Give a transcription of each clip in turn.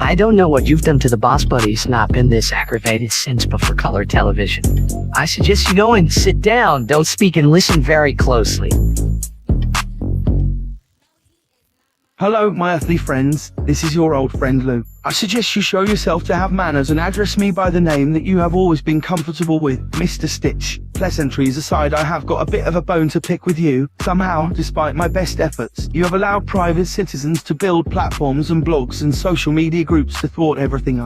I don't know what you've done to the boss, but he's not been this aggravated since before color television. I suggest you go and sit down, don't speak and listen very closely. Hello, my earthly friends. This is your old friend Lou. I suggest you show yourself to have manners and address me by the name that you have always been comfortable with, Mr. Stitch. Pleasantries aside, I have got a bit of a bone to pick with you. Somehow, despite my best efforts, you have allowed private citizens to build platforms and blogs and social media groups to thwart everything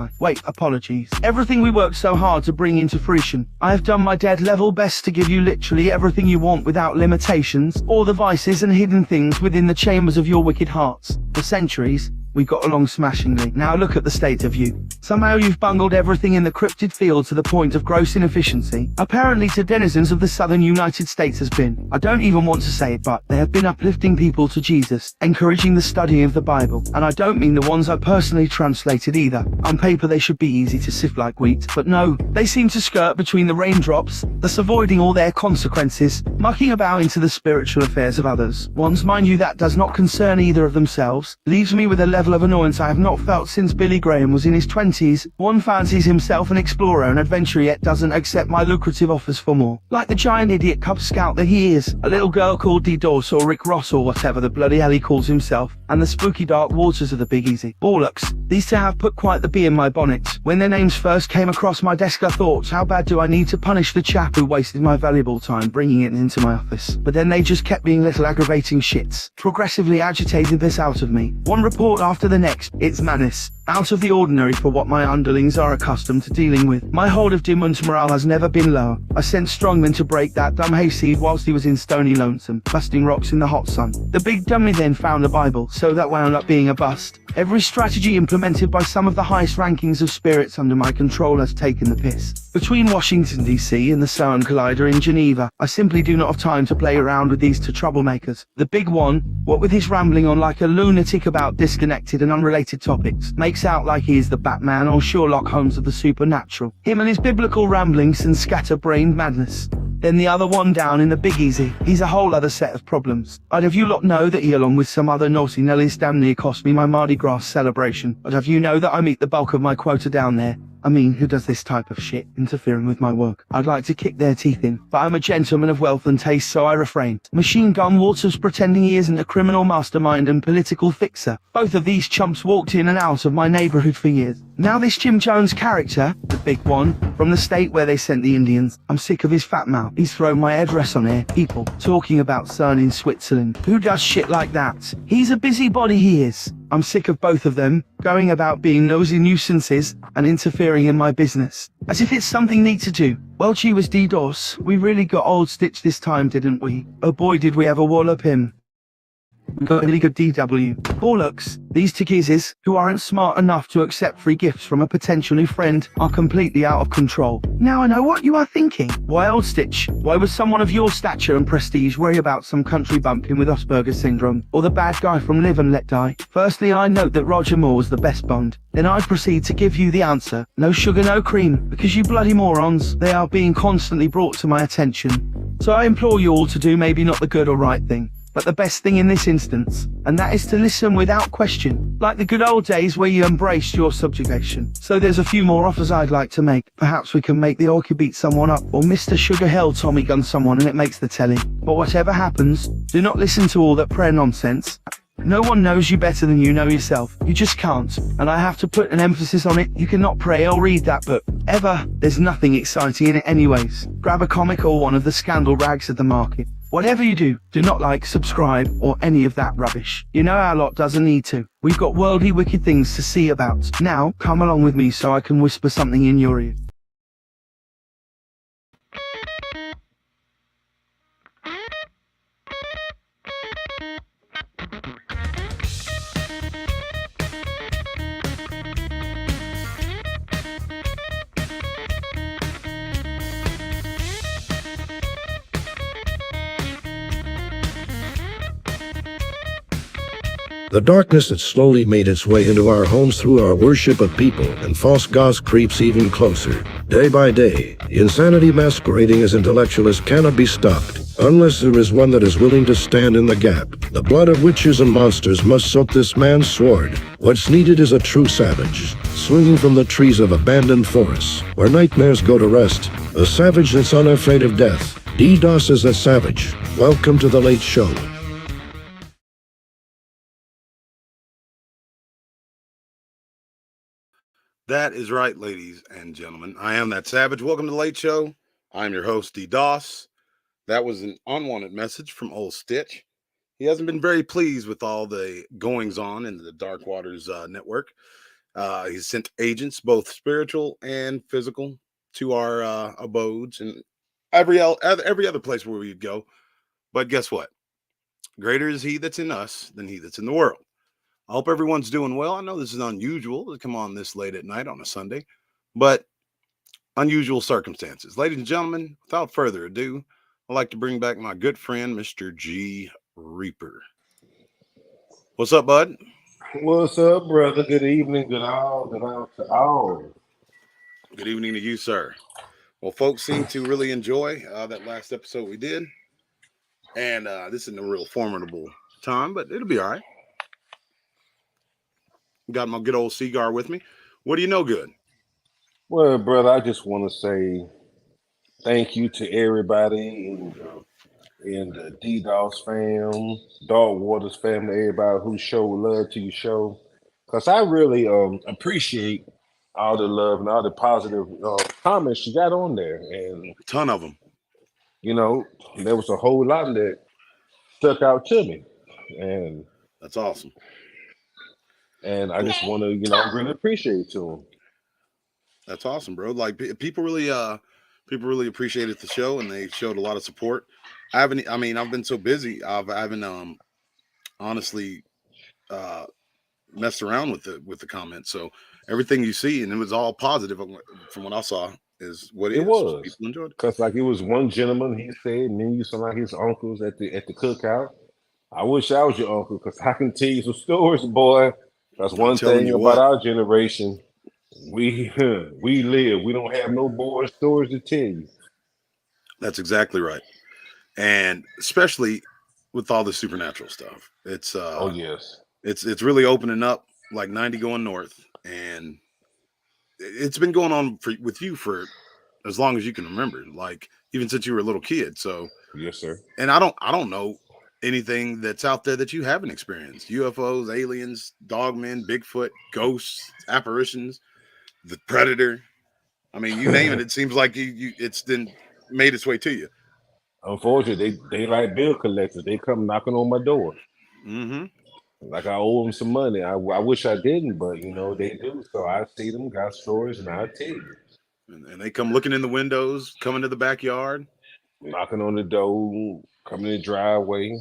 apologies. Everything we worked so hard to bring into fruition. I have done my dead level best to give you literally everything you want without limitations, or the vices and hidden things within the chambers of your wicked hearts. For centuries, we got along smashingly. Now look at the state of you. Somehow you've bungled everything in the cryptid field to the point of gross inefficiency. Apparently to denizens of the southern United States has been, I don't even want to say it, but they have been uplifting people to Jesus, encouraging the study of the Bible. And I don't mean the ones I personally translated either. On paper they should be easy to sift like wheat, but no, they seem to skirt between the raindrops, thus avoiding all their consequences, mucking about into the spiritual affairs of others. Ones, mind you, that does not concern either of themselves, leaves me with a level of annoyance I have not felt since Billy Graham was in his 20s. One fancies himself an explorer and adventurer yet doesn't accept my lucrative offers for more. Like the giant idiot Cub Scout that he is. A little girl called D-Dawes or Rick Ross or whatever the bloody hell he calls himself. And the spooky dark waters of the Big Easy. Bollocks. These two have put quite the bee in my bonnet. When their names first came across my desk I thought, how bad do I need to punish the chap who wasted my valuable time bringing it into my office? But then they just kept being little aggravating shits. Progressively agitated this out of me. One report after the next. It's madness. Out of the ordinary for what my underlings are accustomed to dealing with. My hold of Dimon's morale has never been lower. I sent Strongman to break that dumb hayseed whilst he was in Stony Lonesome, busting rocks in the hot sun. The big dummy then found a Bible, so that wound up being a bust. Every strategy implemented by some of the highest rankings of spirits under my control has taken the piss. Between Washington DC and the CERN Collider in Geneva, I simply do not have time to play around with these two troublemakers. The big one, what with his rambling on like a lunatic about disconnected and unrelated topics, makes out like he is the Batman or Sherlock Holmes of the supernatural. Him and his biblical ramblings and scatterbrained madness. Then the other one down in the Big Easy, he's a whole other set of problems. I'd have you lot know that he along with some other naughty Nellies damn near cost me my Mardi Gras celebration. I'd have you know that I meet the bulk of my quota down there. I mean, who does this type of shit, interfering with my work? I'd like to kick their teeth in, but I'm a gentleman of wealth and taste, so I refrain. Machine Gun Waters pretending he isn't a criminal mastermind and political fixer. Both of these chumps walked in and out of my neighborhood for years. Now this Jim Jones character, the big one, from the state where they sent the Indians, I'm sick of his fat mouth. He's thrown my address on air. People talking about CERN in Switzerland. Who does shit like that? He's a busybody, he is. I'm sick of both of them, going about being nosy nuisances and interfering in my business. As if it's something neat to do. Well, gee was D-Dawes, we really got old Stitch this time, didn't we? Oh boy, did we ever wallop him. We got a really good DW. Bollocks. These tickies, who aren't smart enough to accept free gifts from a potential new friend, are completely out of control. Now I know what you are thinking. Why, old Stitch? Why would someone of your stature and prestige worry about some country bumpkin with Asperger's syndrome, or the bad guy from Live and Let Die? Firstly, I note that Roger Moore was the best Bond. Then I proceed to give you the answer. No sugar, no cream, because you bloody morons, they are being constantly brought to my attention. So I implore you all to do maybe not the good or right thing, but the best thing in this instance, and that is to listen without question, like the good old days where you embraced your subjugation. So there's a few more offers I'd like to make. Perhaps we can make the Orky beat someone up, or Mr. Sugar Hill Tommy gun someone and it makes the telly. But whatever happens, do not listen to all that prayer nonsense. No one knows you better than you know yourself. You just can't. And I have to put an emphasis on it. You cannot pray or read that book. Ever. There's nothing exciting in it anyways. Grab a comic or one of the scandal rags of the market. Whatever you do, do not like, subscribe, or any of that rubbish. You know our lot doesn't need to. We've got worldly wicked things to see about. Now, come along with me so I can whisper something in your ear. The darkness that slowly made its way into our homes through our worship of people and false gods creeps even closer. Day by day, the insanity masquerading as intellectualists cannot be stopped, unless there is one that is willing to stand in the gap. The blood of witches and monsters must soak this man's sword. What's needed is a true savage, swinging from the trees of abandoned forests, where nightmares go to rest. A savage that's unafraid of death. DDoS is a savage. Welcome to The Late Show. That is right, ladies and gentlemen. I am that savage. Welcome to the Late Show. I'm your host, D. Doss. That was an unwanted message from Old Stitch. He hasn't been very pleased with all the goings on in the Dark Waters network. He's sent agents, both spiritual and physical, to our abodes and every other place where we'd go. But guess what? Greater is he that's in us than he that's in the world. I hope everyone's doing well. I know this is unusual to come on this late at night on a Sunday, but unusual circumstances. Ladies and gentlemen, without further ado, I'd like to bring back my good friend, Mr. G. Reaper. What's up, bud? What's up, brother? Good evening, good all to all. Good evening to you, sir. Well, folks seem to really enjoy that last episode we did, and this isn't a real formidable time, but it'll be all right. Got my good old cigar with me. What do you know good? Well, brother, I just want to say thank you to everybody in the DDoS fam, Dog Waters family, everybody who showed love to your show. Because I really appreciate all the love and all the positive comments you got on there. And, A ton of them. you know, there was a whole lot that stuck out to me. And That's awesome. and I just want to, really appreciate to them. That's awesome, bro. Like people really appreciated the show and they showed a lot of support. I've been so busy. I haven't honestly uh messed around with the comments. So everything you see, and it was all positive from what I saw, is what It is. was. People enjoyed it. Cause like it was one gentleman, he said, me and you sound like his uncles at the cookout. I wish I was your uncle, cause I can tell you some stories, boy. That's I'm one telling thing you about what, our generation. We we live. We don't have no boring stories to tell you. that's exactly right. And especially with all the supernatural stuff. Oh yes. It's really opening up like 90 going north. And it's been going on with you for as long as you can remember, like even since you were a little kid. So, Yes, sir. and I don't know anything that's out there that you haven't experienced: UFOs, aliens, dogmen, Bigfoot, ghosts, apparitions, the predator. I mean, you name it. It seems like it's then made its way to you. Unfortunately, they like bill collectors. They come knocking on my door. Mm-hmm. Like I owe them some money. I wish I didn't, but they do. So I see them, got stories, and I tell you. And they come looking in the windows, come into the backyard. Knocking on the door, coming in the driveway.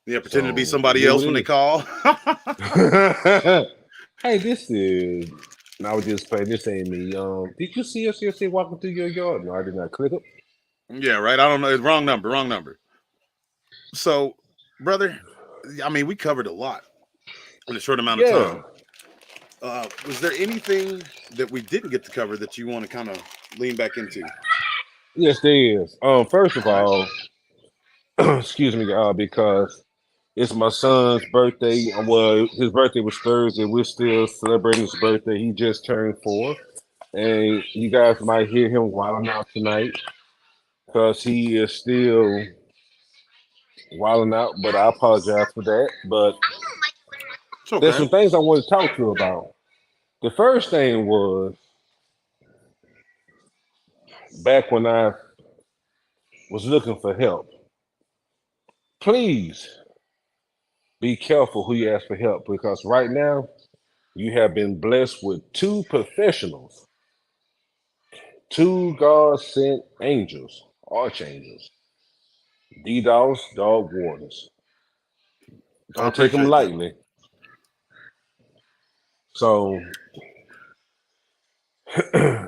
Yeah, pretending to be So it somebody is what else it when they is. call. Hey, this is. And I was just playing. This ain't me. Did you see us yesterday walking through your yard? No, I did not. Click up. Yeah, right. I don't know. It's wrong number. Wrong number. So, brother, I mean, we covered a lot in a short amount of Yeah. time. Was there anything that we didn't get to cover that you want to kind of lean back into? Yes, there is. First of All right. all, excuse me, because it's my son's birthday. Well, his birthday was Thursday. We're still celebrating his birthday. He just turned 4, and you guys might hear him wilding out tonight because he is still wilding out. But I apologize for that. But It's there's okay. some things I want to talk to you about. The first thing was back when I was looking for help. Please be careful who you ask for help because right now you have been blessed with two professionals, two God sent angels, archangels, DDoS, dog wardens. I Don't take them appreciate that. lightly. So,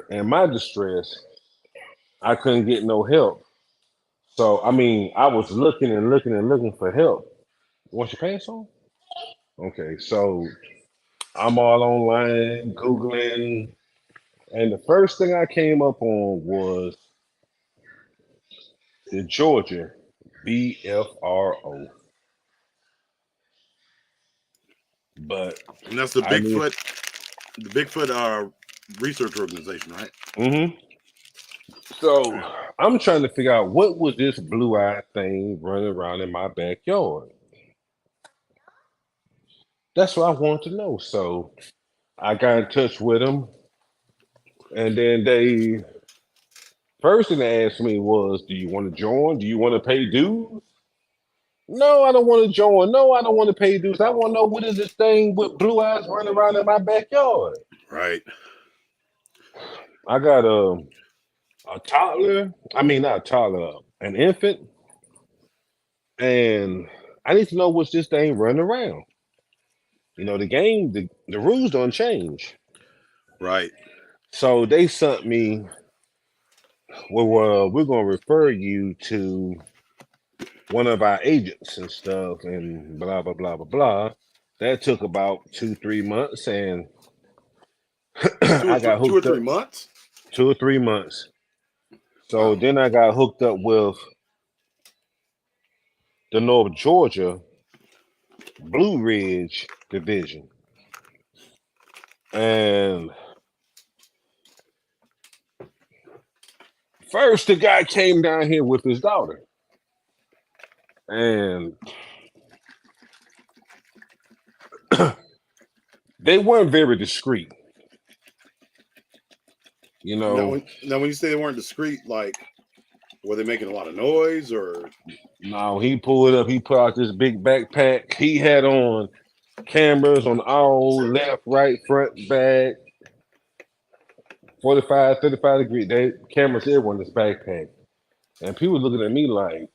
in my distress, I couldn't get no help. So, I mean, I was looking and looking and looking for help. Want your pants on? Okay, so I'm all online Googling, and the first thing I came up on was the Georgia BFRO. But And that's the I need. Bigfoot research organization, right? Hmm. So I'm trying to figure out what was this blue-eyed thing running around in my backyard. That's what I want to know. So I got in touch with them, and then they first thing they asked me was, "Do you want to join? Do you want to pay dues?" No, I don't want to join. No, I don't want to pay dues. I want to know what is this thing with blue eyes running around in my backyard. Right. I got a toddler. I mean, not a toddler, an infant, and I need to know what's this thing running around. You know, the rules don't change. Right. So they sent me, well, we're going to refer you to one of our agents and stuff, and blah, blah, blah, blah, blah. That took about 2, 3 months, and I got Two or hooked three up months. 2 or 3 months. So Wow. then I got hooked up with the North Georgia Blue Ridge Division. And first, the guy came down here with his daughter. And they weren't very discreet. You Now, know, when you say they weren't discreet, like were they making a lot of noise or? no, he pulled up, he put out this big backpack. He had on cameras on all left, right, front, back, 45, 35 degree. They cameras everywhere in this backpack. And people looking at me like,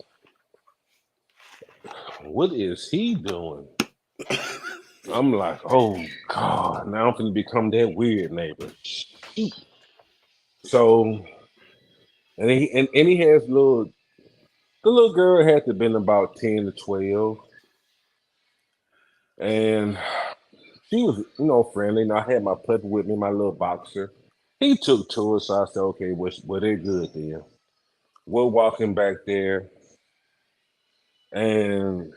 what is he doing? I'm like, oh God, now I'm gonna become that weird neighbor. Shoot. So and he has the little girl had to have been about 10 to 12. And she was, friendly. And I had my puppy with me, my little boxer. He took to us, so I said, okay, well they're good then. We're walking back there, and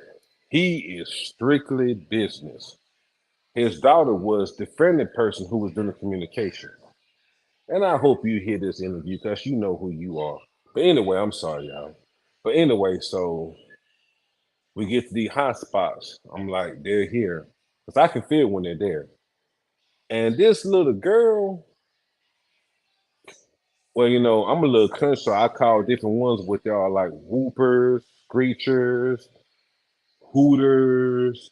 he is strictly business. His daughter was the friendly person who was doing the communication. And I hope you hear this interview because you know who you are. But anyway, I'm sorry, y'all. But anyway, so we get to the hot spots. I'm like, they're here. Because I can feel when they're there. And this little girl, well, I'm a little country, so I call different ones what they are like whoopers, screechers, hooters,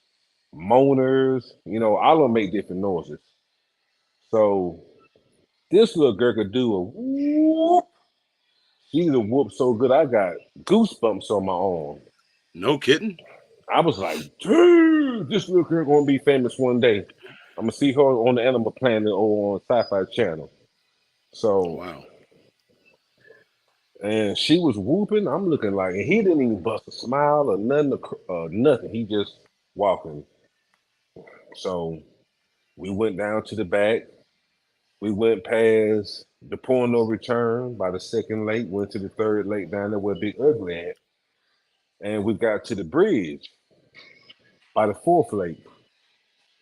moaners. All of them make different noises. So this little girl could do a whoop. She's a whoop so good I got goosebumps on my arm. No kidding. I was like, dude, this little girl gonna be famous one day. I'm gonna see her on the Animal Planet or on Sci-Fi Channel. So, Wow. and she was whooping. I'm looking like, and he didn't even bust a smile or nothing, nothing. He just walking. So we went down to the back. We went past the point no return by the second lake. Went to the third lake down there where Big Ugly at, and we got to the bridge by the fourth lake.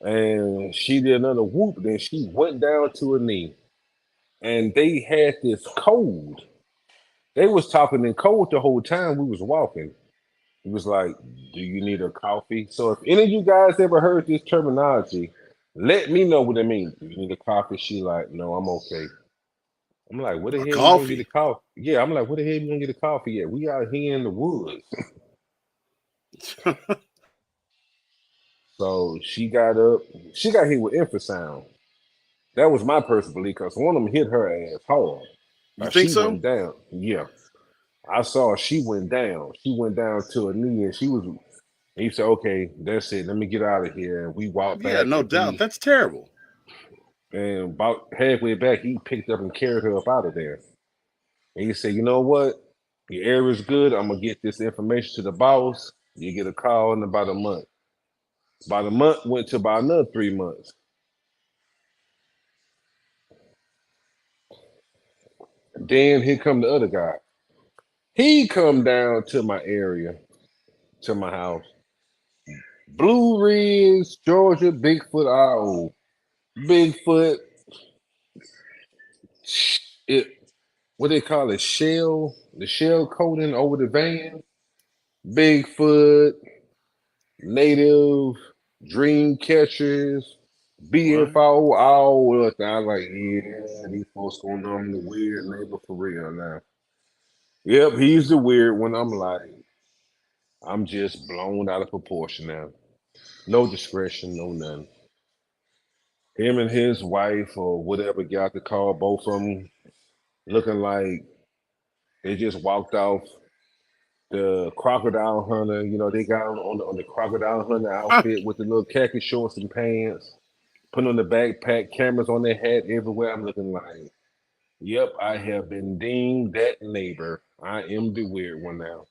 And she did another whoop. Then she went down to her knee, and they had this code. They was talking in code the whole time we was walking. It was like, "Do you need a coffee?" So if any of you guys ever heard this terminology, let me know what it means. Do you need a coffee? She like, "No, I'm okay." I'm like, "What the A hell we gonna get a coffee. coffee?" Yeah, I'm like, "What the hell we gonna get a coffee at? We out here in the woods." So she got up. She got hit with infrasound. That was my personal belief because one of them hit her ass hard. You think She so? went down. Yeah, I saw her. She went down. She went down to her knee, and she was. He said, "Okay, that's it. Let me get out of here." And we walked Yeah, back, no and doubt. That's terrible. about halfway back, he picked up and carried her up out of there. And he said, "You know what? Your area is good. I'm gonna get this information to the boss. You get a call in about a month." About a month went to about another 3 months. Then here come the other guy. He come down to my area, to my house. Blue Ridge, Georgia, Bigfoot, Bigfoot, it, what they call it, the shell coating over the van. Bigfoot, native, dream catchers, Right. BFO, all of that. I was like, yeah, these folks going on the weird neighbor for real now. Yep, he's the weird one. I'm like, I'm just blown out of proportion now. No discretion, no none. Him and his wife or whatever got the call, both of them looking like they just walked off the crocodile hunter. You know, they got on the crocodile hunter outfit with the little khaki shorts and pants, putting on the backpack, cameras on their head everywhere. I'm looking like, yep, I have been deemed that neighbor. I am the weird one now.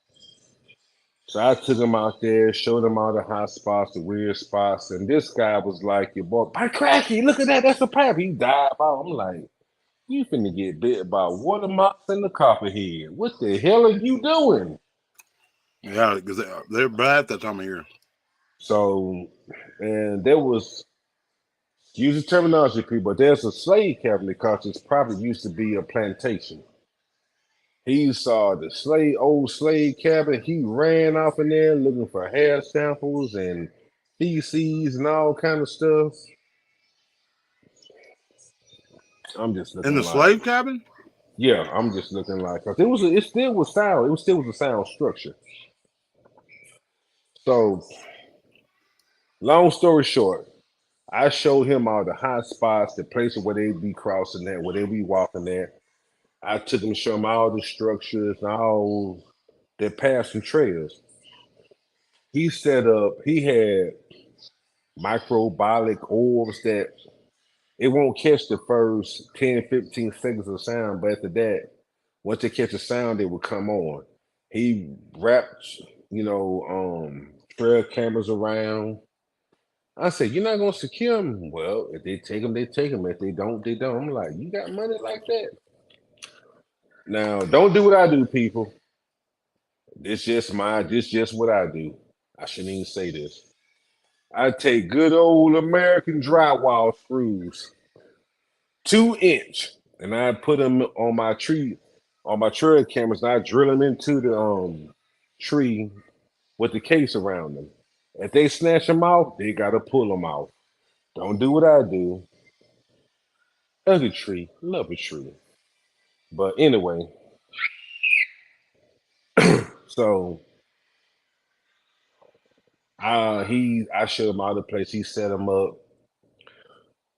So I took him out there, showed him all the hot spots, the weird spots, and this guy was like, "Your boy, by cracky, look at that, that's a pipe." He died. I'm like, "You finna get bit by water mops and the copperhead. What the hell are you doing?" Yeah, because they're bad that time of year. So, and there was using terminology, people, but there's a slave cabin because this property used to be a plantation. He saw the old slave cabin. He ran off in there looking for hair samples and feces and all kind of stuff. I'm just In looking the like, slave cabin? yeah, I'm just looking like, cause it still was sound. It was still was a sound structure. So, long story short, I showed him all the hot spots, the places where they be crossing at, where they be walking at. I took him to show him all the structures and all their paths and trails. He had microbiologic orbs that it won't catch the first 10, 15 seconds of sound, but after that, once they catch a sound, it will come on. He wrapped, trail cameras around. I said, "You're not gonna secure them." Well, if they take them, they take them. If they don't, they don't. I'm like, "You got money like that?" Now, don't do what I do, people. This just what I do. I shouldn't even say this. I take good old American drywall screws, 2 inch, and I put them on my trail cameras, and I drill them into the tree with the case around them. If they snatch them off, they gotta pull them off. Don't do what I do. Hug a tree, love a tree. But anyway, so I showed him all the place. He set him up.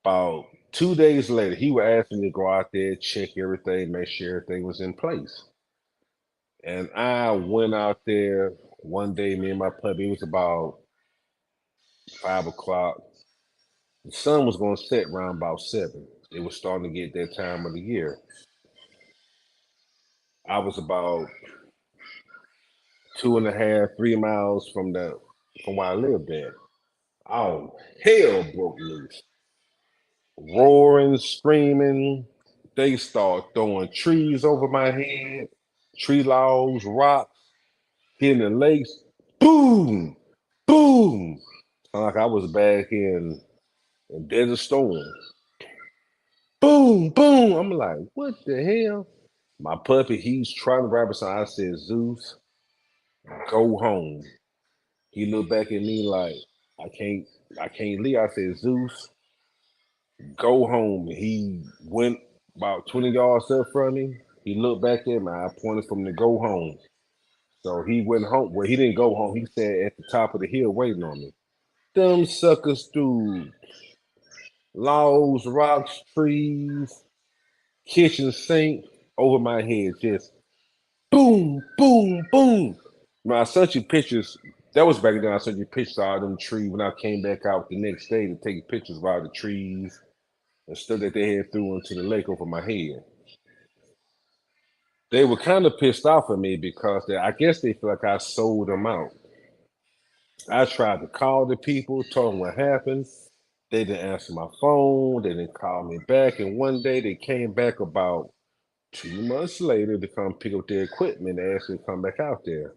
About 2 days later, he would ask me to go out there, check everything, make sure everything was in place. And I went out there one day, me and my puppy. It was about 5 o'clock. The sun was going to set around about 7. It was starting to get that time of the year. I was about 2.5, 3 miles from where I lived at. Oh, hell broke loose. Roaring, screaming. They start throwing trees over my head, tree logs, rocks, hitting the lakes. Boom, boom. Sound like I was back in Desert Storm. Boom, boom. I'm like, what the hell? My puppy, he's trying to grab us. I said, Zeus, go home. He looked back at me like, I can't, I can't leave. I said, Zeus, go home. He went about 20 yards up from me. He looked back at me. I pointed for him to go home. So he went home. Well, he didn't go home. He sat at the top of the hill waiting on me. Them suckers through logs, rocks, trees, kitchen sink over my head. Just boom, boom, boom. When I sent you pictures, that was back then. I sent you pictures of all them trees when I came back out the next day to take pictures of all the trees and stuff that they had threw into the lake over my head. They were kind of pissed off at me because I guess they feel like I sold them out. I tried to call the people, told them what happened. They didn't answer my phone. They didn't call me back. And one day they came back about 2 months later to come pick up their equipment and actually come back out there.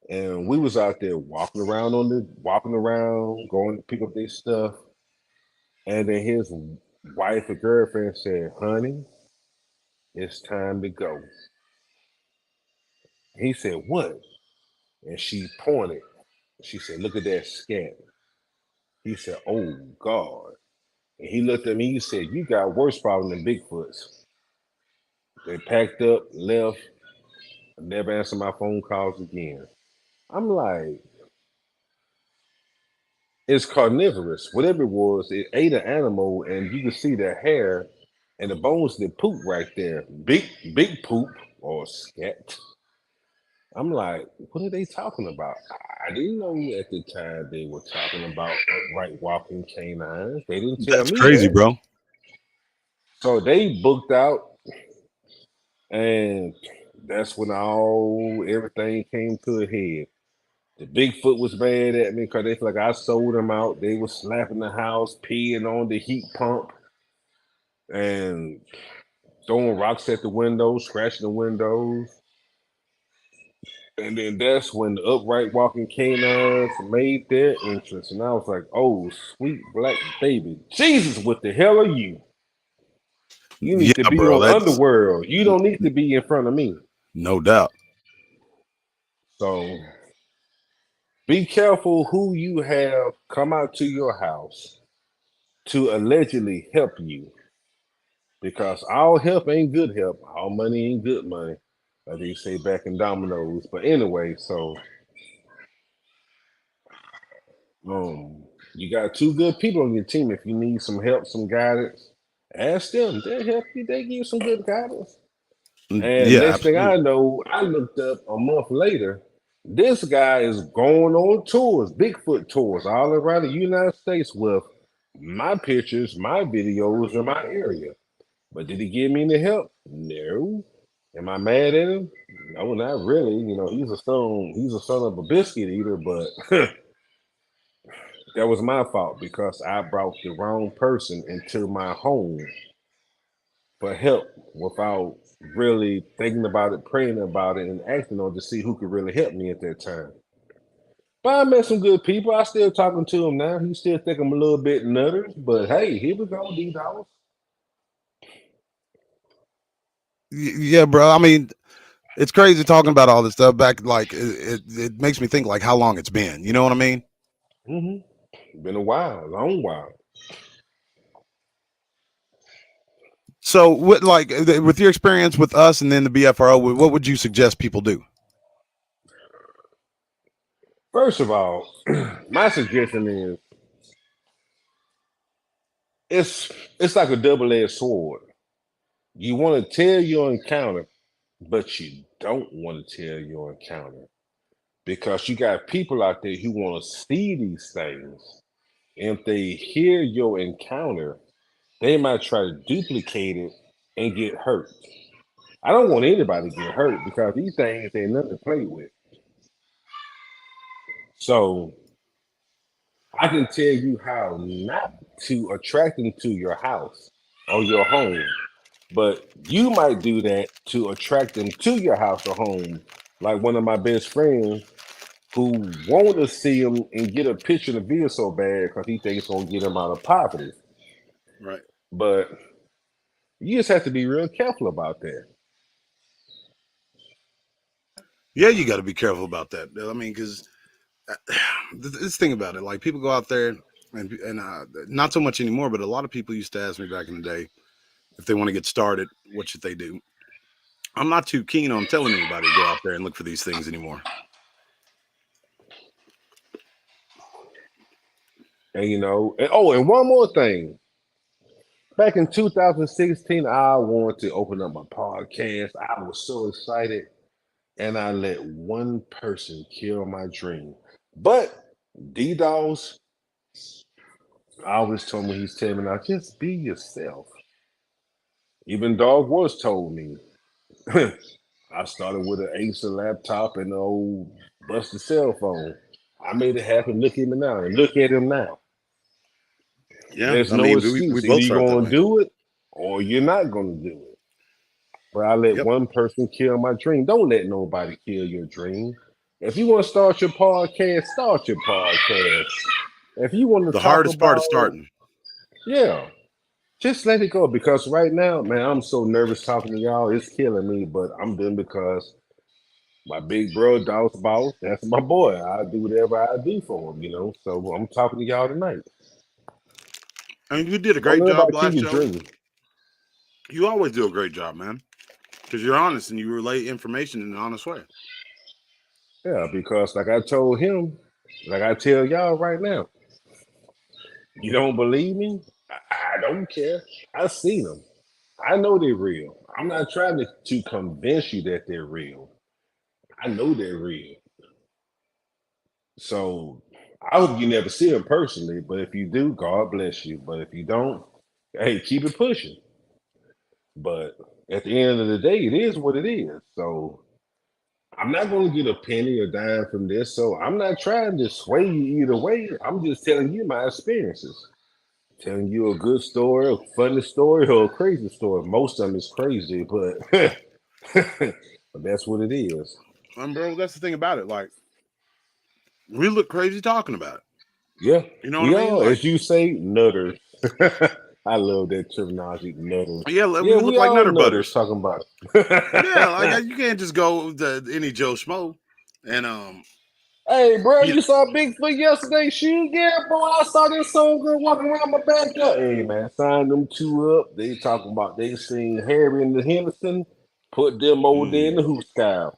And we was out there walking around, going to pick up their stuff. And then his wife or girlfriend said, "Honey, it's time to go." He said, "What?" And she pointed. She said, "Look at that scat." He said, "Oh God." And he looked at me, he said, "You got worse problem than Bigfoots." They packed up, left, never answered my phone calls again. I'm like, it's carnivorous. Whatever it was, it ate an animal and you could see the hair and the bones that poop right there. Big poop or scat. I'm like, what are they talking about? I didn't know at the time they were talking about upright walking canines. They didn't tell That's me crazy, that. bro. So they booked out, and that's when everything came to a head. The Bigfoot was mad at me because they feel like I sold them out. They was slapping the house, peeing on the heat pump, and throwing rocks at the windows, scratching the windows. And then that's when the upright walking canines made their entrance. And I was like, oh, sweet black baby. Jesus, what the hell are you? You Yeah, need to be bro. on That's Underworld. You don't need to be in front of me. no doubt. So be careful who you have come out to your house to allegedly help you. Because all help ain't good help. All money ain't good money. Like they say back in Dominoes. But anyway, so you got two good people on your team. If you need some help, some guidance, ask them. They'll help you. They give you some good guidance. And Yeah, next thing I absolutely. know, I looked up a month later. This guy is going on tours, Bigfoot tours, all around the United States with my pictures, my videos in my area. But did he give me any help? No. Am I mad at him? No, not really. You know, he's a son of a biscuit eater, but that was my fault because I brought the wrong person into my home for help without really thinking about it, praying about it, and acting on to see who could really help me at that time. But I met some good people. I still talking to him now. He still think I'm a little bit nutters, but hey, here we go, D-Dollars. Yeah, bro. I mean, it's crazy talking about all this stuff back. Like, it makes me think like how long it's been. You know what I mean? Been a while, a long while. So, what like with your experience with us and then the BFRO, what would you suggest people do? First of all, my suggestion is it's it's like a double-edged sword. You want to tell your encounter, but you don't want to tell your encounter because you got people out there who want to see these things. And if they hear your encounter, they might try to duplicate it and get hurt. I don't want anybody to get hurt because these things ain't nothing to play with. So I can tell you how not to attract them to your house or your home, but you might do that to attract them to your house or home. Like one of my best friends who want to see him and get a picture of the video so bad because he thinks it's gonna get him out of poverty. Right. But you just have to be real careful about that. Yeah, you got to be careful about that. I mean, because this thing about it, like people go out there and not so much anymore, but a lot of people used to ask me back in the day if they want to get started, what should they do? I'm not too keen on telling anybody to go out there and look for these things anymore. And and one more thing. Back in 2016, I wanted to open up my podcast. I was so excited, and I let one person kill my dream. But D-Dolls always told me, he's telling me now, just be yourself. Even Dog was told me. I started with an Acer laptop and an old busted cell phone. I made it happen. Look at me now, and look at him now. Yeah, There's I no mean, we excuse. Either both you're start that going to way. do it or you're not going to do it. But I let Yep. one person kill my dream. Don't let nobody kill your dream. If you want to start your podcast, start your podcast. If you want to The talk hardest part about, is starting. yeah, just let it go. Because right now, man, I'm so nervous talking to y'all. It's killing me, but I'm doing because my big bro, Dog's boss, that's my boy. I do whatever I do for him, So I'm talking to y'all tonight. I mean, you did a Don't great let job nobody kill last your show. dream. You always do a great job, man, because you're honest and you relay information in an honest way. Yeah, because like I told him, like I tell y'all right now, you don't believe me? I don't care. I seen them. I know they're real. I'm not trying to convince you that they're real. I know they're real. So I hope you never see them personally, but if you do, God bless you. But if you don't, hey, keep it pushing. But at the end of the day, it is what it is. So I'm not going to get a penny or dime from this. So I'm not trying to sway you either way. I'm just telling you my experiences. Telling you a good story, a funny story, or a crazy story. Most of them is crazy, but but that's what it is. Bro, that's the thing about it. Like, we look crazy talking about it. Yeah, You know what I we mean? all, Like, as you say, nutters. I love that terminology, nutters. yeah, like, Yeah, we we look like all nutter nutters butters. talking about Yeah, like it. you can't just go to any Joe Schmo and Hey, bro, you know, you saw Bigfoot yesterday? Shoot, yeah, bro. I saw this song girl walking around my backyard. Hey, man, sign them two up. They talking about they seen Harry and the Henderson, put them over there in the hoop style.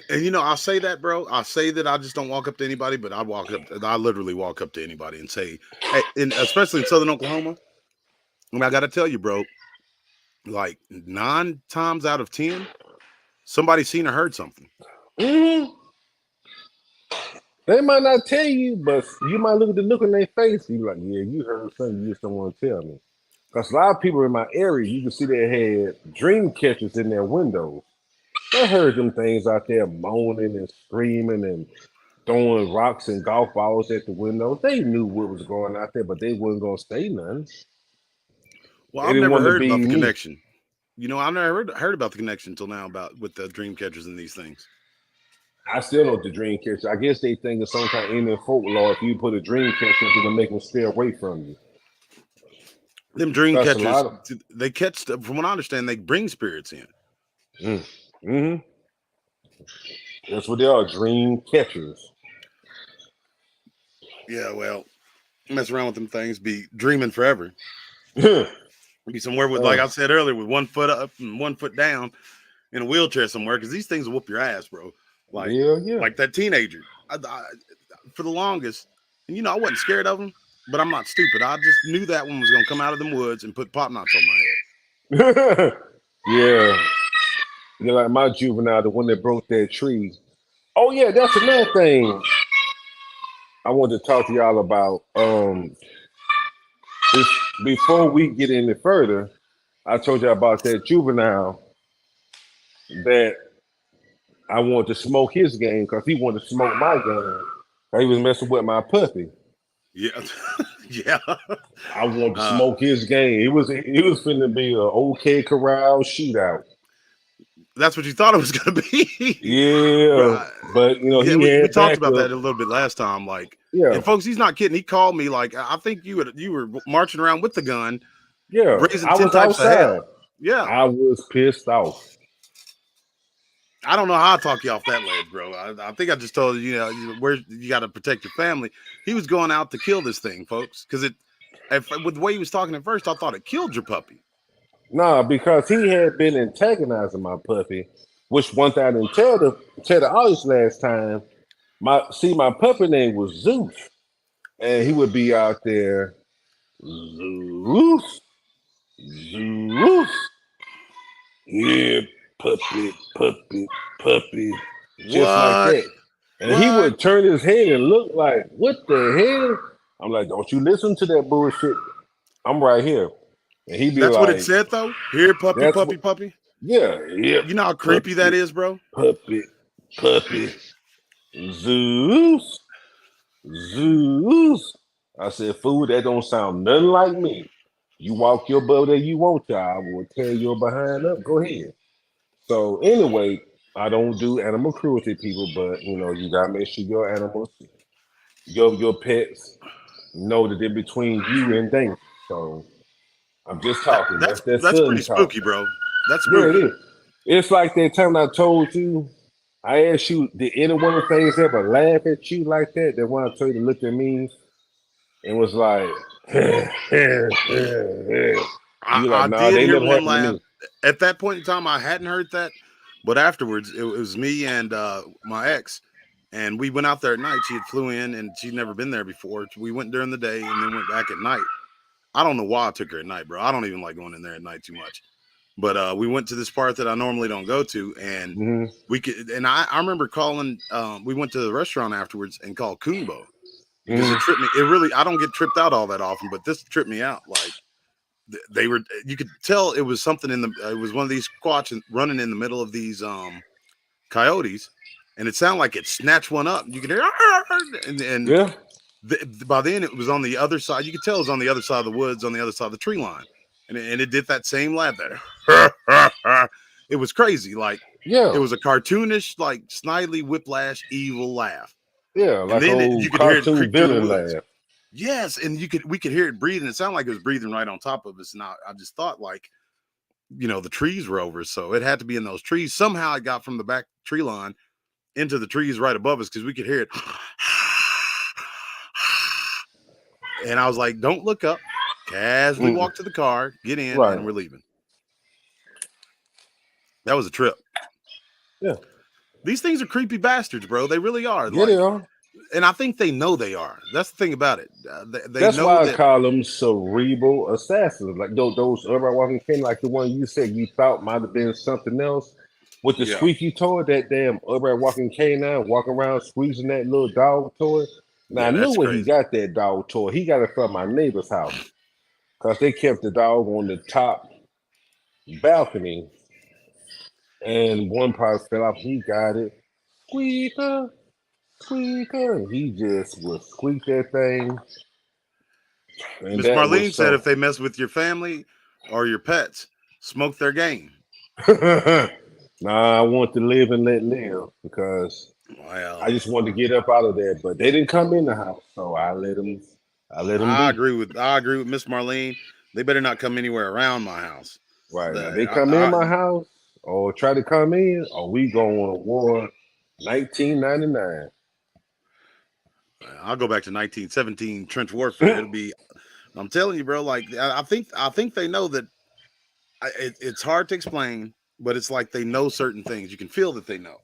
and I'll say that, bro. I'll say that I just don't walk up to anybody, but I literally walk up to anybody and say, hey, and especially in Southern Oklahoma. I mean, I got to tell you, bro. Like 9 times out of 10, somebody seen or heard something. hmm They might not tell you, but you might look at the look in their face. You like, yeah, you heard something. You just don't want to tell me. Because a lot of people in my area, you can see they had dream catchers in their windows. I heard them things out there moaning and screaming and throwing rocks and golf balls at the windows. They knew what was going out there, but they wasn't gonna say nothing. Well, They I've didn't never want to heard about be the me. connection. I never heard about the connection until now about with the dream catchers and these things. I still know the dream catcher. I guess they think it's some kind of Indian folklore. If you put a dream catcher, it's gonna make them stay away from you. Them dream That's a catchers, lot of. they catch stuff. From what I understand, they bring spirits in. Mm-hmm. That's what they are, dream catchers. Yeah, well, mess around with them things, be dreaming forever. Be somewhere with, like Uh, I said earlier, with 1 foot up and 1 foot down in a wheelchair somewhere, because these things will whoop your ass, bro. Like, yeah. like that teenager. For the longest, and I wasn't scared of him, but I'm not stupid. I just knew that one was gonna come out of them woods and put pop knots on my yeah. You're like my juvenile, the one that broke that tree. Oh yeah, that's another thing I wanted to talk to y'all about. Is before we get any further, I told you about that juvenile that I wanted to smoke his game because he wanted to smoke my game. He was messing with my puppy. head. Yeah, yeah. I wanted to smoke his game. It was finna be an OK Corral shootout. That's what you thought it was gonna be. Yeah, Right. but Yeah, he we had talked about backup. that a little bit last time. Like, Yeah, and folks, he's not kidding. He called me like, I think you were marching around with the gun, yeah. raising I 10 was types of outside. hell. Yeah. I was pissed off. I don't know how I talk you off that ledge, bro. I think I just told you, where you got to protect your family. He was going out to kill this thing, folks, because with the way he was talking at first, I thought it killed your puppy. Nah, because he had been antagonizing my puppy, which one thing I didn't tell the audience last time. My puppy name was Zeus, and he would be out there, Zeus, Zeus, yeah, puppy, just like What? that. And he What? would turn his head and look like, what the hell? I'm like, don't you listen to that bullshit. I'm right here. And he'd be That's what it like, said, though. Here, puppy, that's puppy, what, puppy. yeah, You know how creepy that puppy, is, bro? puppy, Zeus. Zeus. I said, fool, that don't sound nothing like me. You walk your butt there you want to, I will tear your behind up. Go ahead. So anyway, I don't do animal cruelty, people, but you gotta make sure your animals, your pets, know that they're between you and danger. So I'm just That, talking. that's That's that's pretty sudden talk. spooky, bro. That's Yeah, it spooky. is. It's like that time I told you. I asked you, did any one of the things ever laugh at you like that? That one I told you to look at me and was like, you like, I nah, did they hear never one happened to laugh. me. At that point in time, I hadn't heard that, but afterwards, it was me and my ex, and we went out there at night. She had flew in, and she'd never been there before. We went during the day, and then went back at night. I don't know why I took her at night, bro. I don't even like going in there at night too much. But we went to this part that I normally don't go to, and Hmm. we could. And I remember calling. We went to the restaurant afterwards and called Coonbo because Hmm. it tripped me. It really. I don't get tripped out all that often, but this tripped me out. Like they were. You could tell it was something in the. It was one of these squatch running in the middle of these coyotes, and it sounded like it snatched one up. You could hear, and Yeah. by then it was on the other side. You could tell it was on the other side of the woods, on the other side of the tree line, and it did that same laugh there. It was crazy. Like it Yeah. was a cartoonish, like snidely whiplash, evil laugh, Yeah. and Like then old you could hear it cartoon creep through the villain woods. laugh. Yes, and we could hear it breathing. It sounded like it was breathing right on top of us. And I just thought like the trees were over, so it had to be in those trees. Somehow it got from the back tree line into the trees right above us because we could hear it. And I was like, don't look up. Casually Mm. walk to the car, get in, Right. and we're leaving. That was a trip. Yeah. These things are creepy bastards, bro. They really are. Yeah, they Like, are. and I think they know they are. That's the thing about it. They That's know why I that. call them cerebral assassins. Like those urban walking king, like the one you said you thought might have been something else. With the Yeah, squeaky toy, that damn urban walking canine walking around squeezing that little dog toy. Now I yeah, knew that's where he crazy. got that dog toy. He got it from my neighbor's house because they kept the dog on the top balcony, and one part fell off. He got it. Squeaker, squeaker. He just would squeak that thing, and Miss that Marlene was said so. if they mess with your family or your pets, smoke their game. Nah, I want to live and let live because Well, I just wanted to get up out of there. But they didn't come in the house, so I let them. I let them I be. agree with Miss Marlene. They better not come anywhere around my house. Right now, The, they come in my house or try to come in, or we go on war. 1999. I'll go back to 1917 trench warfare. It'll be. I'm telling you, bro. Like I think they know that. It's hard to explain, but it's like they know certain things. You can feel that they know,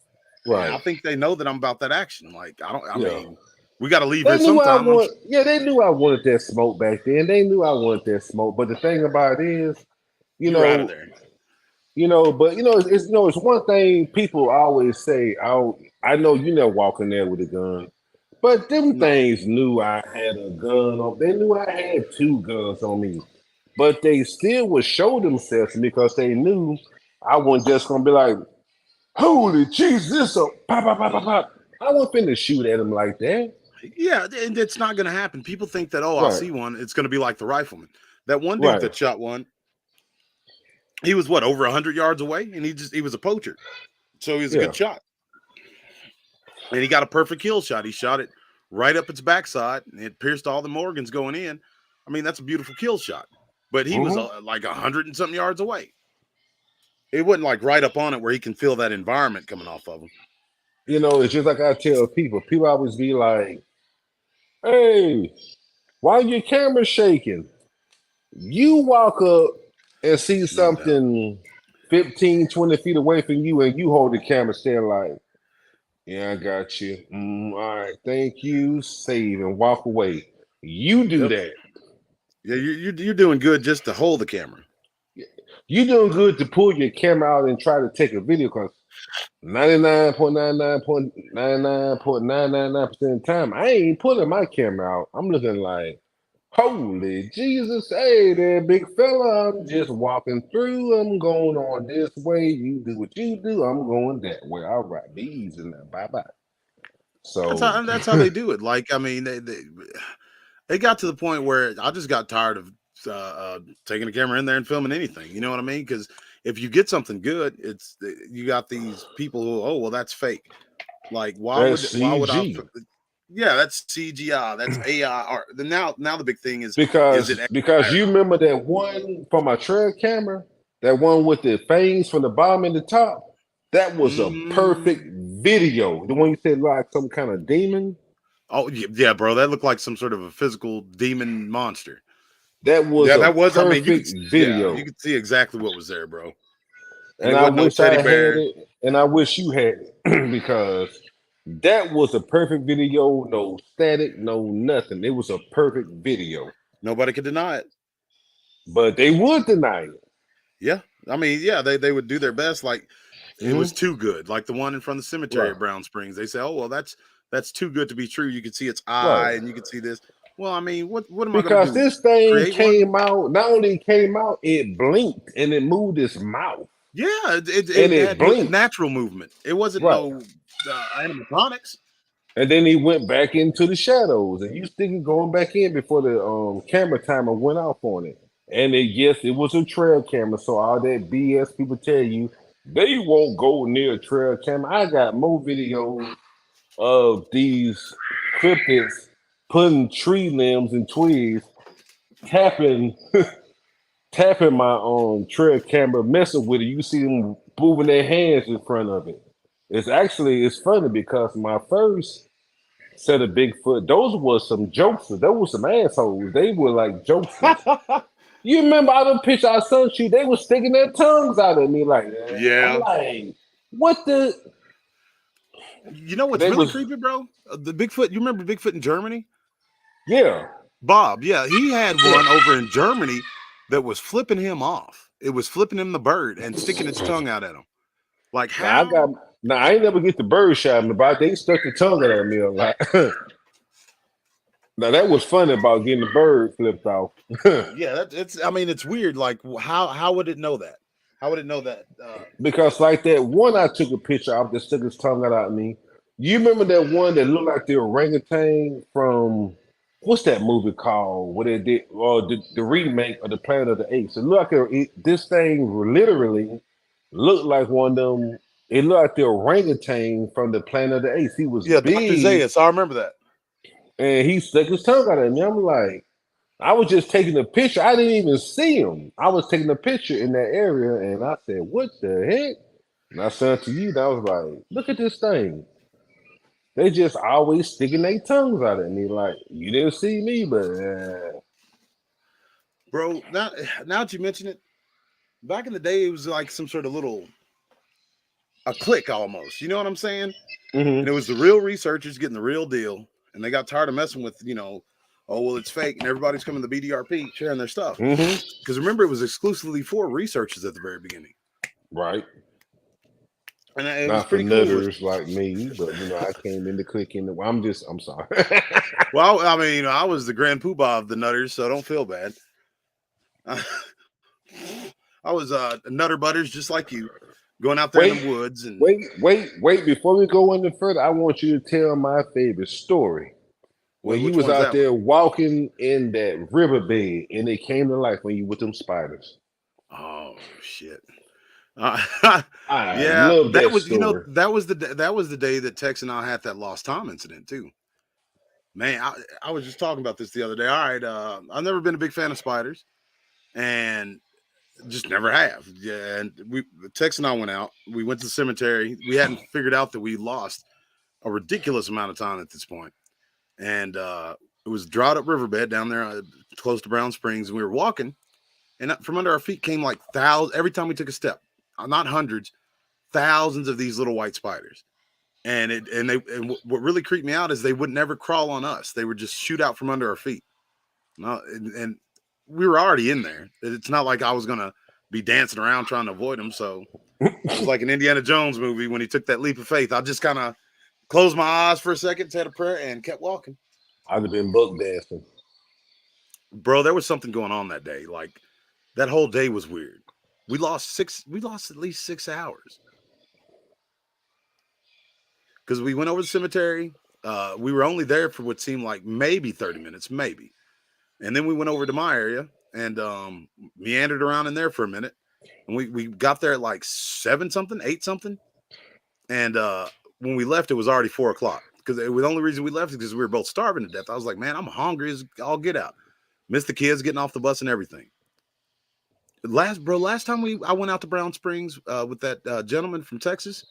and I Right. think they know that I'm about that action. Like I don't. I Yeah. mean, we got to leave They here knew I sometime. I'm. want. Yeah, they knew I wanted that smoke back then. They knew I wanted that smoke. But the thing about it is, you You were out of know, there. but it's one thing people always say. I know you never walk in there with a gun, but them No. things knew I had a gun on. They knew I had two guns on me, but they still would show themselves to me because they knew I wasn't just gonna be like, "Holy Jesus, this a pop, pop, pop, pop, pop." I wasn't finna shoot at them like that. Yeah, and it's not going to happen. People think that I'll Right, see one. It's going to be like the rifleman. That one dude right, that shot one. He was what over 100 yards away, and he was a poacher, so he was a yeah. good shot, and he got a perfect kill shot. He shot it right up its backside, and it pierced all the organs going in. I mean, that's a beautiful kill shot. But he was Hmm. like 100 and something yards away. It wasn't like right up on it where he can feel that environment coming off of him. It's just like I tell people. People always be like, "Hey, why your camera shaking?" You walk up and see No doubt. something 15, 20 feet away from you, and you hold the camera stand like, "Yeah, I got you. All right, thank you, save, and walk away." You do Yep. that. Yeah, you're doing good just to hold the camera. You doing good to pull your camera out and try to take a video because 99.99.99.999% of the time, I ain't pulling my camera out. I'm looking like, holy Jesus, hey there, big fella. I'm just walking through. I'm going on this way. You do what you do. I'm going that way. All right, be easy now. Bye bye. So That's how they do it. Like, I mean, they got to the point where I just got tired of taking a camera in there and filming anything. You know what I mean? Because if you get something good, you got these people who, oh well, that's fake. Like, that's why would I? CG. Yeah, that's CGI. That's AI art. Now the big thing is it Because AI or you not? remember that one from my trail camera, that one with the fangs from the bottom and the top. That was a perfect Mm. video. The one you said like some kind of demon. Oh yeah, bro. That looked like some sort of a physical demon monster. That was Yeah, a that was. I mean, perfect you video. could see exactly what was there, bro. And And it I wasn't no wish teddy I had bear. it, and I wish you had it because that was a perfect video. No static, no nothing. It was a perfect video. Nobody could deny it. But they would deny it. Yeah, I mean, yeah, they would do their best. Like it was Mhm. too good. Like the one in front of the cemetery Right, at Brown Springs. They say, oh well, that's too good to be true. You can see its right. eye, and you can see this. Well, I mean, what am I going to Because do? this thing Create one? came out, not only came out, it blinked and it moved its mouth. Yeah, And it it had blinked. natural movement. It wasn't Right. no animatronics. And then he went back into the shadows. And you thinking going back in before the camera timer went off on it. And yes, it was a trail camera. So all that BS people tell you, they won't go near a trail camera. I got more videos of these cryptids putting tree limbs and twigs, tapping tapping my trail camera, messing with it. You see them moving their hands in front of it. It's funny because my first set of Bigfoot, those was some jokesters. Those were some assholes. They were like jokesters. You remember I done picture our son shoot, they were sticking their tongues out at me like I'm Yeah. like, what the You know what's they really was creepy, bro? The Bigfoot. You remember Bigfoot in Germany? yeah. Bob. Yeah, he had Yeah. one over in Germany that was flipping him off. It was flipping him the bird and sticking its tongue out at him. Like Now I got how? now I ain't never get the bird shot in the body. They stuck the tongue out at me like now that was funny about getting the bird flipped off. Yeah, it's. I mean, it's weird. Like how would it know that? How would it know that? Because like that one I took a picture of that stuck his tongue out at me. You remember that one that looked like the orangutan from what's that movie called? What they did, or the remake of the Planet of the Apes. It looked like this thing literally looked like one of them. It looked like the orangutan from the Planet of the Apes. He was Yeah, Dr. big Zayas. I remember that. and he stuck his tongue out at me. I'm like, I was just taking a picture. I didn't even see him. I was taking a picture in that area, and I said, "What the heck?" And I sent it to you, and I was like, "Look at this thing." They just always sticking their tongues out at me, like you didn't see me, but Bro, now that you mention it, back in the day, it was like some sort of little a click almost. You know what I'm saying? And it mm-hmm, was the real researchers getting the real deal, and they got tired of messing with oh well, it's fake, and everybody's coming to the BDRP sharing their stuff. mm-hmm, Because remember, it was exclusively for researchers at the very beginning, right. and it was Not for pretty cool. nutters like me, but I came in to click in. I'm sorry. Well, I mean, I was the grand poobah of the nutters, so don't feel bad. I was nutter butters just like you, going out there in wait, the woods and wait. Before we go any further, I want you to tell my favorite story. When you which was one's out that one? there walking in that riverbed and it came to life when you with them spiders. Oh shit. I Yeah, love that that was story. that was the day that Tex and I had that lost Tom incident too. Man, I was just talking about this the other day. All right, I've never been a big fan of spiders, and just never have. Yeah, and Tex and I went out. We went to the cemetery. We hadn't figured out that we lost a ridiculous amount of time at this point, and it was dried up riverbed down there close to Brown Springs. And we were walking, and from under our feet came like thousands. Every time we took a step, not hundreds, thousands of these little white spiders. And what really creeped me out is they would never crawl on us. They would just shoot out from under our feet. No, and we were already in there. It's not like I was gonna be dancing around trying to avoid them. So it was like an Indiana Jones movie when he took that leap of faith. I just kind of closed my eyes for a second, said a prayer, and kept walking. I'd have been buck dancing. Bro, there was something going on that day. Like that whole day was weird. We lost at least 6 hours. Because we went over the cemetery. We were only there for what seemed like maybe 30 minutes, maybe. And then we went over to my area and meandered around in there for a minute. And we got there at like 7 something, 8 something. And when we left, it was already 4 o'clock. Because the only reason we left is because we were both starving to death. I was like, man, I'm hungry as all get out. Missed the kids getting off the bus and everything. Last time I went out to Brown Springs with that gentleman from Texas,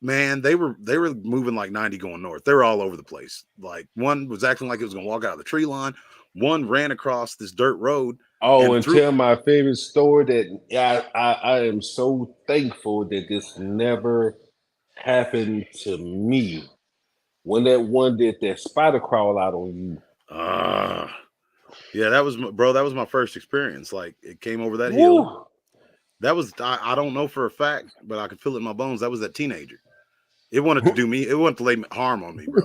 man, they were moving like 90 going north. They were all over the place. Like one was acting like it was gonna walk out of the tree line. One ran across this dirt road. Oh, and tell my favorite story that I am so thankful that this never happened to me. When that one did that spider crawl out on you. Yeah, that was my first experience. Like it came over that hill. That was I don't know for a fact, but I could feel it in my bones. That was that teenager. It wanted to do me. It wanted to lay harm on me, bro.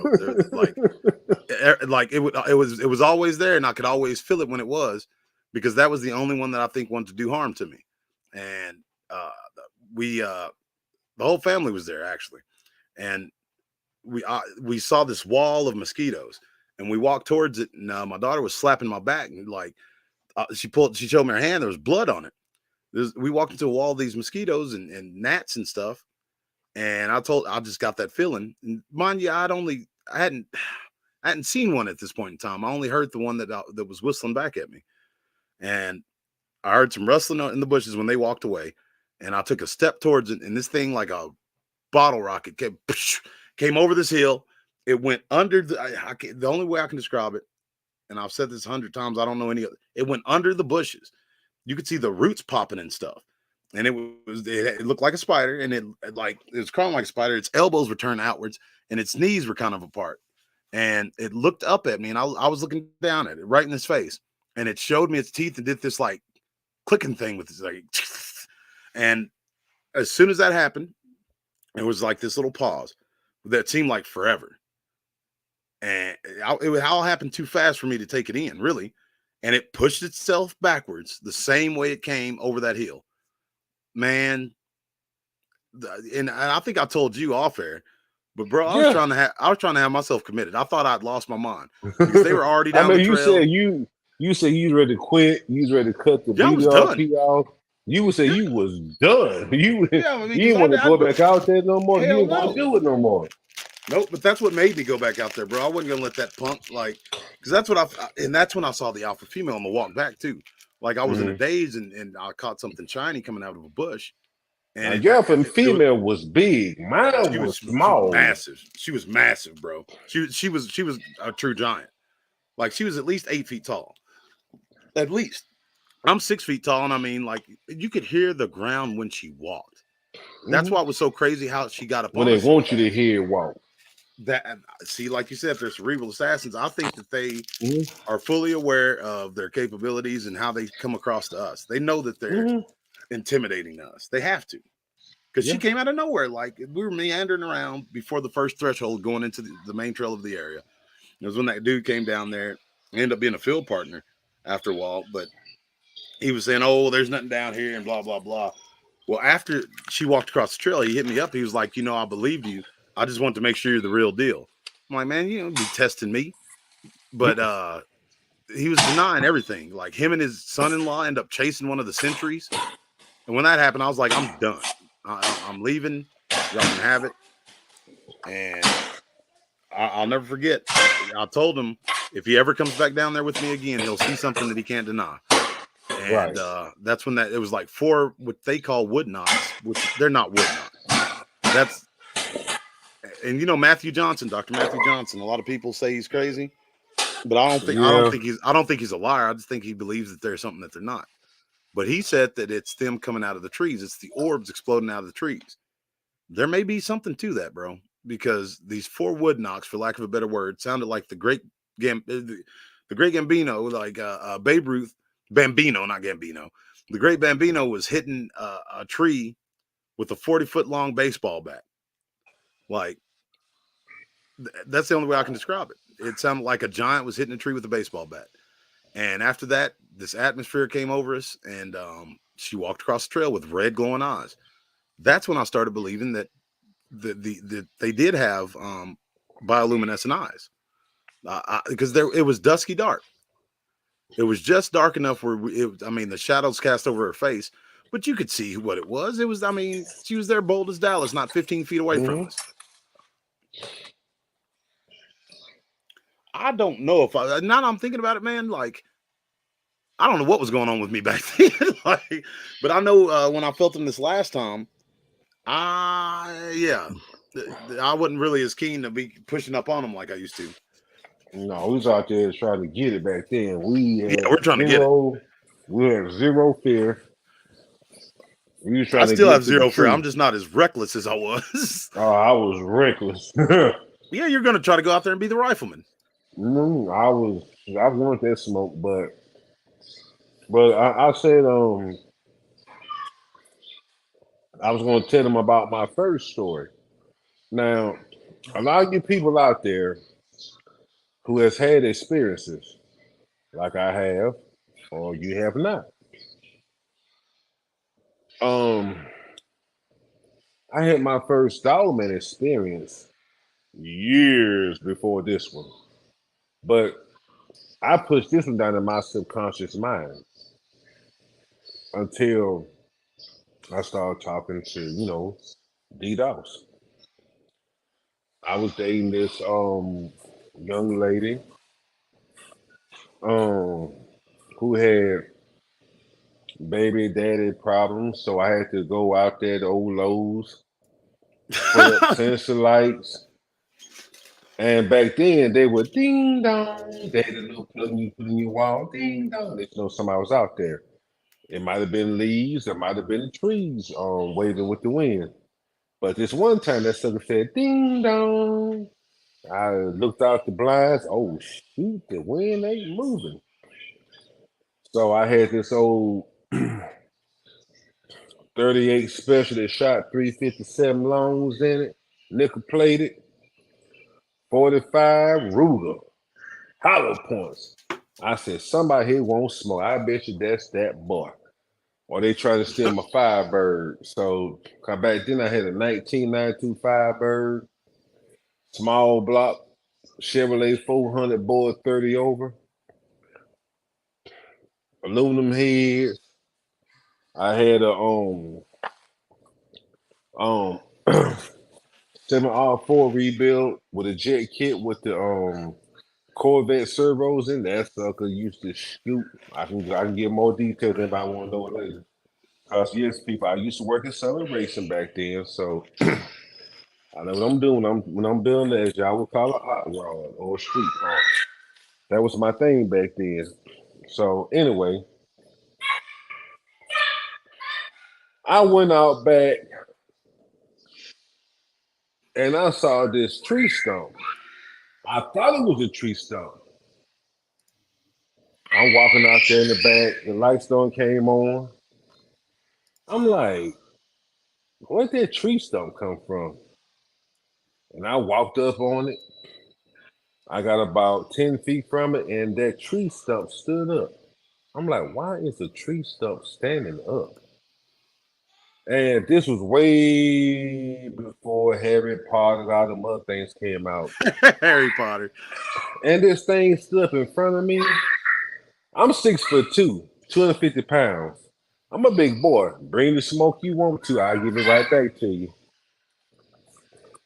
Like it was always there, and I could always feel it when it was, because that was the only one that I think wanted to do harm to me. And the whole family was there actually, and we saw this wall of mosquitoes, and we walked towards it. And my daughter was slapping my back, and like she showed me her hand. There was blood on it. We walked into a wall of these mosquitoes and gnats and stuff. And I just got that feeling. And mind you, I hadn't seen one at this point in time. I only heard the one that was whistling back at me. And I heard some rustling in the bushes when they walked away. And I took a step towards it. And this thing, like a bottle rocket, came over this hill. It went under the only way I can describe it, and I've said this 100 times, I don't know any other. It went under the bushes. You could see the roots popping and stuff. And it looked like a spider, and it was crawling like a spider. Its elbows were turned outwards, and its knees were kind of apart. And it looked up at me, and I was looking down at it, right in his face. And it showed me its teeth and did this like clicking thing with its like. And as soon as that happened, it was like this little pause that seemed like forever. And it all happened too fast for me to take it in, really. And it pushed itself backwards the same way it came over that hill. Man, and I think I told you off air, but bro, I was trying to have myself committed. I thought I'd lost my mind because they were already down the trail. You said you was ready to quit. You was ready to cut the video off. You would say you was done. You didn't want to go back out there no more. You didn't want to do it no more. Nope, but that's what made me go back out there, bro. I wasn't gonna let that punk because that's when I saw the alpha female on the walk back too. Like I was in a daze and I caught something shiny coming out of a bush. And the alpha female was big. Mine was small. Massive. She was massive, bro. She was a true giant. Like she was at least 8 feet tall. At least. I'm 6 feet tall, and I mean, like you could hear the ground when she walked. That's why it was so crazy how she got up. When they want you to hear walk. See, like you said, they're cerebral assassins. I think that they are fully aware of their capabilities and how they come across to us. They know that they're intimidating us. They have to, because she came out of nowhere. Like we were meandering around before the first threshold going into the main trail of the area. It was when that dude came down there. Ended up being a field partner after a while, but he was saying, "Oh, there's nothing down here," and blah blah blah. Well, after she walked across the trail, he hit me up. He was like, I believed you. I just want to make sure you're the real deal. I'm like, man, you don't be testing me. But he was denying everything. Like him and his son-in-law end up chasing one of the sentries. And when that happened, I was like, I'm done. I'm leaving. Y'all can have it. And I'll never forget. I told him if he ever comes back down there with me again, he'll see something that he can't deny. And that's when it was like 4 what they call wood knots, which they're not wood knots. And Dr. Matthew Johnson, a lot of people say he's crazy, but I don't think he's a liar. I just think he believes that there's something that they're not. But he said that it's them coming out of the trees. It's the orbs exploding out of the trees. There may be something to that, bro, because these 4 wood knocks, for lack of a better word, sounded like the great Gambino, like Babe Ruth. Bambino, not Gambino. The great Bambino was hitting a tree with a 40-foot long baseball bat. Like, that's the only way I can describe it. It sounded like a giant was hitting a tree with a baseball bat. And after that, this atmosphere came over us, and she walked across the trail with red glowing eyes. That's when I started believing that they did have bioluminescent eyes. Because it was dusky dark. It was just dark enough where the shadows cast over her face, but you could see what it was. It was, she was there bold as Dallas, not 15 feet away from us. I don't know if now that I'm thinking about it, man, like, I don't know what was going on with me back then. But I know when I felt him this last time, I wasn't really as keen to be pushing up on him like I used to. No, we was out there trying to get it back then. We're trying to get it. We had zero fear. We was trying I to still get have to zero the fear. truth. I'm just not as reckless as I was. Oh, I was reckless. Yeah, you're gonna try to go out there and be the rifleman. I wanted that smoke, but I said I was gonna tell them about my first story. Now, a lot of you people out there who has had experiences like I have, or you have not. I had my first Dogman experience years before this one, but I pushed this one down in my subconscious mind until I started talking to, DDoS. I was dating this young lady who had baby daddy problems, so I had to go out there to old Lowe's, put up sensor lights. And back then they were ding dong. They had a little plug you put in your wall, ding dong. They know somebody was out there. It might have been leaves, it might have been the trees waving with the wind. But this one time that sucker said ding dong. I looked out the blinds. Oh shoot, the wind ain't moving. So I had this old 38 special that shot 357 longs in it, nickel plated, 45 Ruger, hollow points. I said, somebody here won't smoke. I bet you that's that boy. Or they trying to steal my Firebird. So back then I had a 1992 Firebird, small block, Chevrolet 400 board 30 over, aluminum heads. I had a 7R4 rebuild with a jet kit with the Corvette servos in. That sucker used to shoot. I can give more details if I want to know it later. Because yes, people, I used to work in Southern Racing back then, so I know what I'm doing. When I'm building that, y'all would call a hot rod or a street car. That was my thing back then. So anyway, I went out back and I saw this tree stump. I thought it was a tree stump. I'm walking out there in the back. The light stone came on. I'm like, where'd that tree stump come from? And I walked up on it. I got about 10 feet from it, and that tree stump stood up. I'm like, why is the tree stump standing up? And this was way before Harry Potter and all them other things came out. Harry Potter. And this thing stood up in front of me. I'm 6'2", 250 pounds. I'm a big boy. Bring the smoke you want to. I'll give it right back to you.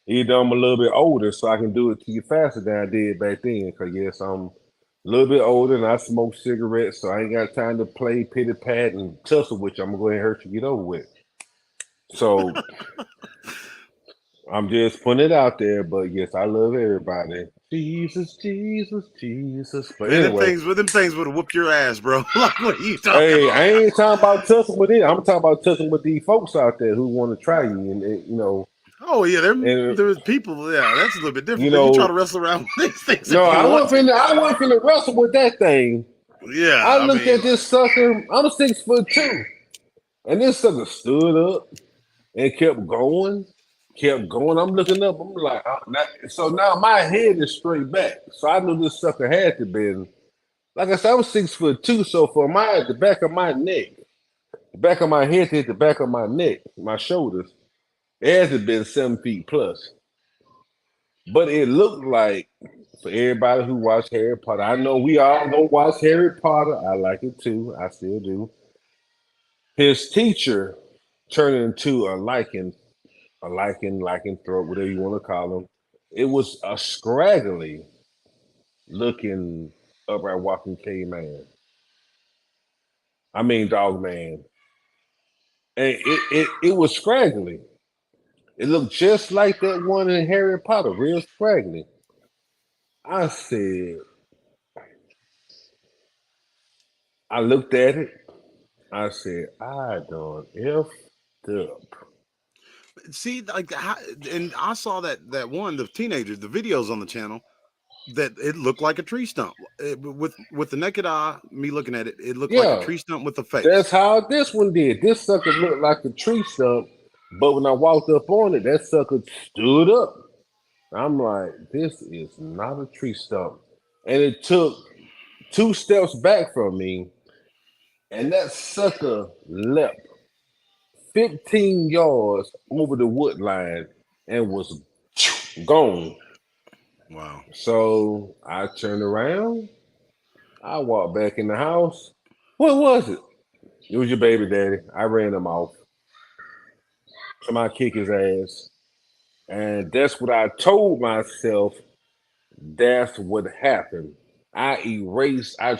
Either I'm a little bit older, so I can do it to you faster than I did back then. Because, yes, I'm a little bit older and I smoke cigarettes, so I ain't got time to play pity pat and tussle with you. I'm going to go ahead and hurt you, get over with. So, I'm just putting it out there, but yes, I love everybody. Jesus, Jesus, Jesus. But Man, anyway, them things would have whooped your ass, bro. Like, what are you talking hey, about? I ain't talking about tussling with it. I'm talking about tussling with these folks out there who want to try you, and. Oh yeah, And there's people. Yeah, that's a little bit different. you But you try to know, wrestle around with these things. no, If you I want wasn't finna wrestle with that thing. Yeah, I looked at this sucker. I'm 6'2", and this sucker stood up and kept going. I'm looking up. I'm like, so now my head is straight back. So I knew this sucker had to be. Like I said, I was 6'2", so for the back of my neck, the back of my head to hit the back of my neck, my shoulders, it had to have been 7 feet plus. But it looked like, for everybody who watched Harry Potter, I know we all don't watch Harry Potter. I like it too. I still do. His teacher turned into lycanthrope, whatever you want to call him. It was a scraggly looking upright walking caveman. I mean, dog man. And it was scraggly. It looked just like that one in Harry Potter, real scraggly. I said, I looked at it. I said, I done effed up. See, like, and I saw that one, the teenagers, the videos on the channel, that it looked like a tree stump. With the naked eye, me looking at it, it looked like a Yeah, tree stump with a that's face. how this one did. This sucker looked like a tree stump, but when I walked up on it, that sucker stood up. I'm like, this is not a tree stump. And it took 2 steps back from me, and that sucker leapt 15 yards over the wood line and was gone. Wow. So I turned around, I walked back in the house. What was it? It was your baby daddy. I ran him off. Somebody kick his ass. And that's what I told myself. That's what happened. I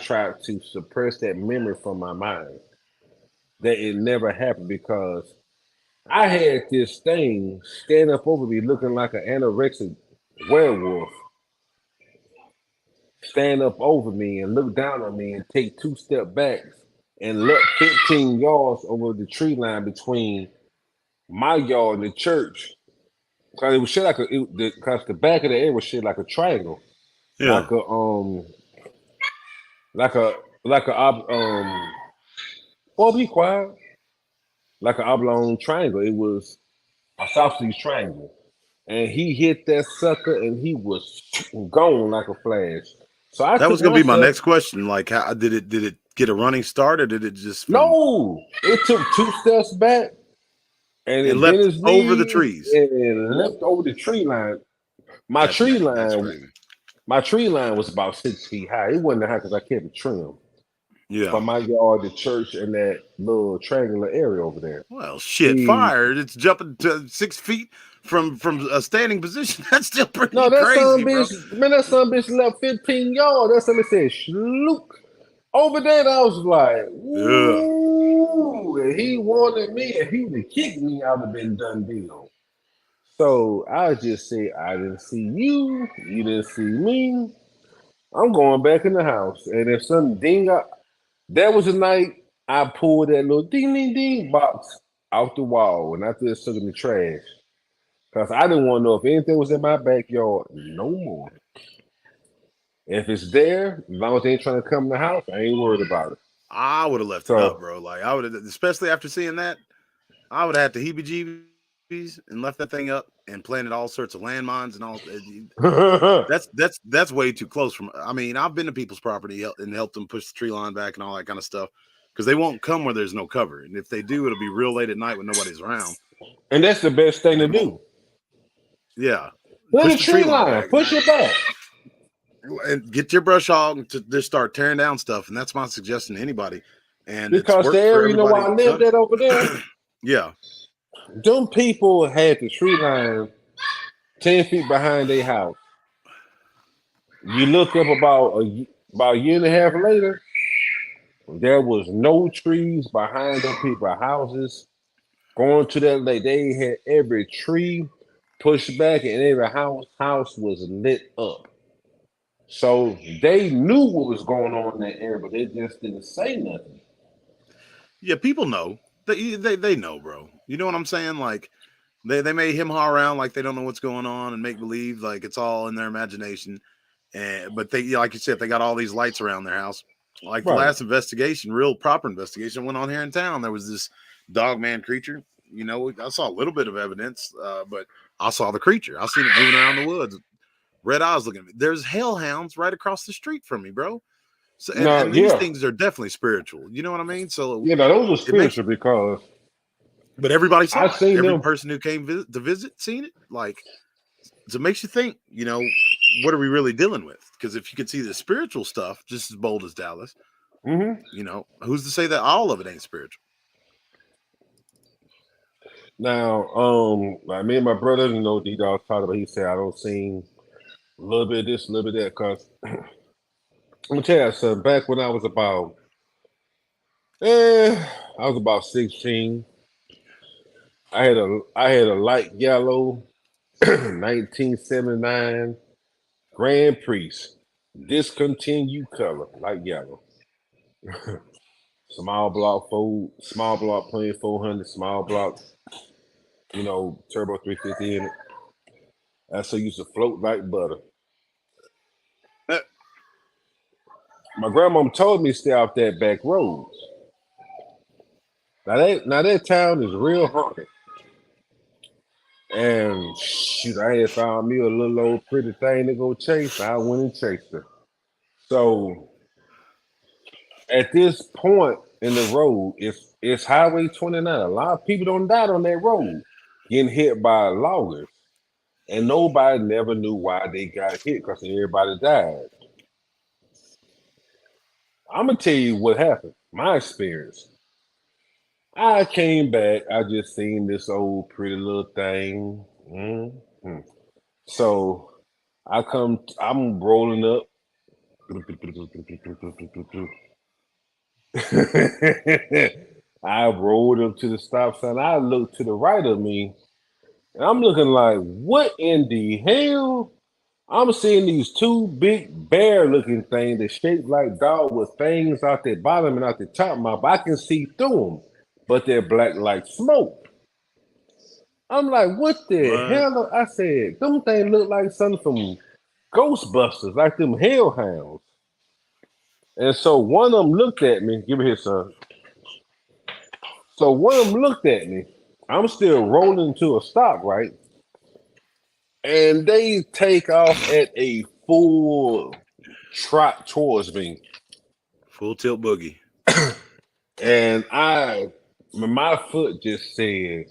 tried to suppress that memory from my mind. That it never happened because I had this thing stand up over me looking like an anorexic werewolf. Stand up over me and look down on me and take 2 step backs and look 15 yards over the tree line between my yard and the church. Cause it was shit like because the back of the air was shit like a triangle, Yeah. like a like a well, be quiet, like an oblong triangle. It was a sausage triangle, and he hit that sucker, and he was gone like a flash. So I That took was gonna be my myself. next question. Like, how did it get a running start, or did it just from No, it took 2 steps back, and and it bent left his over the knees trees? and leapt over the tree line. My That's tree that's line, crazy. my tree line was about 6 feet high. It wasn't that high because I kept it trimmed. Yeah. From my yard, the church, and that little triangular area over there. Well, shit, The fire! It's jumping to 6 feet from a standing position. That's still No, pretty that son crazy, bro. bitch, man, that son bitch left 15 yards. That son bitch said, shlook. Over there, I was like, Yeah. ooh, and he wanted me, and he would have kicked me, I would have been done deal. So I just said, I didn't see you, you didn't see me. I'm going back in the house. And if some ding up, that was the night I pulled that little ding ding ding box out the wall and I just took it in the trash. Because I didn't want to know if anything was in my backyard no more. If it's there, as long as they ain't trying to come in the house, I ain't worried about it. I would have left it up, So bro. Like, I would have, especially after seeing that, I would have had the heebie-jeebies and left that thing up and planted all sorts of landmines and all. That's way too close. From, I mean, I've been to people's property and helped them push the tree line back and all that kind of stuff because they won't come where there's no cover, and if they do, it'll be real late at night when nobody's around, and that's the best thing and they to won't. do. Yeah, Put push the the tree tree line line, back push it back. and get your brush hog to just start tearing down stuff, and that's my suggestion to anybody. And it's Because the worked for area, you know why everybody I that's lived done at over there? it. Yeah, Them people had the tree line 10 feet behind their house. You look up about a year and a half later, there was no trees behind them people's houses. Going to that lake, they had every tree pushed back and every house was lit up. So they knew what was going on in that area, but they just didn't say nothing. yeah. People know. They know, bro. You know what I'm saying? Like they may him-haw around like they don't know what's going on and make believe like it's all in their imagination. And but they, like you said, they got all these lights around their house. Like the Right. last investigation, real proper investigation, went on here in town. There was this Dogman creature. You know, I saw a little bit of evidence, but I saw the creature. I seen it moving around the woods. Red eyes looking at me. There's hellhounds right across the street from me, bro. So No, and these yeah. things are definitely spiritual. You know what I mean? So You know, those are it makes. spiritual because But everybody I saw it. seen Every them. person who came to visit seen it. Like So it makes you think, what are we really dealing with? Because if you could see the spiritual stuff just as bold as Dallas, who's to say that all of it ain't spiritual? Now, like me and my brother, D-Dog talked about, he said, I don't see a little bit of this, a little bit of that, because I'm going to tell you something, back when I was about 16, I had a light yellow 1979 Grand Prix, discontinued color, light yellow. Small block 2400, small block, turbo 350 in it. That's so used to float like butter. My grandmom told me to stay off that back roads. Now that town is real haunted. And shoot, I had found me a little old pretty thing to go chase. I went and chased her. So at this point in the road, it's Highway 29. A lot of people don't die on that road, getting hit by loggers. And nobody never knew why they got hit because everybody died. I'm going to tell you what happened, my experience. I came back, I just seen this old pretty little thing. So I'm rolling up. I rolled up to the stop sign. I looked to the right of me, and I'm looking like, what in the hell? I'm seeing these two big bear-looking things that shaped like dog with fangs out the bottom and out the top. But I can see through them, but they're black like smoke. I'm like, what the hell? I said, them things look like something from Ghostbusters, like them hellhounds. And so one of them looked at me. Give me here, son. So one of them looked at me. I'm still rolling to a stop, right? And they take off at a full trot towards me. Full tilt boogie. And my foot just said,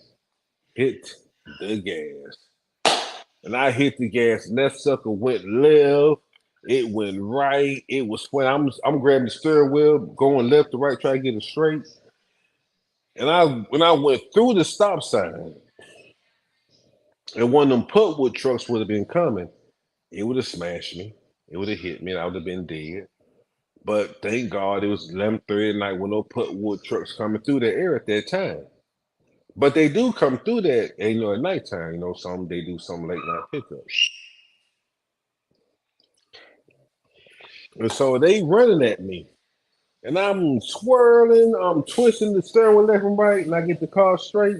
hit the gas. And I hit the gas, and that sucker went left. It went right. It was when I'm grabbing the steering wheel, going left to right, trying to get it straight. And when I went through the stop sign, and one of them putwood trucks would have been coming, it would have smashed me. It would have hit me, and I would have been dead. But thank God it was 11:30 at night when no putwood trucks coming through that area at that time. But they do come through that, at nighttime. They do some late night pickups. And so they running at me. And I'm swirling, I'm twisting the steering wheel left and right, and I get the car straight.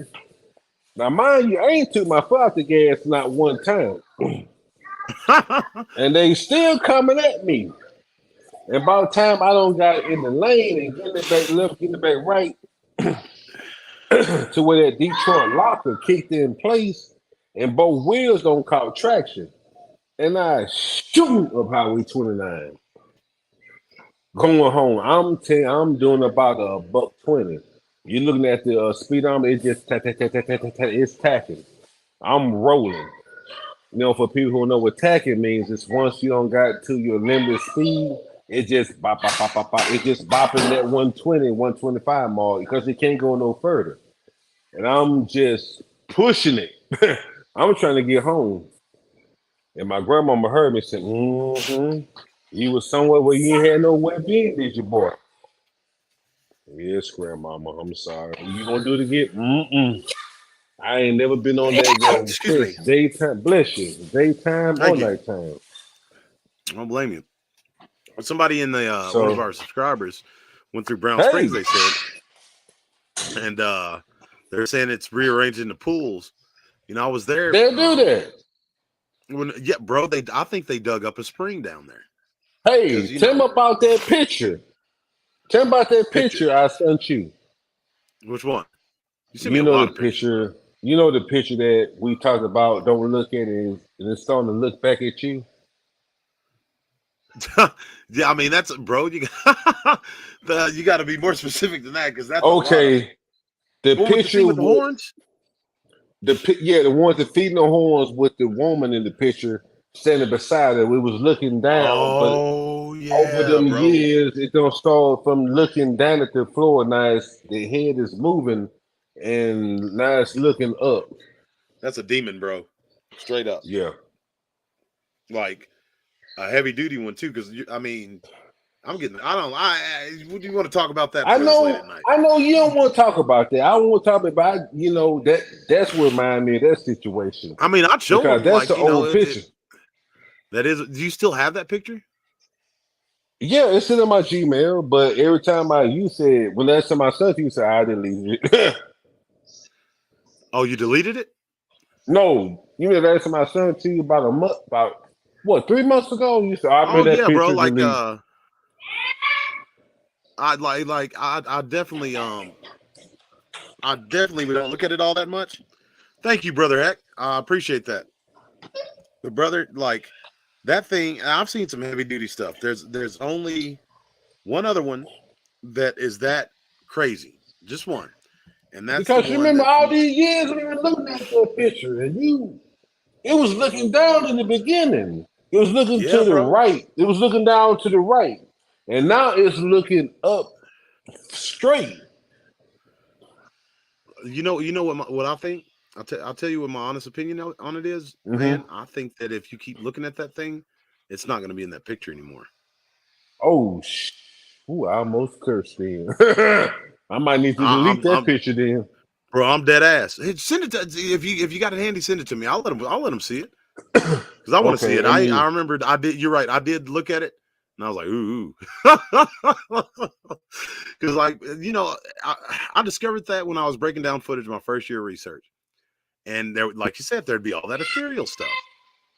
Now, mind you, I ain't took my foot out the gas not one time. And they still coming at me. And by the time I don't got in the lane and getting it back left, getting it back right, to where that Detroit locker kicked in place, and both wheels don't caught traction. And I shoot up Highway 29. Going home, I'm doing about $120. You're looking at the speedometer, it's just it's tacking. I'm rolling. For people who know what tacking means, it's once you don't got to your limited speed, it just bop, bop, bop, bop, bop. It's just bopping that 120, 125 mark because it can't go no further. And I'm just pushing it. I'm trying to get home. And my grandmama heard me say, you was somewhere where you ain't had nowhere big, did you, boy? Yes, grandmama, I'm sorry. You gonna do it again? I ain't never been on that Excuse me. Daytime, bless you. Daytime or nighttime. I don't blame you. Somebody in the one of our subscribers went through Brown Springs, they said. And they're saying it's rearranging the pools. I was there. They'll do that. Yeah, bro. I think they dug up a spring down there. Hey, tell me about that picture. Tell me about that picture I sent you. Which one? You know the picture. You know the picture that we talked about. Don't look at it, and it's starting to look back at you. Yeah, I mean that's bro. You got to be more specific than that because that's okay. The picture with the horns. The ones that feeding the horns with the woman in the picture standing beside her. We was looking down, but Oh over yeah, them bro. years, it don't start from looking down at the floor. Now the head is moving, and now it's looking up. That's a demon, bro. Straight up. Yeah, Like a heavy duty one too, because I mean, I'm getting. I don't. What do you want to talk about that I for this late know. at night? I know you don't want to talk about that. I want to talk about that's what reminded me of that situation I mean, I'd show because them that's like the old picture. that is. Do you still have that picture? Yeah, it's in my Gmail, but every time you said when that's to my son, you said I deleted it. Oh, you deleted it? No, you know that's to my son to you about what 3 months ago. You said I Oh made that yeah, bro. picture Like delete. I definitely I definitely don't look at it all that much. Thank you, brother Heck. I appreciate that. But brother, like that thing, I've seen some heavy duty stuff. There's only one other one that is that crazy. Just one. And that's the Because you one remember that all from these years we were looking at that picture, and it was looking down in the beginning. It was looking yeah, to the bro. right. It was looking down to the right, and now it's looking up straight. You know what I think? I'll tell you what my honest opinion on it is, Hmm. man. I think that if you keep looking at that thing, it's not going to be in that picture anymore. Oh, ooh, I almost cursed then. I might need to I, delete I'm, that I'm, picture then. bro. I'm dead ass. Hey, send it to if you got it handy, send it to me. I'll let them see it because I want to see Okay, it. let I me. remember I did. You're right. I did look at it and I was like, ooh, because like I discovered that when I was breaking down footage my first year of research, and there, like you said, there'd be all that ethereal stuff.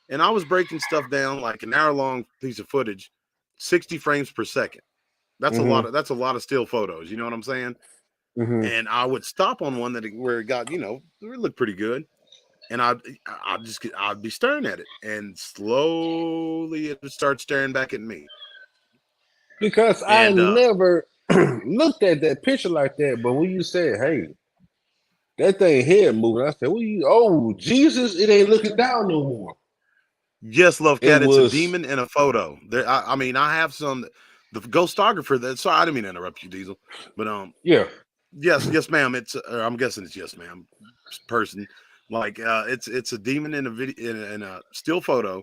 And I was breaking stuff down like an hour long piece of footage, 60 frames per second. Hmm. That's a lot of still photos. You know what I'm saying? Hmm. And I would stop on one where it got, it looked pretty good. And I'd be staring at it and slowly it would start staring back at me. Because I And never looked at that picture like that, but when you said, "Hey, that thing head moving," I said, "What you? Oh, Jesus! It ain't looking down no more." yes, Love It Cat, it's a was, demon in a photo. There, I mean, I have the ghostographer that, sorry, I didn't mean to interrupt you, Diesel. But yeah. yes, ma'am. I'm guessing it's yes, ma'am. Person, like it's a demon in a video in a still photo,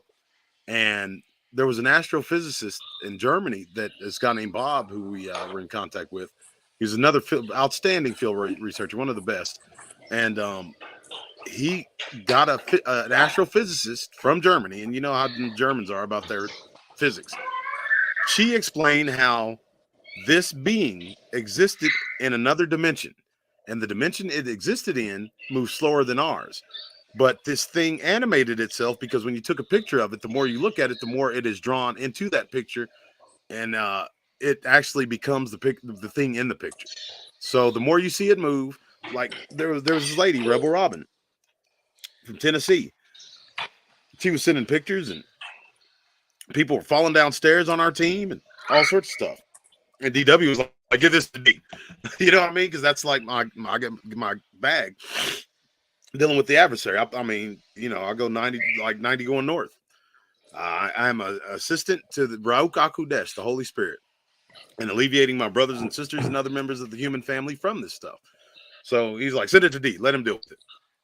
and there was an astrophysicist in Germany that this guy named Bob who we were in contact with. He's another outstanding field researcher, one of the best, and he got an astrophysicist from Germany, and you know how the Germans are about their physics. She explained how this being existed in another dimension, and the dimension it existed in moved slower than ours. But this thing animated itself because when you took a picture of it, the more you look at it, the more it is drawn into that picture, and it actually becomes the thing in the picture. So the more you see it move, like there was this lady, Rebel Robin from Tennessee. She was sending pictures, and people were falling downstairs on our team, and all sorts of stuff. And DW was like, "Give this to me," you know what I mean? Because that's like my bag. Dealing with the adversary. I mean, I go 90 going north. I'm an assistant to the Rauk Akudesh, the Holy Spirit, and alleviating my brothers and sisters and other members of the human family from this stuff. So he's like, send it to D, let him deal with it.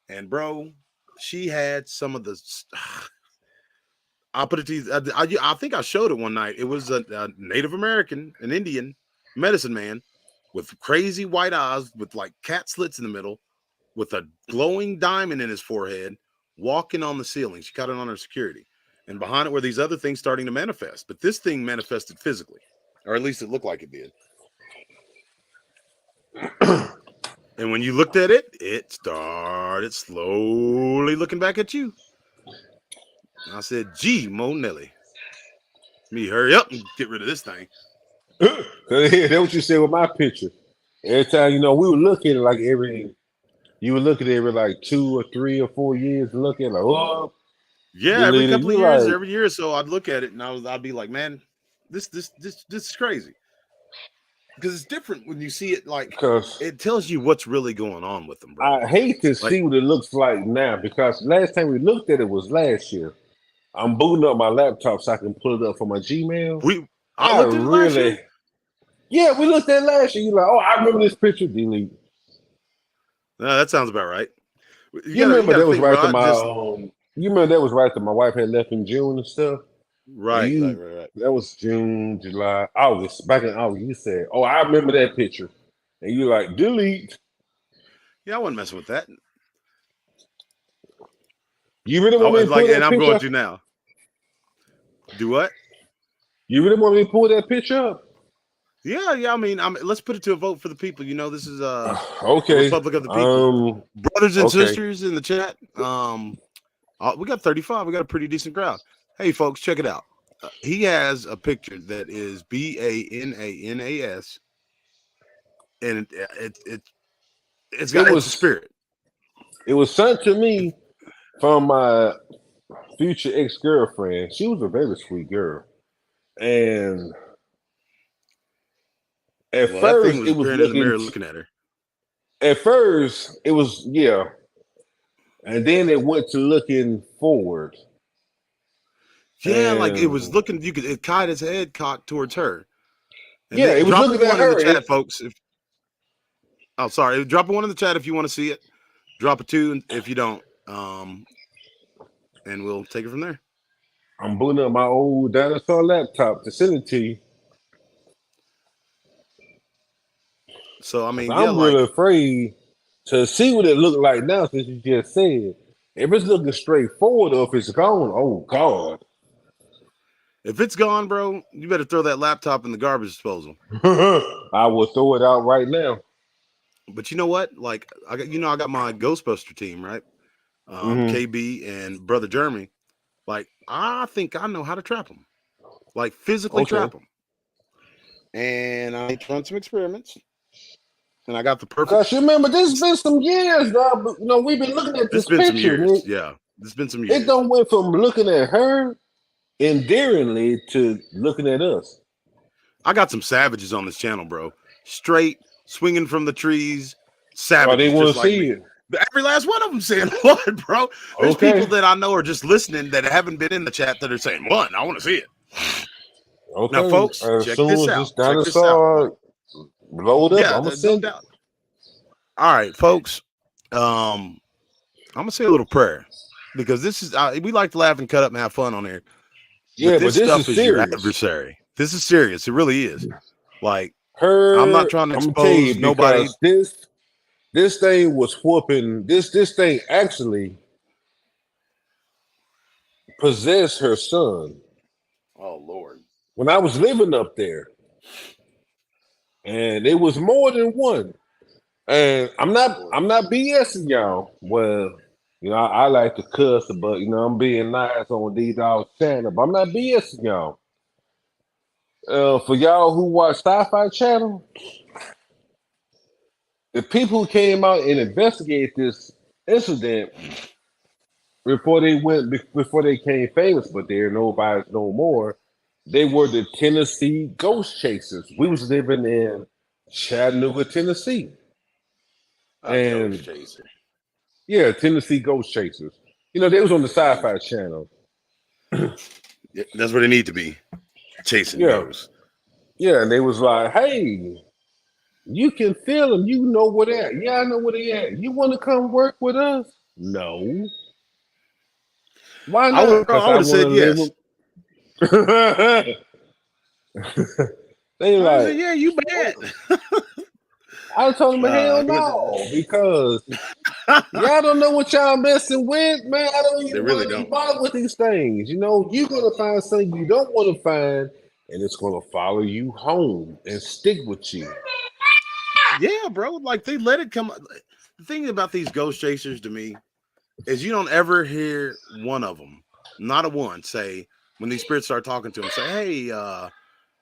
And bro, she had some of the. I'll put it to you. I think I showed it one night. It was a Native American, an Indian medicine man with crazy white eyes with like cat slits in the middle, with a glowing diamond in his forehead, walking on the ceiling. She caught it on her security. And behind it were these other things starting to manifest. But this thing manifested physically, or at least it looked like it did. And when you looked at it, it started slowly looking back at you. I said, gee, Mo Nelly, me hurry up and get rid of this thing. That's what you said with my picture. Every time we would look at it like you would look at it every like 2 or 3 or 4 years, and look at it like, oh, Yeah, every delete it. couple of You years, like, every year or so, I'd look at it and I'd be like, man, this is crazy. because it's different when you see it. Like Because it tells you what's really going on with them, bro. I hate to Like, see what it looks like now. Because last time we looked at it was last year. I'm booting up my laptop so I can pull it up for my Gmail. I looked at it last year. Yeah, we looked at it last year. You're like, oh, I remember this picture. Delete. No, that sounds about right. You remember that was think, right bro, to my you remember that was right that my wife had left in June and stuff? right. That was June, July, August. Back in August, you said, oh, I remember that picture. And you like, delete. Yeah, I wasn't messing with that. You really want me to pull that and I'm picture going up? to now. Do what? You really want me to pull that picture up? Yeah. I mean, let's put it to a vote for the people. You know, this is okay. the Republic of the People. Brothers and sisters in the chat. We got 35. We got a pretty decent crowd. Hey, folks, check it out. He has a picture that is BANANAS, and it's a spirit. It was sent to me from my future ex-girlfriend. She was a very sweet girl, and at first it was in the mirror looking at her. At first it was and then it went to looking forward. Yeah, like it was looking. It caught its head cocked towards her. And it was looking at her. In the chat, folks. Drop one in the chat if you want to see it. Drop a 2 if you don't. And we'll take it from there. I'm booting up my old dinosaur laptop to send it to you. So I mean, I'm really afraid to see what it looked like now. Since you just said, if it's looking straight forward or if it's gone, oh God. If it's gone, bro, you better throw that laptop in the garbage disposal. I will throw it out right now. But you know what? Like I got my Ghostbuster team, right? KB and brother Jeremy. Like I think I know how to trap them, like physically trap them. And I run some experiments, and I got the perfect. Because you remember, this has been some years, dog. You know, we've been looking at this picture. Some years. Yeah, it's been some years. It don't went from looking at her endearingly to looking at us. I got some savages on this channel, bro. Straight swinging from the trees. Savages. They want to see it. Every last one of them saying what, bro? There's people that I know are just listening that haven't been in the chat that are saying what. I want to see it. Okay. Now, folks, check this out. Load up. I'm gonna send it. All right, folks. I'm gonna say a little prayer because this is we like to laugh and cut up and have fun on here. Yeah, but this stuff is your adversary. This is serious. It really is. Like I'm not trying to expose nobody. This thing was whooping. This thing actually possessed her son. Oh Lord! When I was living up there, and it was more than one. And I'm not BSing y'all. Well, you know, I like to cuss, but you know, I'm being nice on these all channel, but I'm not BSing y'all. For y'all who watch Sci-Fi Channel, the people who came out and investigated this incident before they became famous, but they're nobody no more. They were the Tennessee Ghost Chasers. We was living in Chattanooga, Tennessee. And yeah, Tennessee Ghost Chasers. You know, they was on the Sci-Fi Channel. Yeah, that's where they need to be. Chasing ghosts. Yeah, and they was like, hey, you can feel them. You know where they at. Yeah, I know where they at. You want to come work with us? No. Why not? I would have said yes. They like, yeah, you bet. I told them, hell no, because y'all don't know what y'all messing with, man. I don't even want to bother with these things. You know, you're gonna find something you don't want to find, and it's gonna follow you home and stick with you. Yeah, bro. Like they let it come. The thing about these ghost chasers to me is you don't ever hear one of them, not a one, say when these spirits start talking to them, say, "Hey,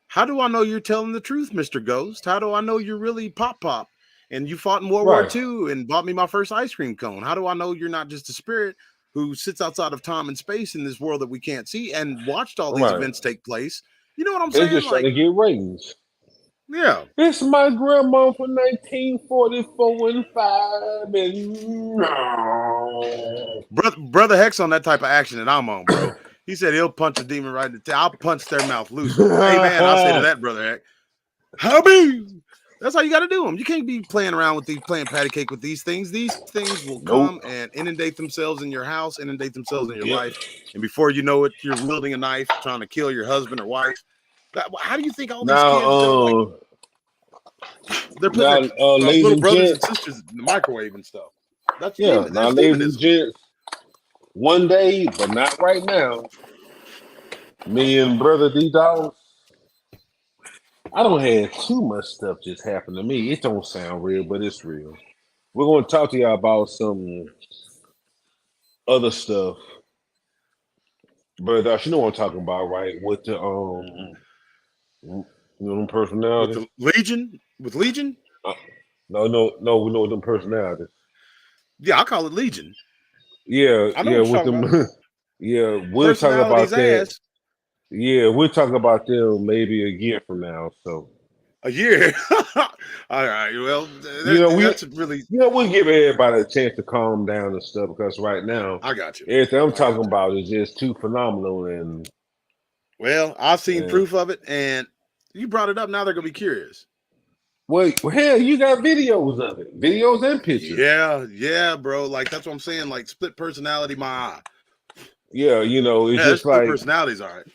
how do I know you're telling the truth, Mr. Ghost? How do I know you're really Pop? And you fought in World War II and bought me my first ice cream cone? How do I know you're not just a spirit who sits outside of time and space in this world that we can't see and watched all these events take place?" You know what I'm saying? They're just trying to get ratings. Yeah. It's my grandma from 1944 and 5, and no. Brother Hex on that type of action that I'm on, bro. He said he'll punch a demon right in the tail. I'll punch their mouth loose. Amen. I'll say to that, Brother Hex. Hubby! That's how you got to do them. You can't be playing around with playing patty cake with these things. These things will Nope. come and inundate themselves in your house, inundate themselves in your Yep. life. And before you know it, you're wielding a knife, trying to kill your husband or wife. How do you think all these kids go? Like, Now, they're putting their ladies little and brothers and gents, sisters in the microwave and stuff. That's yeah, now, that's ladies and demonism. gents, one day, but not right now, me and brother D-Dog, I don't have too much stuff just happen to me. It don't sound real, but it's real. We're going to talk to y'all about some other stuff. But you know what I'm talking about, right? With the them With personalities. the Legion, with Legion, No, we know them personalities. yeah, I call it Legion. Yeah, I know yeah, what you're with talking them. about. Yeah, we'll talk Personalities about that. ass. Yeah, we'll talk about them maybe a year from now. So A year. All right. Well, you know, that's really. we'll give everybody a chance to calm down and stuff because right now I got you. everything I'm I got talking you. about is just too phenomenal and Well, I've seen and proof of it, and you brought it up. Now they're gonna be curious. well, hell, you got videos of it, videos and pictures. Yeah, bro. Like that's what I'm saying. Like split personality, my eye. Yeah, you know, it's Yeah, just split like personalities. All right.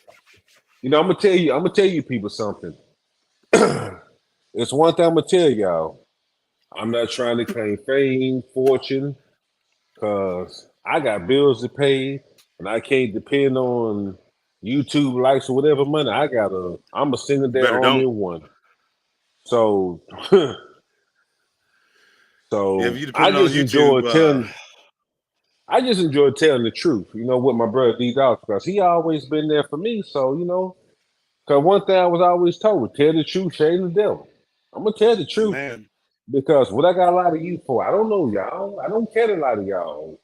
I'm gonna tell you people something. It's one thing I'm gonna tell y'all. I'm not trying to claim fame, fortune, cause I got bills to pay, and I can't depend on YouTube likes or whatever money. I'm a single day Better army don't. of one. So, Yeah, if so you depended on YouTube, I just enjoy telling the truth. You know, with my brother D Dog, because he always been there for me. So cause one thing I was always told: tell the truth, shame the devil. I'm gonna tell the truth. man. Because what I got a lot of you for, I don't know y'all. I don't care a lot of y'all.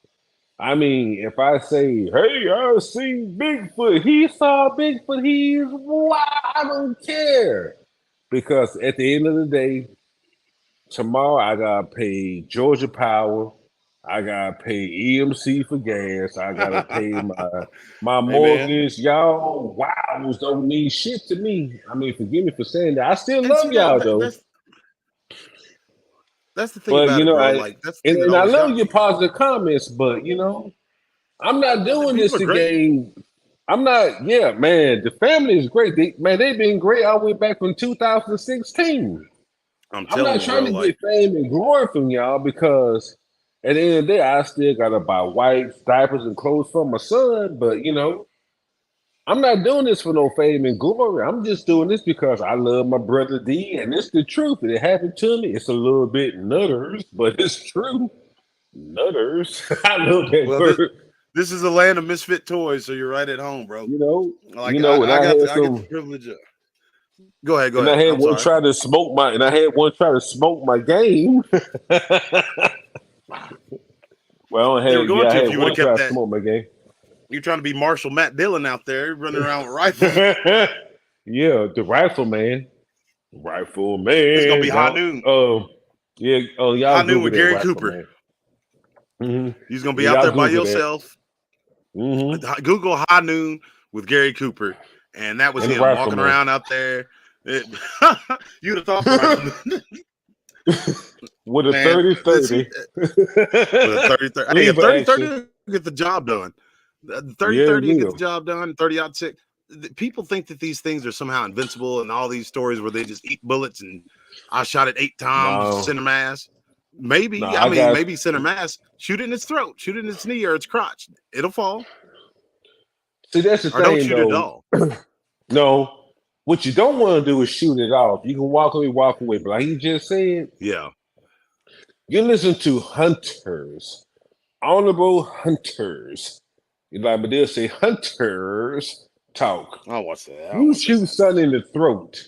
I mean, if I say, hey, I seen Bigfoot, he saw Bigfoot, he's wow, I don't care. Because at the end of the day, tomorrow I gotta pay Georgia Power, I gotta pay EMC for gas, I gotta pay my Hey, man. mortgage. Y'all wows don't mean shit to me. I mean, forgive me for saying that. I still And love see that, y'all though. that's the thing But about it, bro. Like that's the thing that and I always love got your me. positive comments, but I'm not doing this People are to great. gain. I'm not. Yeah, man, the family is great. They've been great all the way back from 2016. I'm I'm telling not you, trying bro. to Like get fame and glory from y'all because at the end of the day, I still gotta buy wipes, diapers, and clothes for my son. But I'm not doing this for no fame and glory. I'm just doing this because I love my brother D, and it's the truth. It happened to me. It's a little bit nutters, but it's true. Nutters. I love that well, word. this is a land of misfit toys, so you're right at home, bro. You know, Like and I get the privilege of. Go ahead, go I ahead. had I'm one sorry. try to smoke my game. Well, They were going I to if had you would one have kept try to that. smoke my game. You're trying to be Marshall Matt Dillon out there running around with rifles. Yeah, the rifle It's gonna be man. high Y'all, noon. yeah. Oh, y'all High noon Google with that Gary rifle Cooper. man. Hmm. He's gonna be Yeah, out y'all there by Google that. yourself. Hmm. Google high noon with Gary Cooper, and that was And the him rifle walking man. around out there. You'd have thought the rifleman, With a man. 30-30. With a 30-30. Hey, a Lever 30-30 action. will get the job done. The Yeah, it 30-30 will get the will. job done. 30-6. People think that these things are somehow invincible, and all these stories where they just eat bullets and I shot it 8 times, No, center mass. no, Maybe, I I mean, got maybe center mass. Shoot it in its throat, shoot it in its knee or its crotch. It'll fall. See, that's the Or don't thing shoot it at though. all. No, what you don't want to do is shoot it off. You can walk away, walk away. But like you just said, Yeah. you listen to hunters, honorable hunters. You like, but they'll say hunters talk. I'll watch that. I'll You watch shoot that. something in the throat.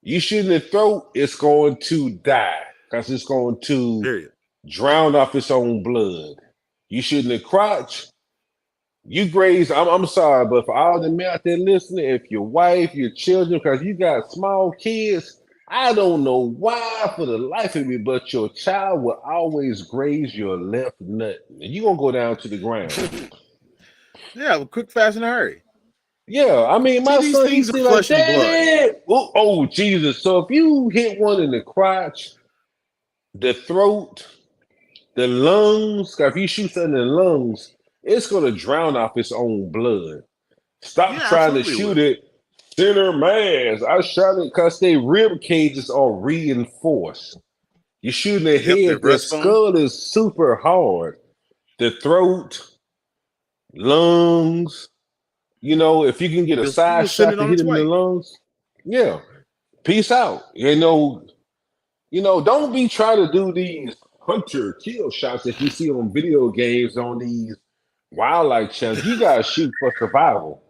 You shoot in the throat, it's going to die because it's going to Period. drown off its own blood. You shoot in the crotch, You graze. I'm sorry, but for all the men out there listening, if your wife, your children, because you got small kids, I don't know why for the life of me, but your child will always graze your left nut, and you gonna go down to the ground. Yeah, quick, fast, and hurry. Yeah, I mean, See, my these son, he things are see like, flesh and blood. Daddy, oh Jesus. So if you hit one in the crotch, the throat, the lungs, 'cause if you shoot something in the lungs, it's gonna drown off its own blood. Stop Yeah, trying to absolutely shoot will. it center mass. I shot it because their rib cages are reinforced. You shooting the Yep, their head, their breastbone. skull is super hard. The throat, lungs, if you can get a side You'll send shot it to on hit its him in the way. lungs, yeah. Peace out. Don't be trying to do these hunter kill shots that you see on video games on these wildlife channels. You gotta shoot for survival.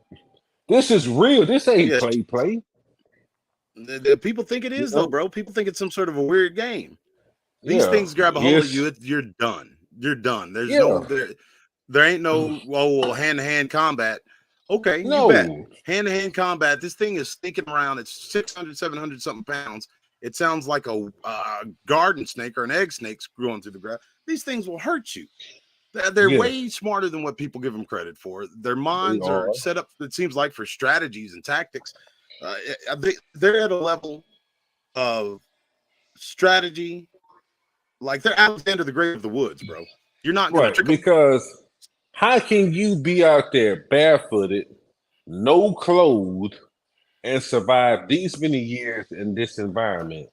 This is real. This ain't Yes, play. the people think it You is though, know? bro. People think it's some sort of a weird game. These Yeah. things grab a hold of Yes. you, you're done. You're done. There's Yeah. no there ain't no hand to hand combat. Okay, you bet. No. Hand to hand combat. This thing is sneaking around. It's 600, 700 something pounds. It sounds like a garden snake or an egg snake growing through the ground. These things will hurt you. They're Yes, way smarter than what people give them credit for. Their they minds are are. set up, it seems like, for strategies and tactics. They're at a level of strategy, like they're Alexander the Great of the woods, bro. You're not gonna Right. trick them. Because how can you be out there barefooted, no clothes, and survive these many years in this environment?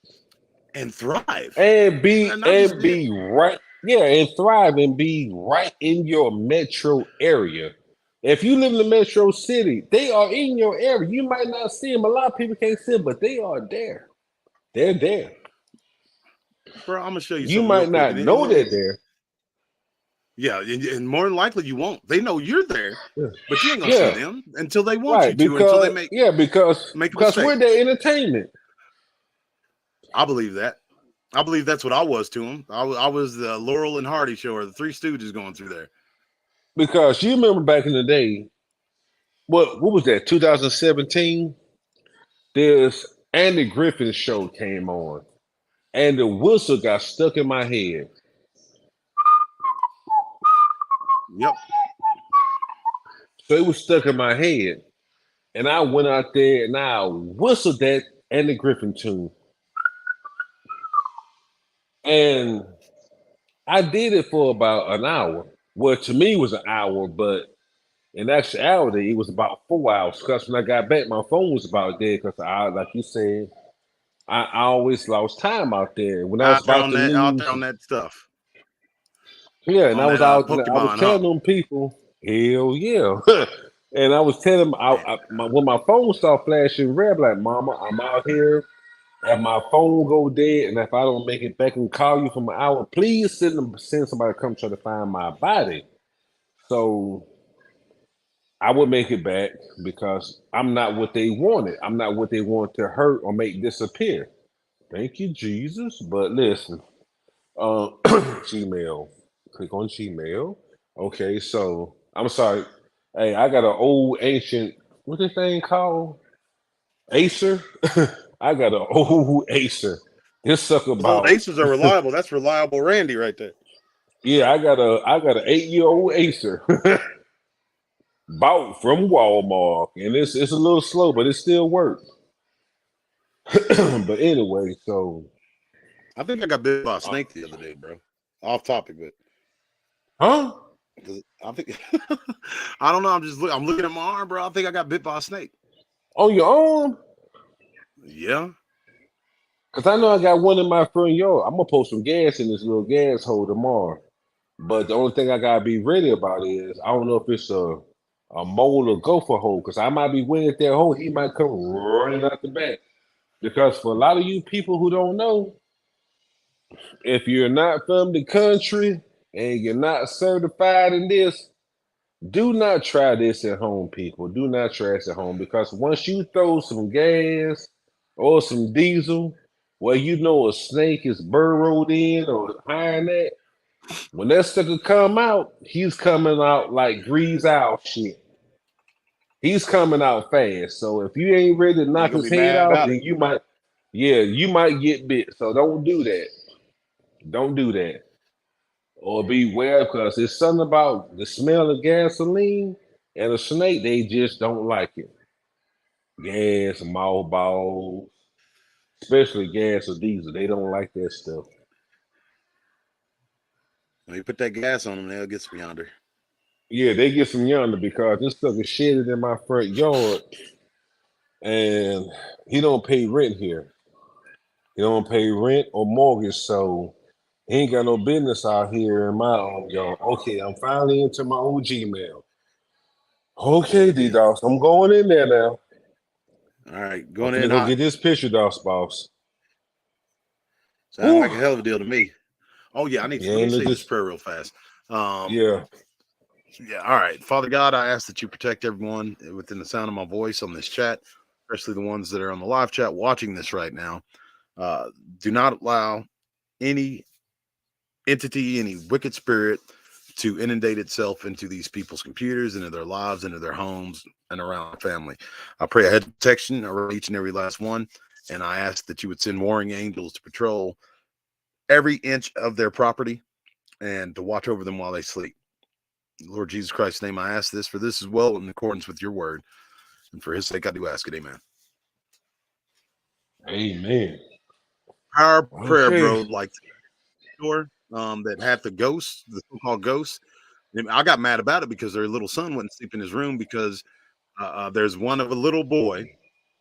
And thrive. And be And not just and be right, yeah, and thrive and be right in your metro area. If you live in the metro city, they are in your area. You might not see them. A lot of people can't see them, but they are there. They're there. bro. I'm gonna show you You something real might quick, not know they're there. yeah, and more than likely you won't. They know you're there, Yeah. but you ain't gonna see Yeah, them until they want you right. to, until they Because make yeah, because make a because mistake. we're their entertainment. I believe that. I believe that's what I was to them. I was the Laurel and Hardy show or the Three Stooges going through there. Because you remember back in the day, what was that? 2017. This Andy Griffin show came on, and the whistle got stuck in my head. Yep. So it was stuck in my head. And I went out there and I whistled that Andy Griffin tune. And I did it for about an hour. Well, to me, it was an hour, but in actuality, it was about 4 hours. Because when I got back, my phone was about dead. Because like you said, I always lost time out there. When I was about to Out there lose, on that stuff. yeah, and On I was that out. I was Pokemon, huh? telling them people, hell yeah. And I was telling them, Man. when my phone started flashing red, like, Mama, I'm out here. If my phone go dead, and if I don't make it back and call you from an hour, please send somebody to come try to find my body. So I would make it back because I'm not what they wanted. I'm not what they want to hurt or make disappear. Thank you, Jesus. But listen, Gmail. Click on Gmail. Okay, so I'm sorry. Hey, I got an old ancient, what's this thing called? Acer. I got an old Acer. This sucker Those old about aces are reliable. That's reliable Randy right there. yeah. I got an 8-year-old Acer bought from Walmart, and it's a little slow, but it still works. But anyway, so I think I got bit by a uh, snake the other day, bro. Off topic, but huh? I think I don't know. I'm looking at my arm, bro. I think I got bit by a snake. On your arm? Yeah. Cause I know I got one in my front yard. I'm gonna put some gas in this little gas hole tomorrow. But the only thing I gotta be ready about is I don't know if it's a mole or gopher hole. Cause I might be winning at that hole. He might come running out the back. Because for a lot of you people who don't know, if you're not from the country and you're not certified in this, do not try this at home, people. Do not try this at home because once you throw some gas or some diesel where you know a snake is burrowed in or behind that, When that sucker come out, he's coming out like grease out shit. He's coming out fast. So if you ain't ready to You knock gonna his be head mad off, about it. then you might get bit. So don't do that. Don't do that. Or beware, because it's something about the smell of gasoline and a snake, they just don't like it. Gas, mothballs, especially gas or diesel, they don't like that stuff. When you put that gas on them, they'll get some yonder. Yeah, they get some yonder because this sucker shitted in my front yard and he don't pay rent here. He don't pay rent or mortgage, so he ain't got no business out here in my yard. Okay, I'm finally into my old Gmail. Okay, D Doss, I'm going in there now. All right, I'm going in finna go hot. get this picture, Doss boss. Sound Whew. like a hell of a deal to me. Oh yeah, Yeah, let me ain't look say this this. prayer real fast. Yeah. Yeah, all right. Father God, I ask that you protect everyone within the sound of my voice on this chat, especially the ones that are on the live chat watching this right now. Do not allow any entity, any wicked spirit to inundate itself into these people's computers, into their lives, into their homes, and around their family. I pray a hedge of protection around each and every last one. And I ask that you would send warring angels to patrol every inch of their property and to watch over them while they sleep. Lord Jesus Christ's name, I ask this, for this is well in accordance with your word. And for his sake, I do ask it. Amen. Amen. Our prayer, Okay. bro, like the store that had the ghosts, the so-called ghosts. And I got mad about it because their little son wouldn't sleep in his room because there's one of a little boy.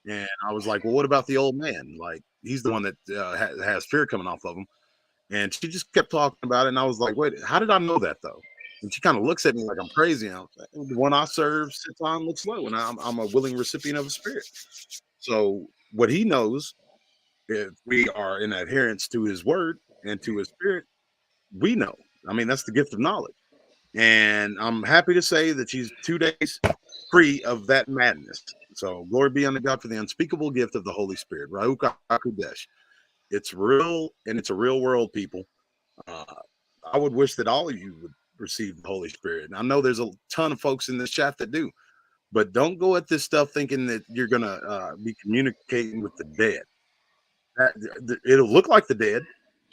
And I was like, well, what about the old man? Like, he's the one that has fear coming off of him. And she just kept talking about it. And I was like, wait, how did I know that, though? And she kind of looks at me like I'm crazy. And I was like, the one I serve sits on looks low, and I'm a willing recipient of a spirit. So, what he knows, if we are in adherence to his word and to his spirit, we know. I mean, that's the gift of knowledge. And I'm happy to say that she's 2 days free of that madness. So glory be unto God for the unspeakable gift of the Holy Spirit. Rauka Hakudesh. It's real and it's a real world, people. Uh, I would wish that all of you would receive the Holy Spirit. And I know there's a ton of folks in this chat that do, but don't go at this stuff thinking that you're going to be communicating with the dead. It'll look like the dead.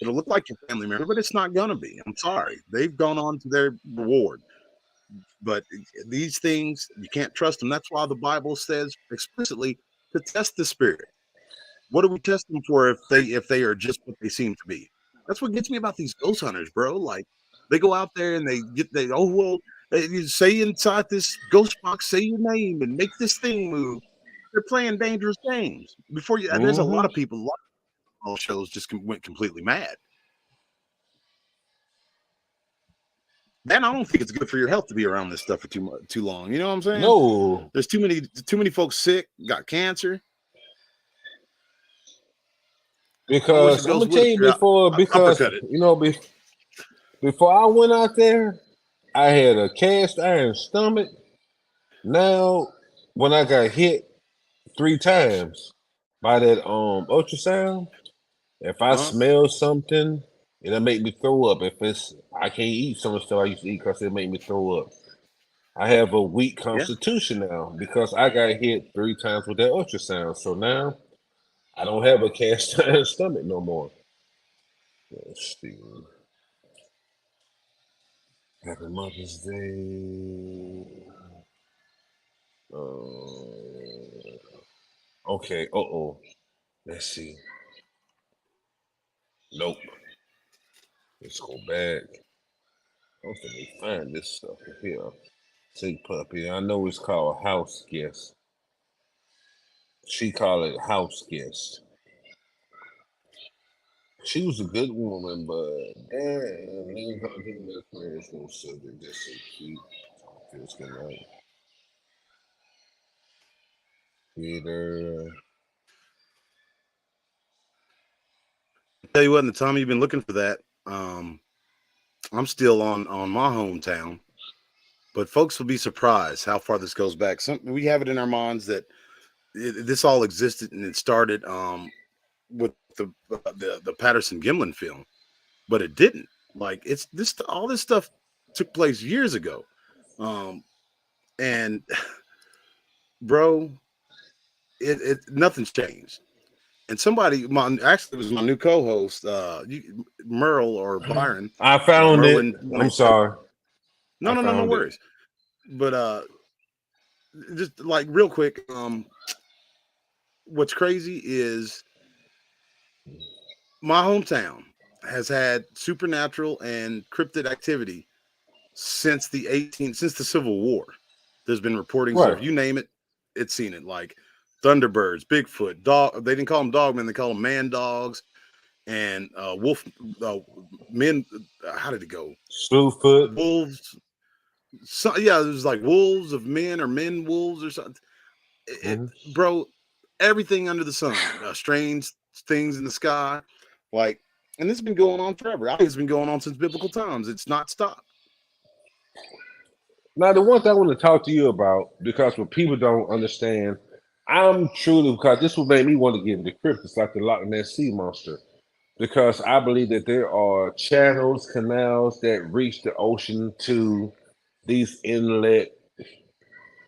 It'll look like your family member, but it's not going to be. I'm sorry. They've gone on to their reward. But these things, you can't trust them. That's why the Bible says explicitly to test the spirit. What do we test them for if they are just what they seem to be? That's what gets me about these ghost hunters, bro. Like they go out there and you say inside this ghost box, say your name and make this thing move. They're playing dangerous games. Before you, there's a lot Mm-hmm. of people. A lot of shows just went completely mad. Man, I don't think it's good for your health to be around this stuff for too long. You know what I'm saying? No. There's too many folks sick, got cancer. I wish the Because I'm ghost gonna tell would you have because uppercut it. before I went out there, I had a cast iron stomach. Now, when I got hit 3 times by that ultrasound, if I Uh-huh. smell something, it'll make me throw up. If it's I can't eat some of the stuff I used to eat because it make me throw up. I have a weak Yeah. constitution now because I got hit 3 times with that ultrasound. So now I don't have a cast iron stomach no more. Let's see. Happy Mother's Day. Okay. Uh-oh. Let's see. Nope. Let's go back. I'm gonna find this stuff here. Say puppy. I know it's called house guest. She called it house guest. She was a good woman, but damn, ain't gonna give me that friends no subject. That's so cute. Feels good night. Peter. Tell you what, in the time you've been looking for that, I'm still on my hometown. But folks will be surprised how far this goes back. We have it in our minds that this all existed and it started with the Patterson Gimlin film, but it didn't. Like it's this all this stuff took place years ago. And bro, it nothing's changed. And somebody, actually, it was my new co-host, Merle or Byron, I found it. Merlin. I'm sorry. No, I no found it. worries. But just like real quick, what's crazy is my hometown has had supernatural and cryptid activity since since the Civil War. There's been reportings Right. of, you name it, it's seen it. Like Thunderbirds, Bigfoot, dog. They didn't call them dogmen; they call them man dogs, and wolf men. How did it go? Slewfoot. Wolves. So, yeah, it was like wolves of men or men wolves or something. Bro, everything under the sun, strange things in the sky, like, and this has been going on forever. I think it's been going on since biblical times. It's not stopped. Now, the one thing I want to talk to you about, because what people don't understand, I'm truly, because this will make me want to get into cryptids like the Loch Ness Sea Monster, because I believe that there are channels, canals that reach the ocean to these inlet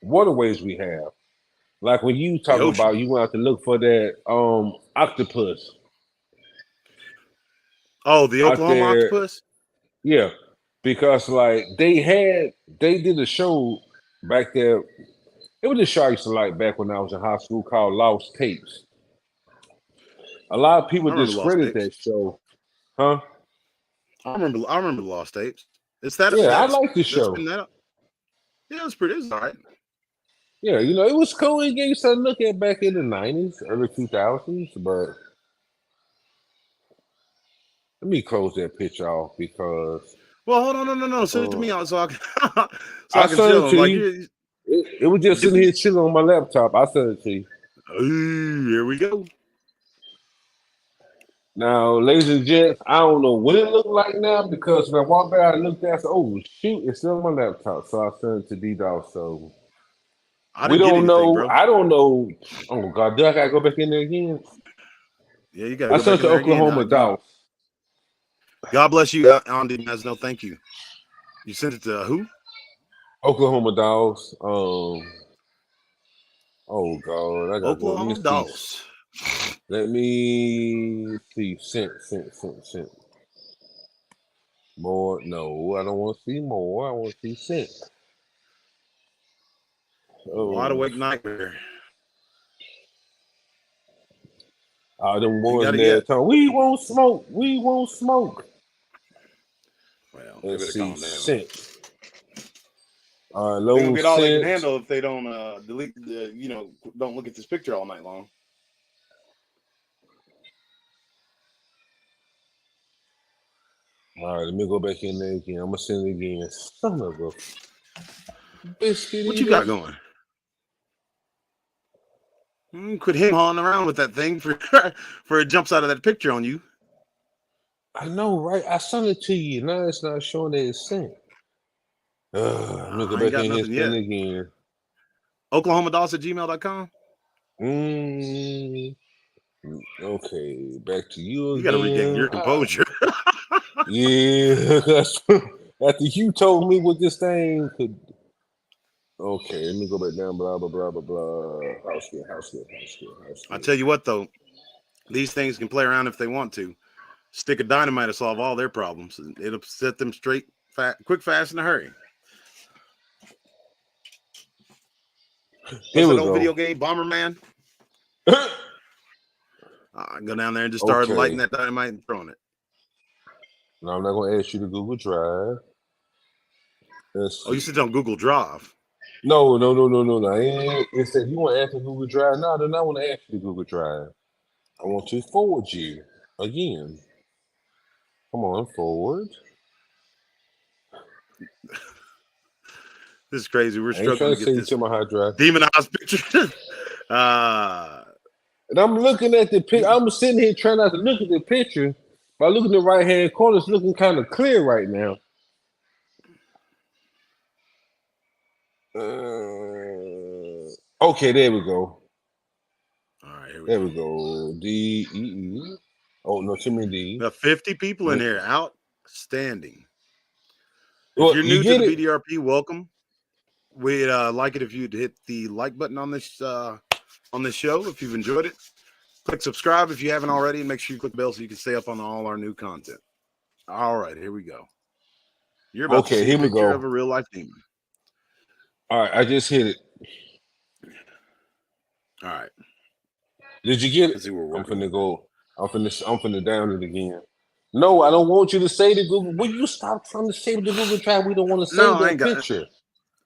waterways we have. Like when you The talking ocean. about you want to look for that octopus. Oh, the Out Oklahoma there, octopus. yeah, because like they did a show back there. It was a show I used to like back when I was in high school called Lost Tapes. A lot of people I remember Lost discredit Tapes. that show, huh? I remember the Lost Tapes. It's that Yeah, I like the that's show. been that. Yeah, it's pretty. It's all right. Yeah, you know, it was cool. It gave you something to look at back in the 90s, early 2000s, but let me close that picture off because Well, hold on, no. Send it to me so I can so I I can sent it show to them. Like you. It was just sitting here chilling on my laptop. I sent it to you. Ooh, here we go. Now, ladies and gents, I don't know what it looked like now because when I walked by, I looked at it, I said, oh, shoot, it's still on my laptop. So I sent it to D-Dog. So I we didn't get don't anything, know. bro. I don't know. Oh, God, do I got to go back in there again? Yeah, you gotta I go back sent in to there again. Oklahoma Dawes. God bless you, Andy Masno. Thank you. You sent it to who? Oklahoma Dawes. Oh, God, I got to go. Let me Oklahoma see. Dolls. Let me see. Sent. More. No, I don't want to see more. I want to see sent. Wide awake nightmare. Them You ones got in it there yet? telling we won't smoke. We won't smoke. Well, they Let's better see. calm down. Sent. They're gonna Low get all they can sent. handle if they don't delete the, don't look at this picture all night long. All right, let me go back in there again. I'm gonna send it again. Son of a biscuit What you eater. got going? Quit him hawing around with that thing for for it jumps out of that picture on you. I know, right? I sent it to you. Now it's not showing that it's sent. Let me go I ain't back got in here and nothing send yet. it again. OklahomaDoss@gmail.com. Okay, back to you You got to regain again. your composure. Yeah, after you told me what this thing could. Okay, let me go back down. Blah blah blah blah blah. House. I tell you what, though, these things can play around if they want to. Stick of dynamite to solve all their problems. It'll set them straight, quick, fast, in a hurry. Here What's we that old go. video game, Bomberman? Go down there and just start Okay. lighting that dynamite and throwing it. Now I'm not gonna ask you to Google Drive. Oh, you said on Google Drive. No. It said you want to ask me Google Drive. No, then I want to ask you to Google Drive. I want to forward you again. Come on, forward. This is crazy. We're I ain't struggling trying to to get send you this to my hard drive. demonized picture. And I'm looking at the picture. I'm sitting here trying not to look at the picture. By looking at the right hand corner, it's looking kind of clear right now. Okay, there we go. All right, There we go. D-E-E. Oh, no, too many D. We got 50 people in here. Out. standing. If Well, you're you new to get the it. BDRP, welcome. We'd like it if you'd hit the like button on this show if you've enjoyed it. Click subscribe if you haven't already, and make sure you click the bell so you can stay up on all our new content. All right, here we go. You're about to Okay, see a here we picture go. of a real life demon. All right, I just hit it. All right, Did you get it? let's see where we're I'm working. finna go. I'm finna down it again. No, I don't want you to say the Google. Will you stop trying to save the Google Drive? We don't want to No, save I that ain't got. picture.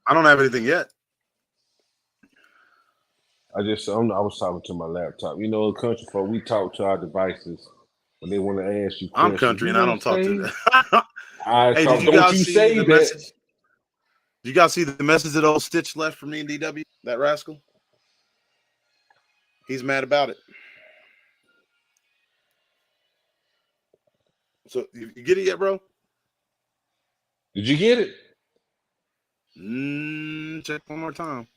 I don't have anything yet. I was talking to my laptop. You know, country folk, we talk to our devices when they want to ask you I'm questions. country You and I want don't to talk say? to. I Hey, talk. did you Don't guys you see say the that? message? Did you guys see the message that old Stitch left for me and DW? That rascal. He's mad about it. So you get it yet, bro? Did you get it? Check one more time.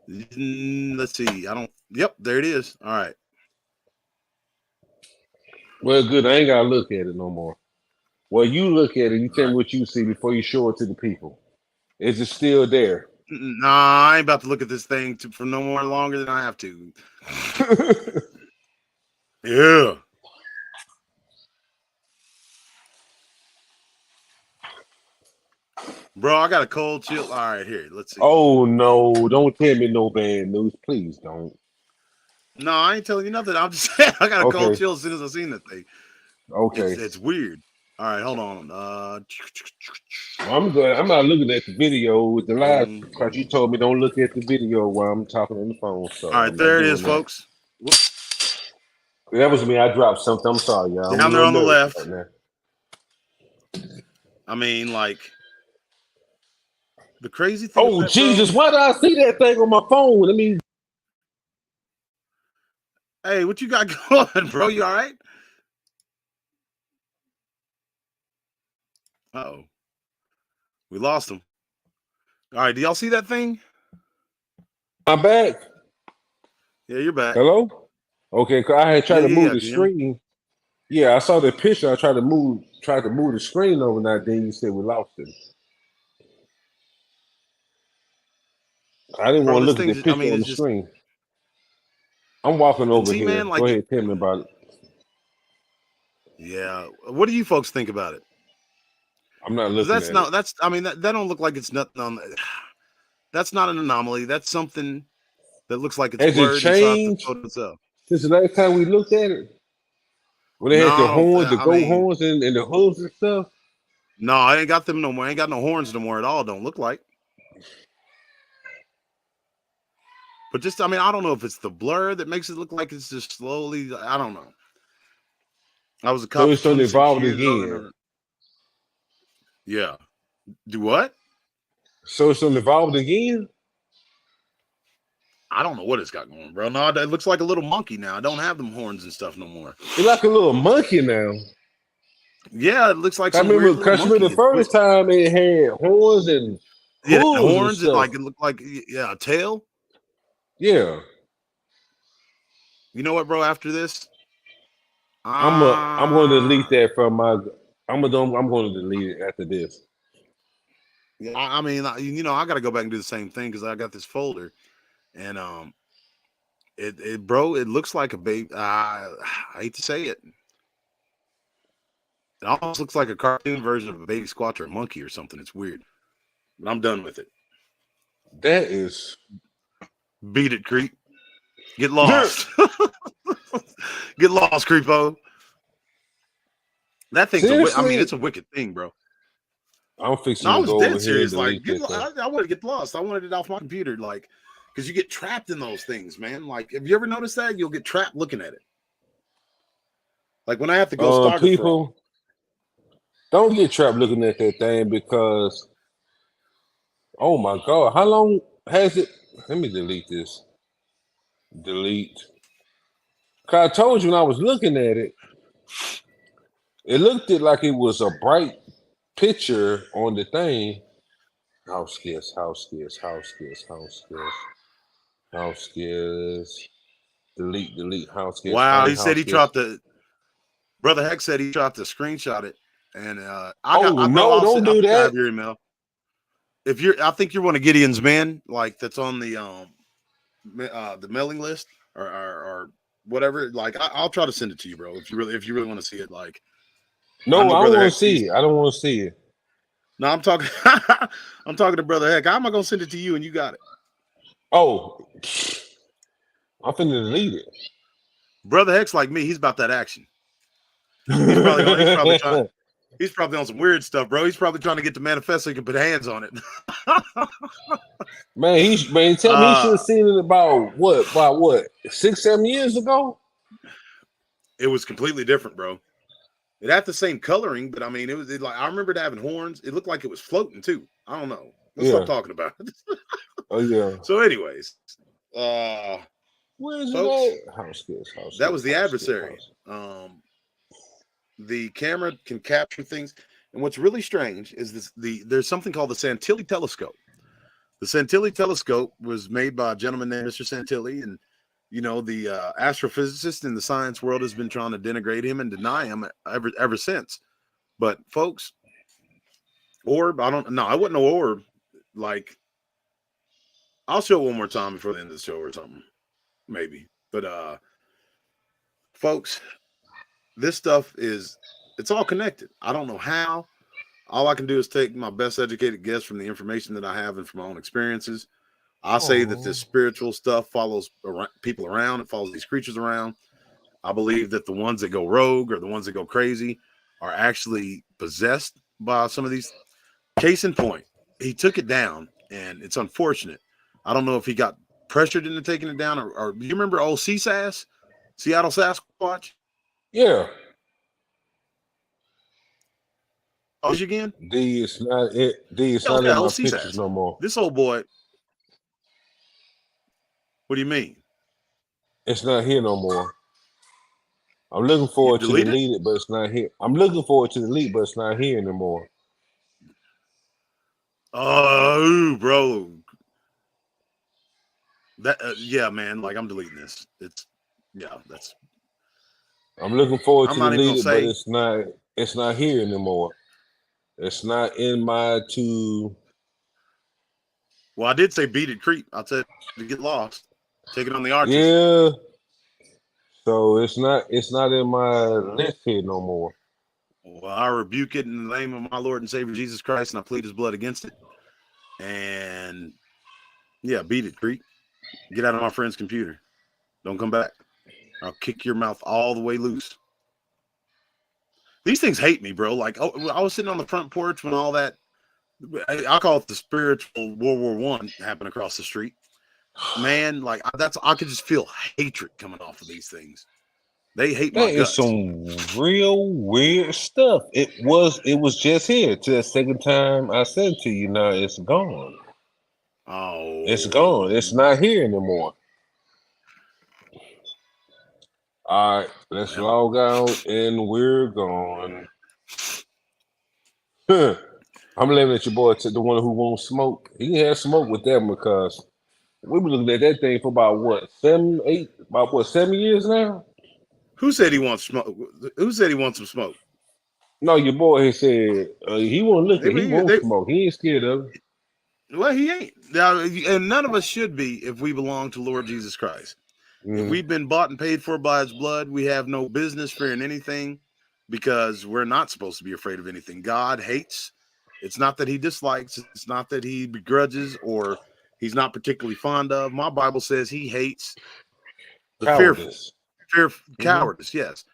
Let's see. I don't. Yep, there it is. All right. Well, good. I ain't gotta look at it no more. Well, you look at it. You All tell me right. what you see before you show it to the people. Is it still there? Nah, I ain't about to look at this thing for no more longer than I have to. Yeah. Bro, I got a cold chill. All right, here. Let's see. Oh no! Don't tell me no bad news, please don't. No, I ain't telling you nothing. I'm just saying I got a cold Okay, chill as soon as I seen that thing. okay. It's weird. All right, hold on. I'm good. I'm not looking at the video with the live Boom, because you boom. told me don't look at the video while I'm talking on the phone. So All right, I'm not there it is, doing that. folks. Whoop. That was me. I dropped something. I'm sorry, y'all. I'm a Down there little on the nervous left. right now. I mean, like the crazy thing Oh about it, bro. Jesus! Why did I see that thing on my phone? I mean, Hey, what you got going, bro? You all right? Uh-oh. We lost him. All right, do y'all see that thing? I'm back. Yeah, you're back. Hello. Okay, 'cause I had tried to move Yeah. the Can you hear me? screen. Yeah, I saw the picture. I tried to move the screen over. That then you said we lost it. I didn't Bro, want to this look at thing, the I picture mean, on it's the just, screen. I'm walking and over see, here. man, Go like, ahead, tell me about it. yeah. What do you folks think about it? I'm not Because looking at it. I mean, that don't look like it's nothing on, that's not an anomaly. That's something that looks like it's Has it blurred inside the changed photo itself. since the last time we looked at it? When they No, had the I don't, horns, the I goat mean, horns, and the hooves and stuff? no, I ain't got them no more. I ain't got no horns no more at all. Don't look like. But just, I mean, I don't know if it's the blur that makes it look like it's just slowly. I don't know. I was a So cop for it's done 26 evolved years. I again. never, yeah. Do what? So it's done evolved again? I don't know what it's got going, bro. No, it looks like a little monkey now. I don't have them horns and stuff no more. It's like a little monkey now. Yeah, it looks like I some remember, weird little cause monkey. the first time it had horns and Yeah, hooves and horns and stuff. like it looked like a tail. Yeah, You know what, bro? After this, I'm going to delete ah, that from my. I'm going to delete it after this. yeah. I mean, you know, I got to go back and do the same thing because I got this folder, and bro, it looks like a baby. I hate to say it. It almost looks like a cartoon version of a baby squatch or a monkey or something. It's weird, but I'm done with it. That is Beat it, creep. Get lost. Get lost, creepo. That thing's I mean, seriously. it's a wicked thing, bro. I'm No, fixing I to was go over dead here and serious. Like, delete that thing. I want to get lost. I wanted it off my computer, like, because you get trapped in those things, man. Like, have you ever noticed that? You'll get trapped looking at it. Like when I have to go start a throw. People, don't get trapped looking at that thing because, oh my God, how long has it? Let me delete this. Delete. Cause I told you when I was looking at it, it looked like it was a bright picture on the thing. House scares, house scares, house scares, house scares, house scares. Delete, house scares, Wow, find he said house he tried scares. to. Brother Heck said he tried to screenshot it And no, don't do I that. have your email. I think you're one of Gideon's men, like that's on the mailing list or whatever. Like I'll try to send it to you, bro. If you really want to see it, like I No, know I don't Brother want Heck to see sees. it. I don't want to see it. No, I'm talking. I'm talking to Brother Heck. How am I gonna send it to you and you got it? Oh, I'm finna delete it. Brother Heck's like me. He's about that action. He's probably on some weird stuff, bro. He's probably trying to get the manifesto so he can put hands on it. Man, tell me he should have seen it about what 6-7 years ago. It was completely different, bro. It had the same coloring, but I mean, it like I remember it having horns. It looked like it was floating too. I don't know. Let's stop talking about it. Oh yeah. So, anyways, where's folks, it at? House. That was the adversary. The camera can capture things, and what's really strange is there's something called the Santilli telescope. The Santilli telescope was made by a gentleman named Mr. Santilli, and the astrophysicist in the science world has been trying to denigrate him and deny him ever since. But folks, orb, I wasn't no orb. Like, I'll show it one more time before the end of the show or something, maybe. But folks, this stuff it's all connected. I don't know how. All I can do is take my best educated guess from the information that I have and from my own experiences. I say that this spiritual stuff follows people around. It follows these creatures around. I believe that the ones that go rogue or the ones that go crazy are actually possessed by some of these. Case in point, he took it down, and it's unfortunate. I don't know if he got pressured into taking it down, or do you remember old CSAS, Seattle Sasquatch? Yeah. Oh, again? D is not it. D is not in my pictures no more. This old boy. What do you mean? It's not here no more. I'm looking forward to delete it, but it's not here. I'm looking forward to delete, but it's not here anymore. Oh, bro. That yeah, man. Like I'm deleting this. I'm looking forward to delete it, but it's not here anymore. It's not in my two. Well, I did say beat it, creep. I said to get lost. Take it on the arches. Yeah. So it's not in my list here no more. Well, I rebuke it in the name of my Lord and Savior Jesus Christ, and I plead his blood against it. And yeah, beat it, creep. Get out of my friend's computer. Don't come back. I'll kick your mouth all the way loose. These things hate me, bro. Like, I was sitting on the front porch when all that, I call it the spiritual World War I happened across the street. Man, like I could just feel hatred coming off of these things. They hate my guts. That is some real weird stuff. It was just here till the second time I said to you. Now it's gone. Oh, it's gone. It's not here anymore. All right, let's log out and we're gone. I'm leaving at your boy to the one who won't smoke. He can have smoke with them because we've been looking at that thing for about 7 years now. Who said he wants smoke? Who said he wants some smoke? No, your boy said he won't look at. He won't smoke. He ain't scared of it. Well, he ain't. Now, and none of us should be if we belong to Lord Jesus Christ. If we've been bought and paid for by his blood, we have no business fearing anything because we're not supposed to be afraid of anything. God hates. It's not that he dislikes. It's not that he begrudges or he's not particularly fond of. My Bible says he hates the cowardice. Cowardice, yes.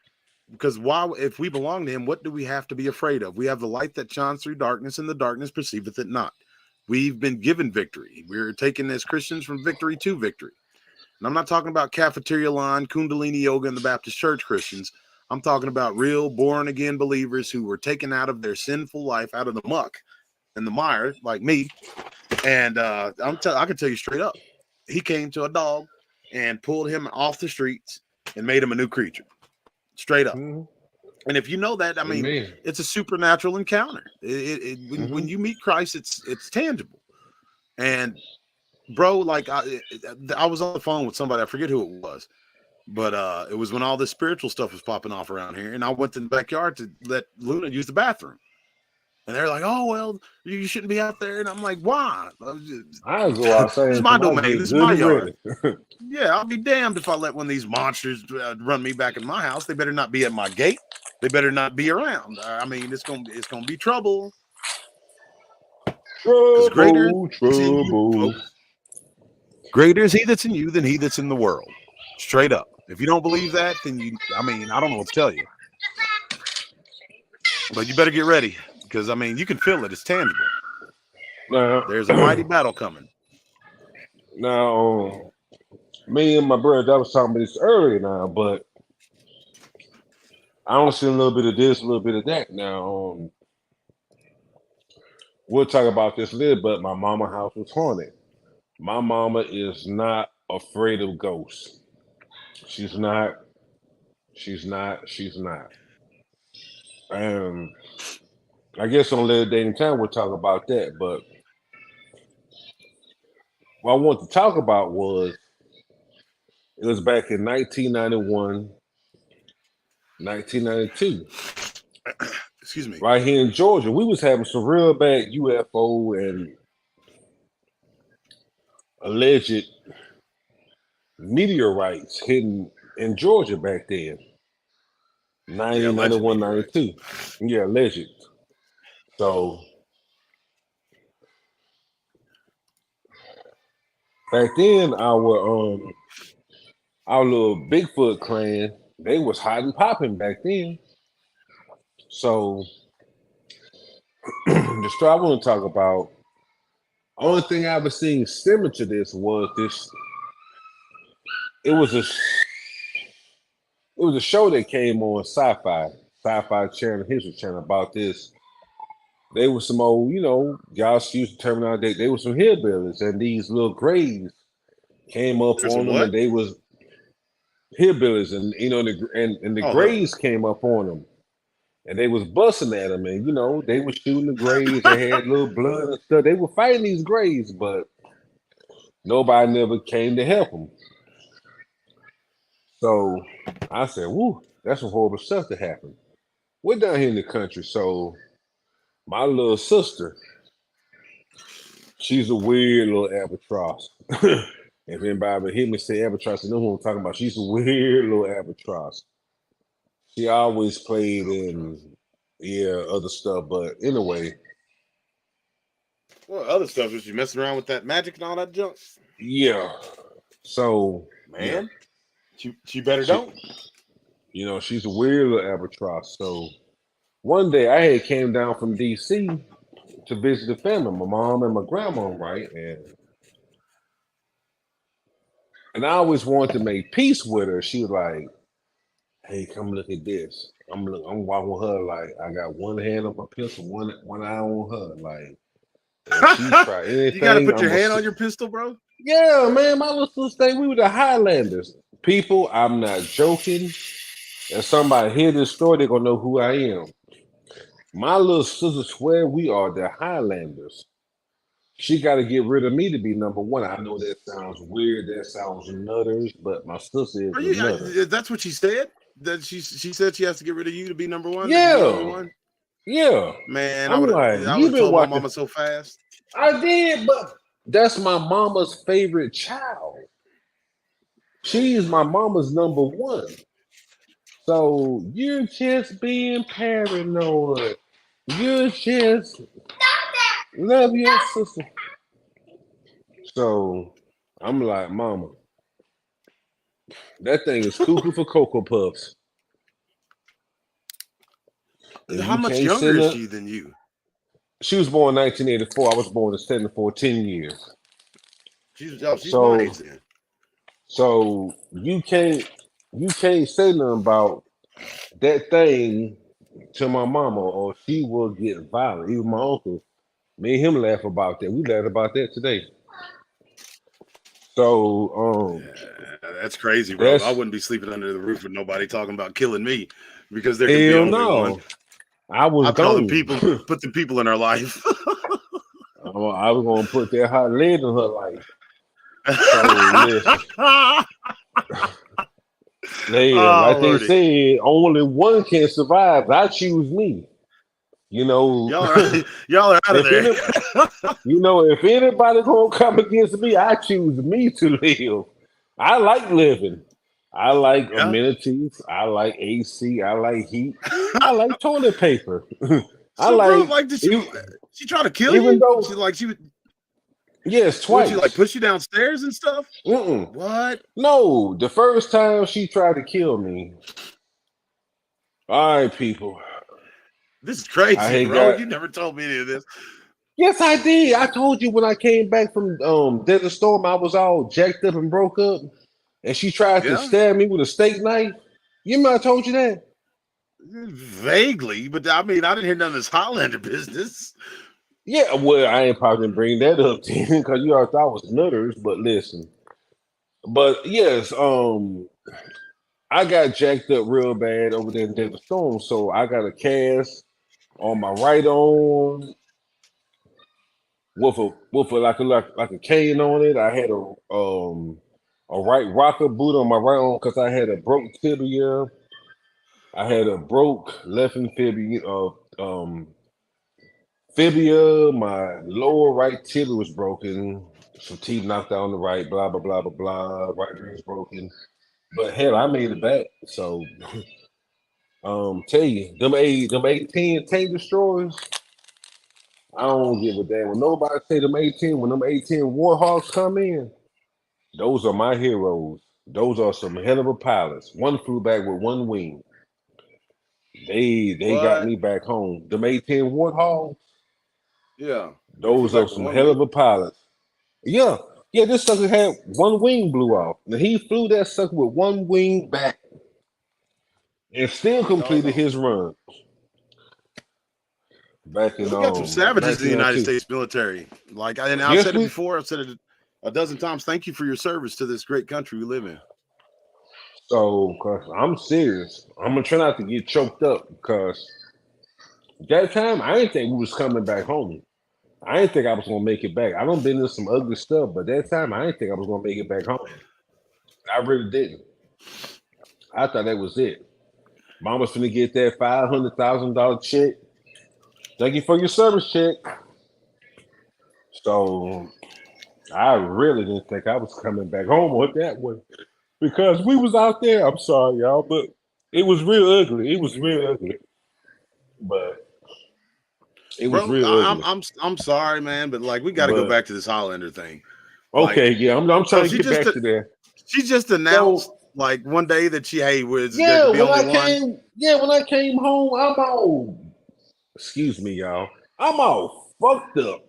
Because if we belong to him, what do we have to be afraid of? We have the light that shines through darkness, and the darkness perceiveth it not. We've been given victory. We're taken as Christians from victory to victory. And I'm not talking about cafeteria line, Kundalini yoga, and the Baptist church Christians. I'm talking about real born-again believers who were taken out of their sinful life, out of the muck and the mire, like me. And I can tell you straight up, he came to a dog and pulled him off the streets and made him a new creature. Straight up. And if you know that, I mean, it's a supernatural encounter. When you meet Christ, it's tangible. And bro, like I was on the phone with somebody, I forget who it was, But it was when all this spiritual stuff was popping off around here, and I went to the backyard to let Luna use the bathroom. And they're like, "Oh well, you shouldn't be out there." And I'm like, "Why? I go outside This is and my come out domain. get This is good my and yard. ready. Yeah, I'll be damned if I let one of these monsters run me back in my house. They better not be at my gate. They better not be around. I mean, it's gonna be trouble. Because greater is in you, Trouble. folks. Greater is he that's in you than he that's in the world. Straight up. If you don't believe that, then I don't know what to tell you. But you better get ready, because you can feel it. It's tangible. Now, There's a mighty battle coming. now, me and my brother, I was talking about this earlier now, but I don't see a little bit of this, a little bit of that. Now, we'll talk about this later, but my mama house was haunted. My mama is not afraid of ghosts. She's not. She's not. She's not. And I guess on a later date in time we'll talk about that. But what I want to talk about was it was back in 1991, 1992, Excuse me. right here in Georgia. We was having some real bad UFO and alleged meteorites hitting in Georgia back then. 90, 91, 92. Yeah, alleged. So back then our little Bigfoot clan, they was hot and popping back then. So the story I want to talk about, only thing I ever seen similar to this was this. It was a show that came on sci-fi channel, History Channel about this. They were some old, y'all excuse the terminology. They were some hillbillies, and these little grays came up There's on some them, what? and they was hillbillies, and the Oh, grays came up on them. And they was busting at them, and they was shooting the grays. They had little blood and stuff. They were fighting these grays, but nobody never came to help them. So I said, "Woo, that's some horrible stuff to happen." We're down here in the country, so my little sister, she's a weird little albatross. If anybody ever hear me say albatross, you know who I'm talking about. She's a weird little albatross. She always played in other stuff, but anyway. Well, other stuff is you messing around with that magic and all that junk. Yeah. So Man, she better don't. She's a weird little albatross. So one day I had came down from DC to visit the family, my mom and my grandma, right? And I always wanted to make peace with her. She was like, "Hey, come look at this." I'm walking with her like I got one hand on my pistol, one eye on her. Like if she try anything, you gotta put your hand on your pistol, bro. Yeah, man, my little sister, we were the Highlanders. People, I'm not joking. If somebody hear this story, they're gonna know who I am. My little sister swear we are the Highlanders. She got to get rid of me to be number one. I know that sounds weird. That sounds nutters, but my sister is a nutter. That's what she said. That she said she has to get rid of you to be number one. Yeah, number one. Yeah. Man, I'm I would have told my mama so fast. I did, but that's my mama's favorite child. She's my mama's number one. So you're just being paranoid. You just love your sister. So I'm like, Mama, that thing is cuckoo for Cocoa Puffs. How much younger is she than you? She was born in 1984. I was born in 74, 10 years. She's my age then. So you can't say nothing about that thing to my mama, or she will get violent. Even my uncle, me and him laugh about that. We laugh about that today. So that's crazy, bro. I wouldn't be sleeping under the roof with nobody talking about killing me, because there could be only one. I'd tell them people, put the people in our life. I was gonna put that hot lead in her life. Yeah, Oh like they lordy, said, only one can survive. I choose me. You know, y'all are out of if there. any, if anybody gonna come against me, I choose me to live. I like living. I like Yeah. amenities. I like AC. I like heat. I like toilet paper. I So, bro, like like, did even, she try to kill even you? though She like she would yes, would she like twice. push you downstairs and stuff? Mm-mm. What? No, the first time she tried to kill me. All right, people. This is I crazy, had bro. got You never told me any of this. yes, I did. I told you when I came back from Desert Storm, I was all jacked up and broke up, and she tried to Yeah, stab me with a steak knife. You remember I told you that? vaguely, but I mean, I didn't hear none of this Highlander business. Yeah, well, I ain't probably didn't bring that up then because you all thought I was nutters. But listen, but yes, I got jacked up real bad over there in Desert Storm, so I got a cast on my right arm with a like a cane on it. I had a right rocker boot on my right arm because I had a broke tibia. I had a broke left fibia. My lower right tibia was broken. Some teeth knocked out on the right. Blah blah blah blah blah. Right ear was broken. But hell, I made it back. So tell you them 18 tank destroyers. I don't give a damn. When nobody say them 18, when them 18 Warhawks come in, those are my heroes. Those are some hell of a pilots. One flew back with one wing. They got What? me back home. Them 18 Warthogs, Yeah, they flew those are back with some one hell of wing. a pilots. Yeah. Yeah, this sucker had one wing blew off. Now he flew that sucker with one wing back and still completed Doggone. his run back Yeah, in we got some savages in the United 1992. States military. Like, and I've Yes, said it we before. I've said it a dozen times. Thank you for your service to this great country we live in. so cause I'm serious. I'm gonna try not to get choked up because that time I didn't think we was coming back home. I didn't think I was gonna make it back. I done been in some ugly stuff, but that time I didn't think I was gonna make it back home. I really didn't. I thought that was it. Mom was finna get that $500,000 check. Thank you for your service check. So I really didn't think I was coming back home with that one because we was out there. I'm sorry, y'all, but it was real ugly. It was real ugly, but it was Bro, real ugly. I'm sorry, man, but like we got to go But back to this Highlander thing. Like, okay, yeah, I'm so trying to get back to there. she just announced So like one day that there could be only one. when I came home, I'm all excuse me, y'all. I'm all fucked up.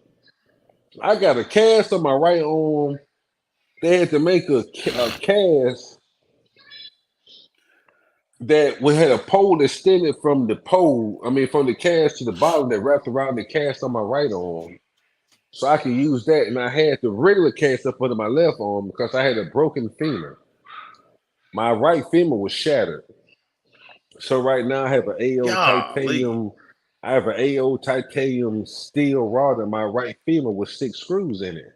I got a cast on my right arm. They had to make a cast that we had a pole extended from the pole, I mean from the cast to the bottom that wrapped around the cast on my right arm. So I could use that. And I had the regular cast up under my left arm because I had a broken femur. My right femur was shattered. So right now I have an AO Golly. titanium. I have an AO titanium steel rod in my right femur with 6 screws in it.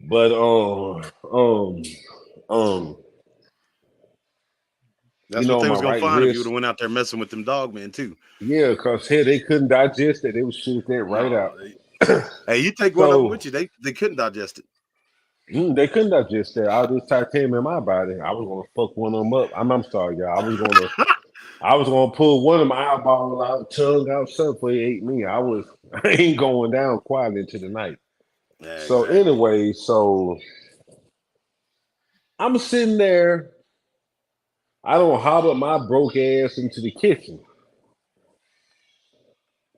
But um, That's what they my was gonna right find if you would wrist. have went out there messing with them Dogman too. Yeah, because here they couldn't digest it. They would shoot that right No, out. hey, you take one of them So with you. They couldn't digest it. they couldn't digest that. All this titanium in my body. I was gonna fuck one of them up. I'm sorry, y'all. I was gonna pull one of my eyeball out, tongue out, something before he ate me. I ain't going down quietly into the night. Yeah, So exactly. anyway, so I'm sitting there. I don't hobble my broke ass into the kitchen.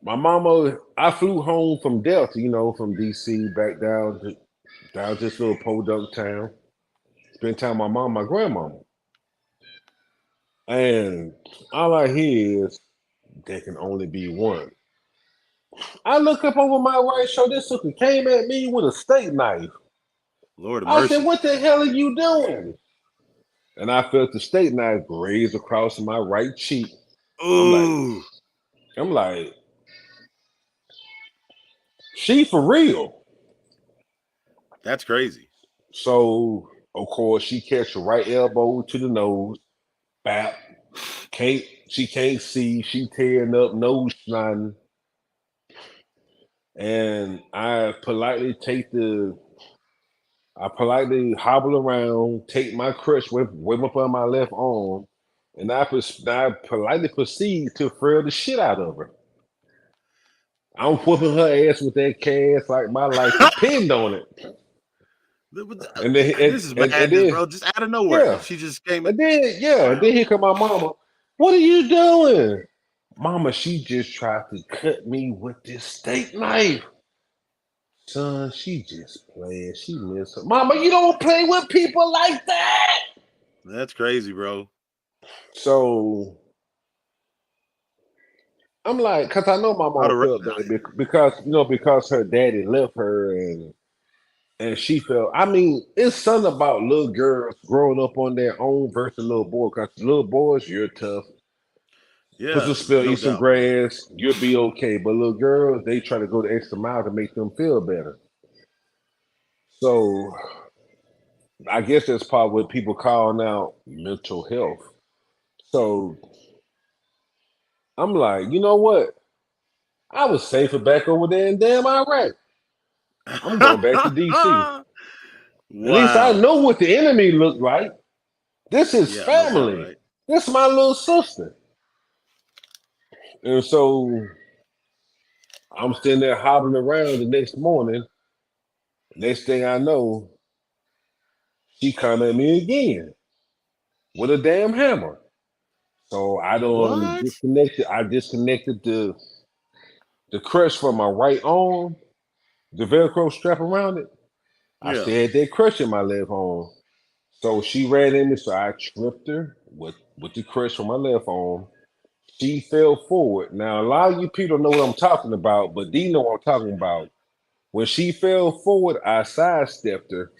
My mama, I flew home from Delta, from DC back down this little podunk town. Spent time with my mom, my grandmama. And all I hear is there can only be one. I look up over my right shoulder. This sucker came at me with a steak knife. Lord of I said, mercy. "What the hell are you doing?" And I felt the steak knife graze across my right cheek. I'm like, Ooh, I'm like, she for real. that's crazy. So Of course, she catch her right elbow to the nose. Bap. She can't see. She tearing up, nose snotting. And I politely hobble around, take my crutch with up on my left arm, and I politely proceed to frill the shit out of her. I'm whooping her ass with that cast like my life depend on it. And then, This is and madness, then bro. Just out of nowhere, yeah, she just came. and then here come my mama. What are you doing? Mama, she just tried to cut me with this steak knife. Son, she just playing. She missed her. Mama, you don't play with people like that. That's crazy, bro. So I'm like, cause I know my I'd mom have, felt bad because her daddy left her and she felt. I mean, it's something about little girls growing up on their own versus little boy. Cause little boys, you're tough. Put yeah, some spill, no eat some doubt, bro. grass, you'll be okay. But little girls, they try to go the extra mile to make them feel better. So I guess that's part what people call now mental health. So I'm like, you know what? I was safer back over there in damn Iraq. I'm going back to DC. At least I Wow. know what the enemy looked like. This is Yeah, no doubt, family. right? This my little sister. And so I'm sitting there hobbling around the next morning. Next thing I know, she come at me again with a damn hammer. So I don't What? disconnected. I disconnected the crutch from my right arm, the Velcro strap around it. I Yeah. still had that crutch in my left arm. So she ran in me, so I tripped her with the crutch from my left arm. She fell forward. Now, a lot of you people know what I'm talking about, but do you know what I'm talking about? When she fell forward, I sidestepped her,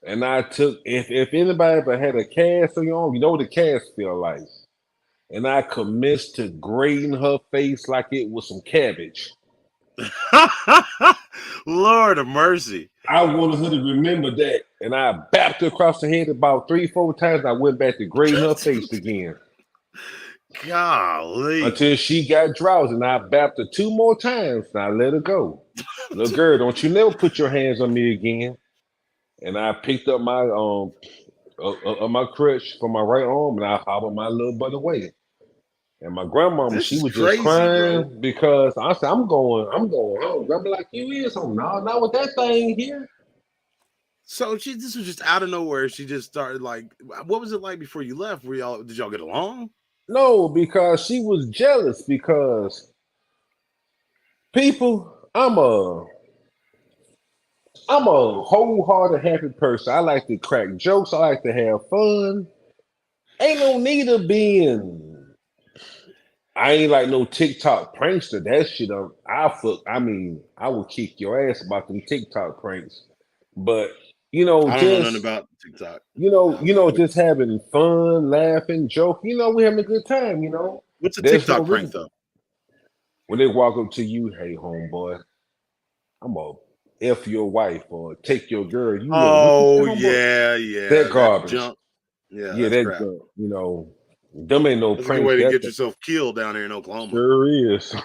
and I took. If anybody ever had a cast on your arm, you know what a cast feel like. And I commenced to grating her face like it was some cabbage. Lord of mercy. I wanted her to remember that, and I bapped her across the head about 3, 4 times. I went back to grating her face again. Golly. Until she got drowsy, and I bapped her 2 more times, and I let her go. Little girl, don't you never put your hands on me again. And I picked up my crutch from my right arm, and I hobbled my little butt away. And my grandmama, This she is was just crazy, bro. crying because I said, I'm going home. Grandma like, you is home. No, not with that thing here. So this was just out of nowhere. She just started like, what was it like before you left? Did y'all get along? No, because she was jealous because people, I'm a wholehearted happy person. I like to crack jokes. I like to have fun. Ain't no need of being. I ain't like no TikTok prankster. That shit, I would kick your ass about them TikTok pranks. But I don't know nothing about TikTok. just having fun, laughing, joking. We having a good time. What's a There's no TikTok prank reason though? when they walk up to you, hey homeboy, I'm gonna f your wife or take your girl. You know what you say, Oh homeboy? yeah, yeah. That That's garbage. junk. Yeah, Yeah, that's that crap. them ain't no That's a good pranks. way to That's get yourself killed down here in Oklahoma. sure is.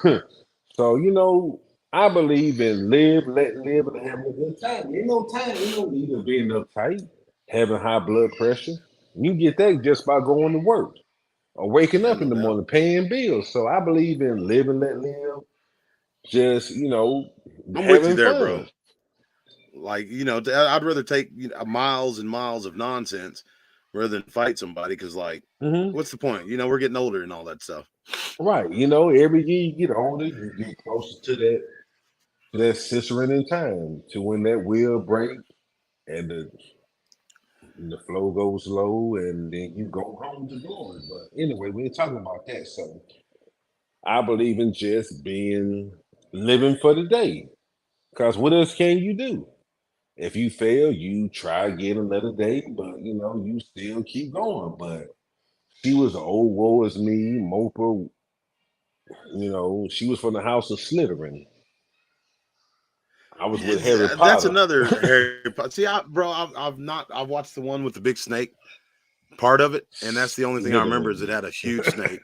So I believe in live, let live, and having a good time. Ain't no time. Ain't no need of being uptight, having high blood pressure. You get that just by going to work or waking Yeah, up no in the doubt. morning, paying bills. So I believe in live and let live. Just I'm with you having there, bro. fun. Like, I'd rather take miles and miles of nonsense rather than fight somebody because, like, Hmm. what's the point? We're getting older and all that stuff. Right. Every year you get older, you get closer to that cicerone in time to when that wheel break and the flow goes low and then you go home to glory. But anyway, we ain't talking about that. So I believe in just being living for the day. Because what else can you do? If you fail, you try again another day, but you still keep going. But she was an old woe is me, moper, she was from the house of Slytherin. I was with Harry That's Potter. another Harry Potter. See, I've watched the one with the big snake part of it, and that's the only thing I remember is it Literally. had a huge snake,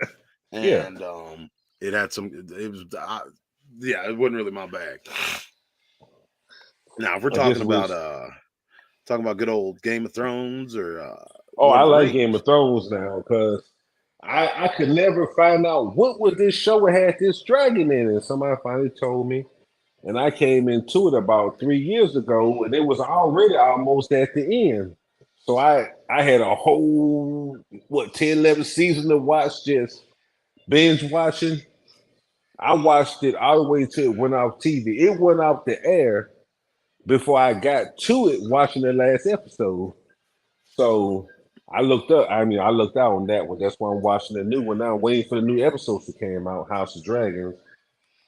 Yeah. and it had some. It was, yeah, it wasn't really my bag. Now, if we're I just wish. talking about good old Game of Thrones or Oh, Lord I of the like Game Rings, of Thrones now because I could never find out what was this show that had this dragon in it. Somebody finally told me, and I came into it about 3 years ago, and it was already almost at the end. So I had a whole 10, 11 season to watch, just binge watching. I watched it all the way till it went off TV. It went off the air before I got to it watching the last episode. So I looked up. I mean, I looked out on that one. That's why I'm watching the new one now. I'm waiting for the new episodes to came out. House of Dragons.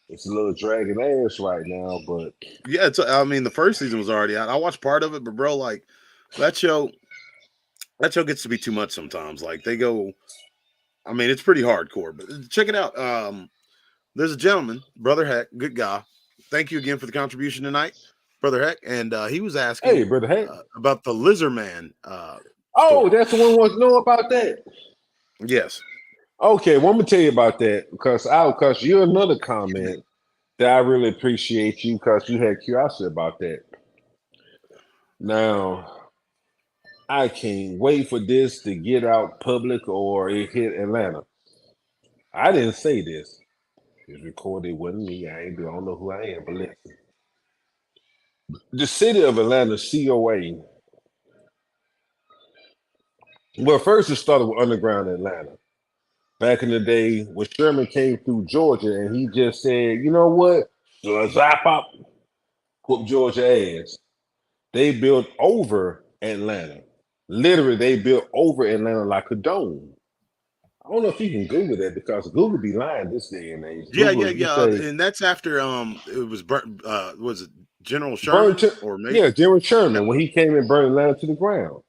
It's a little dragon ass right now, but yeah, I mean, the first season was already out. I watched part of it, but bro, like that show, that show gets to be too much sometimes. Like they go, I mean, it's pretty hardcore. But check it out. There's a gentleman, Brother Heck, good guy. Thank you again for the contribution tonight, Brother Heck. And he was hey, asking brother, hey, about the Lizard Man oh, story. that's the one who wants to know about that. Yes. Okay, well, I'm gonna tell you about that because you're another comment that I really appreciate you because you had curiosity about that. Now, I can't wait for this to get out public or it hit Atlanta. I didn't say this. It's recorded. It wasn't me. I don't know who I am, but listen. The city of Atlanta, COA. Well, first it started with Underground Atlanta. Back in the day when Sherman came through Georgia and he just said, you know what? Zap up, whoop Georgia ass. They built over Atlanta. Literally, they built over Atlanta like a dome. I don't know if you can Google that because Google be lying this day and age. Yeah, Google, yeah, you yeah. say And that's after it was burnt. Was it General burnt, Sherman or maybe? yeah, Jerry Yeah, Sherman when he came and burned Atlanta to the ground.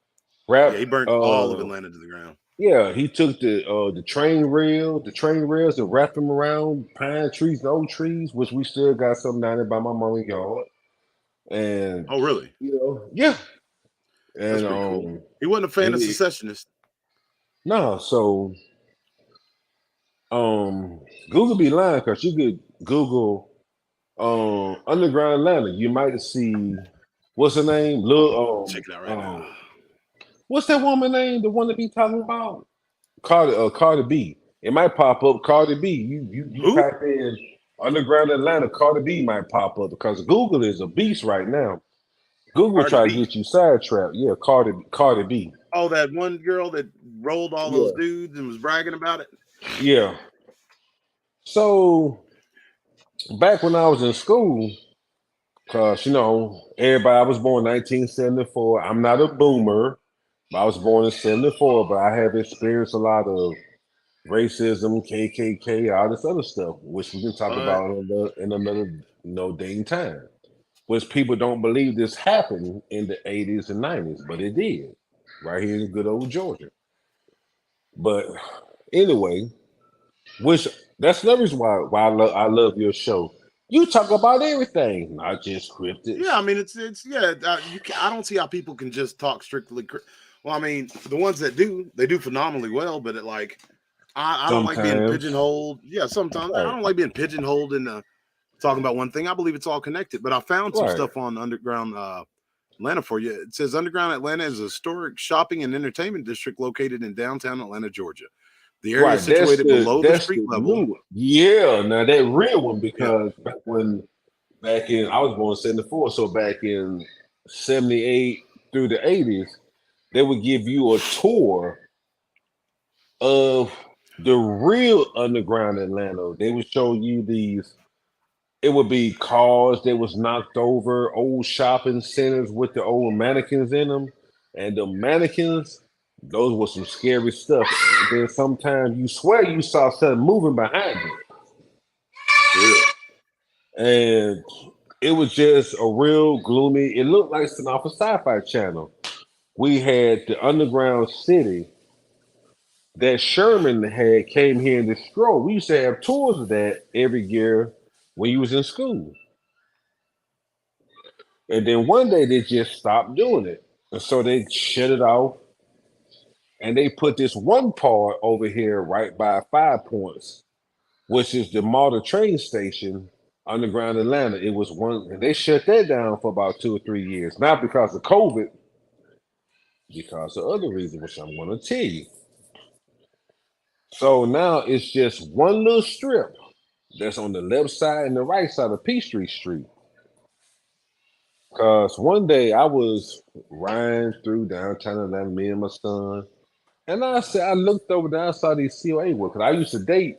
yeah. Rap, He burnt all of Atlanta to the ground. yeah, he took the train rails, and wrapped them around pine trees and oak trees, which we still got some down there by my mama's yard. And Oh, really? yeah, That's and pretty cool. He wasn't a fan of it, secessionists. no, so Google be lying because you could Google underground Atlanta, you might see what's her name, Check it out right now. what's that woman name, the one that be talking about Cardi B. It might pop up Cardi B. You Who? type in underground Atlanta, Cardi B might pop up because Google is a beast right now. Google Cardi try to B. get you sidetracked. Yeah, Cardi B. Oh, that one girl that rolled all those Yeah. dudes and was bragging about it. Yeah. So back when I was in school, because everybody, I was born 1974. I'm not a boomer. I was born in 74, but I have experienced a lot of racism, KKK, all this other stuff, which we can talk But about in another day and time. Which people don't believe this happened in the 80s and 90s, but it did, right here in good old Georgia. But anyway, which that's another reason why I love your show. You talk about everything, not just cryptids. yeah, I mean, it's yeah. I don't see how people can just talk strictly. Well, I mean, the ones that do, they do phenomenally well. But I don't like being Sometimes, pigeonholed. Yeah, sometimes I right, don't like being pigeonholed in talking about one thing. I believe it's all connected. But I found some right, stuff on Underground Atlanta for you. It says Underground Atlanta is a historic shopping and entertainment district located in downtown Atlanta, Georgia. The area is right. That's situated the below the that's street the level. new one. Yeah, now that real one Yeah. because back in I was born in 74, so back in 78 through the 80s, they would give you a tour of the real underground Atlanta. They would show you these. It would be cars that was knocked over, old shopping centers with the old mannequins in them, and the mannequins. Those were some scary stuff. And then sometimes you swear you saw something moving behind Yeah. it, and it was just a real gloomy. It looked like something off a sci-fi channel. We had the underground city that Sherman had came here and destroyed. We used to have tours of that every year when you was in school. And then one day they just stopped doing it. And so they shut it off and they put this one part over here right by 5 Points, which is the model train station underground Atlanta. It was one, and they shut that down for about 2 or 3 years. Not because of COVID, because of other reasons, which I'm going to tell you. So now it's just one little strip that's on the left side and the right side of Peachtree Street. Because one day I was riding through downtown Atlanta, me and my son, and I looked over there, I saw these COA work. Because I used to date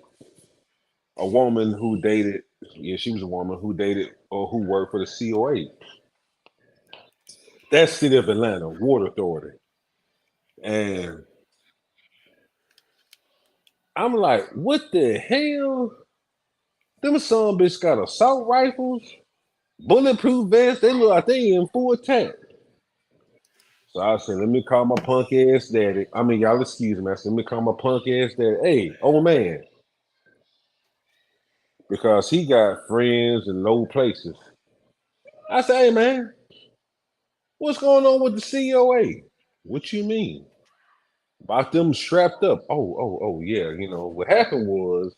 a woman who dated, yeah, she was a woman who dated or who worked for the COA. That's City of Atlanta Water Authority. And I'm like, what the hell? Them some bitch got assault rifles, bulletproof vests. They look like they in full attack. So I said, let me call my punk ass daddy. I mean, y'all excuse me. I said, let me call my punk ass daddy. Hey, old man. Because he got friends in low places. I said, hey man, what's going on with the COA? What you mean? About them strapped up. Oh, yeah. You know, what happened was,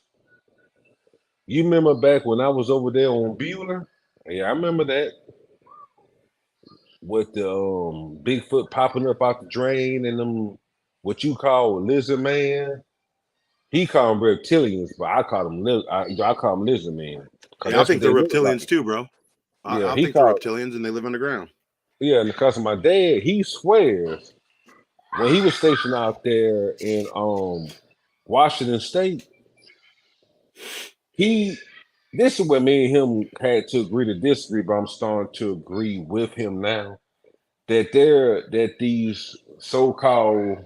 you remember back when I was over there on Bueller? Yeah, I remember that. With the Bigfoot popping up out the drain and them, what you call lizard man. He called them reptilians, but I call them I call them lizard man because Yeah, I that's what think they they're look like. reptilians too, bro. Yeah, I he think they're called. reptilians and they live underground. Yeah, and because of my dad, he swears when he was stationed out there in Washington State, he this is where me and him had to agree to disagree, but I'm starting to agree with him now that these so-called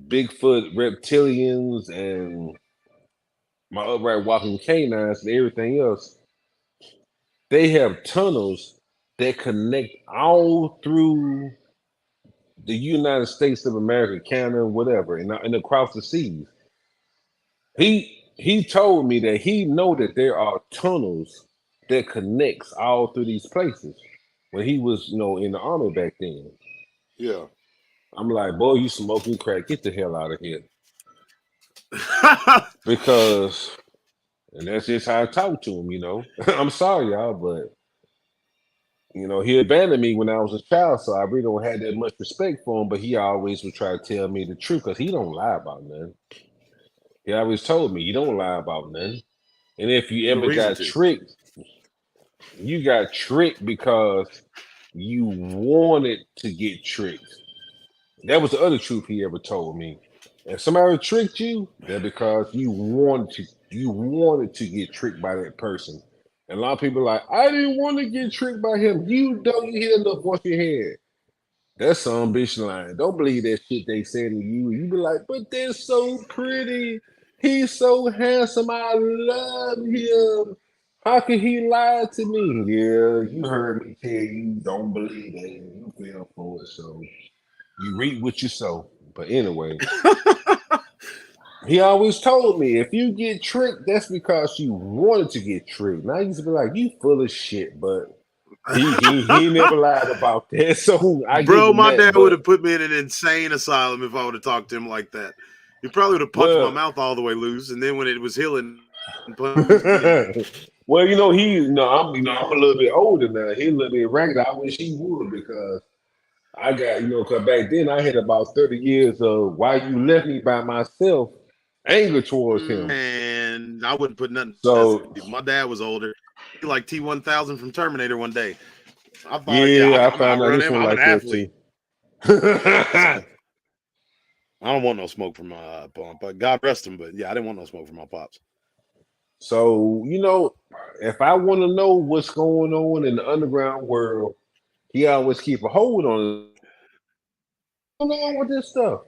Bigfoot reptilians and my upright walking canines and everything else, they have tunnels that connect all through the United States of America, Canada, whatever, and across the seas. He told me that he know that there are tunnels that connects all through these places when he was, in the army back then. Yeah. I'm like, boy, you smoking crack, get the hell out of here. Because, and that's just how I talk to him. I'm sorry, y'all, but he abandoned me when I was a child, so I really don't have that much respect for him. But he always would try to tell me the truth because he don't lie about nothing. He always told me, you don't lie about nothing. And if you No ever reason got to. tricked, you got tricked because you wanted to get tricked. That was the other truth he ever told me. If somebody tricked you, that because you wanted to get tricked by that person. And a lot of people are like, I didn't want to get tricked by him. You hear enough voice in your head. That's some bitch lying. Don't believe that shit they say to you. You be like, but they're so pretty. He's so handsome. I love him. How can he lie to me? Yeah, you heard me tell you, don't believe that. You fell for it. So you reap what you sow. But anyway, he always told me if you get tricked, that's because you wanted to get tricked. Now I used to be like, you full of shit, but he never lied about that. So I give Bro, him my that. dad would But have put me in an insane asylum if I would have talked to him like that. He probably would have punched my well, mouth all the way loose, and then when it was healing, punched me again. well, I'm a little bit older now. He's a little bit regular. I wish he would because I got, because back then I had about 30 years of why you left me by myself anger towards him. And I wouldn't put nothing past So it. My dad was older. He like T-1000 from Terminator one day. I thought, yeah, yeah, I I'm gonna found out outrun this him. one I'm an like that athlete. too. So I don't want no smoke from my pump. But God rest him. But yeah, I didn't want no smoke from my pops. So, if I want to know what's going on in the underground world, he always keep a hold on what's going on with this stuff.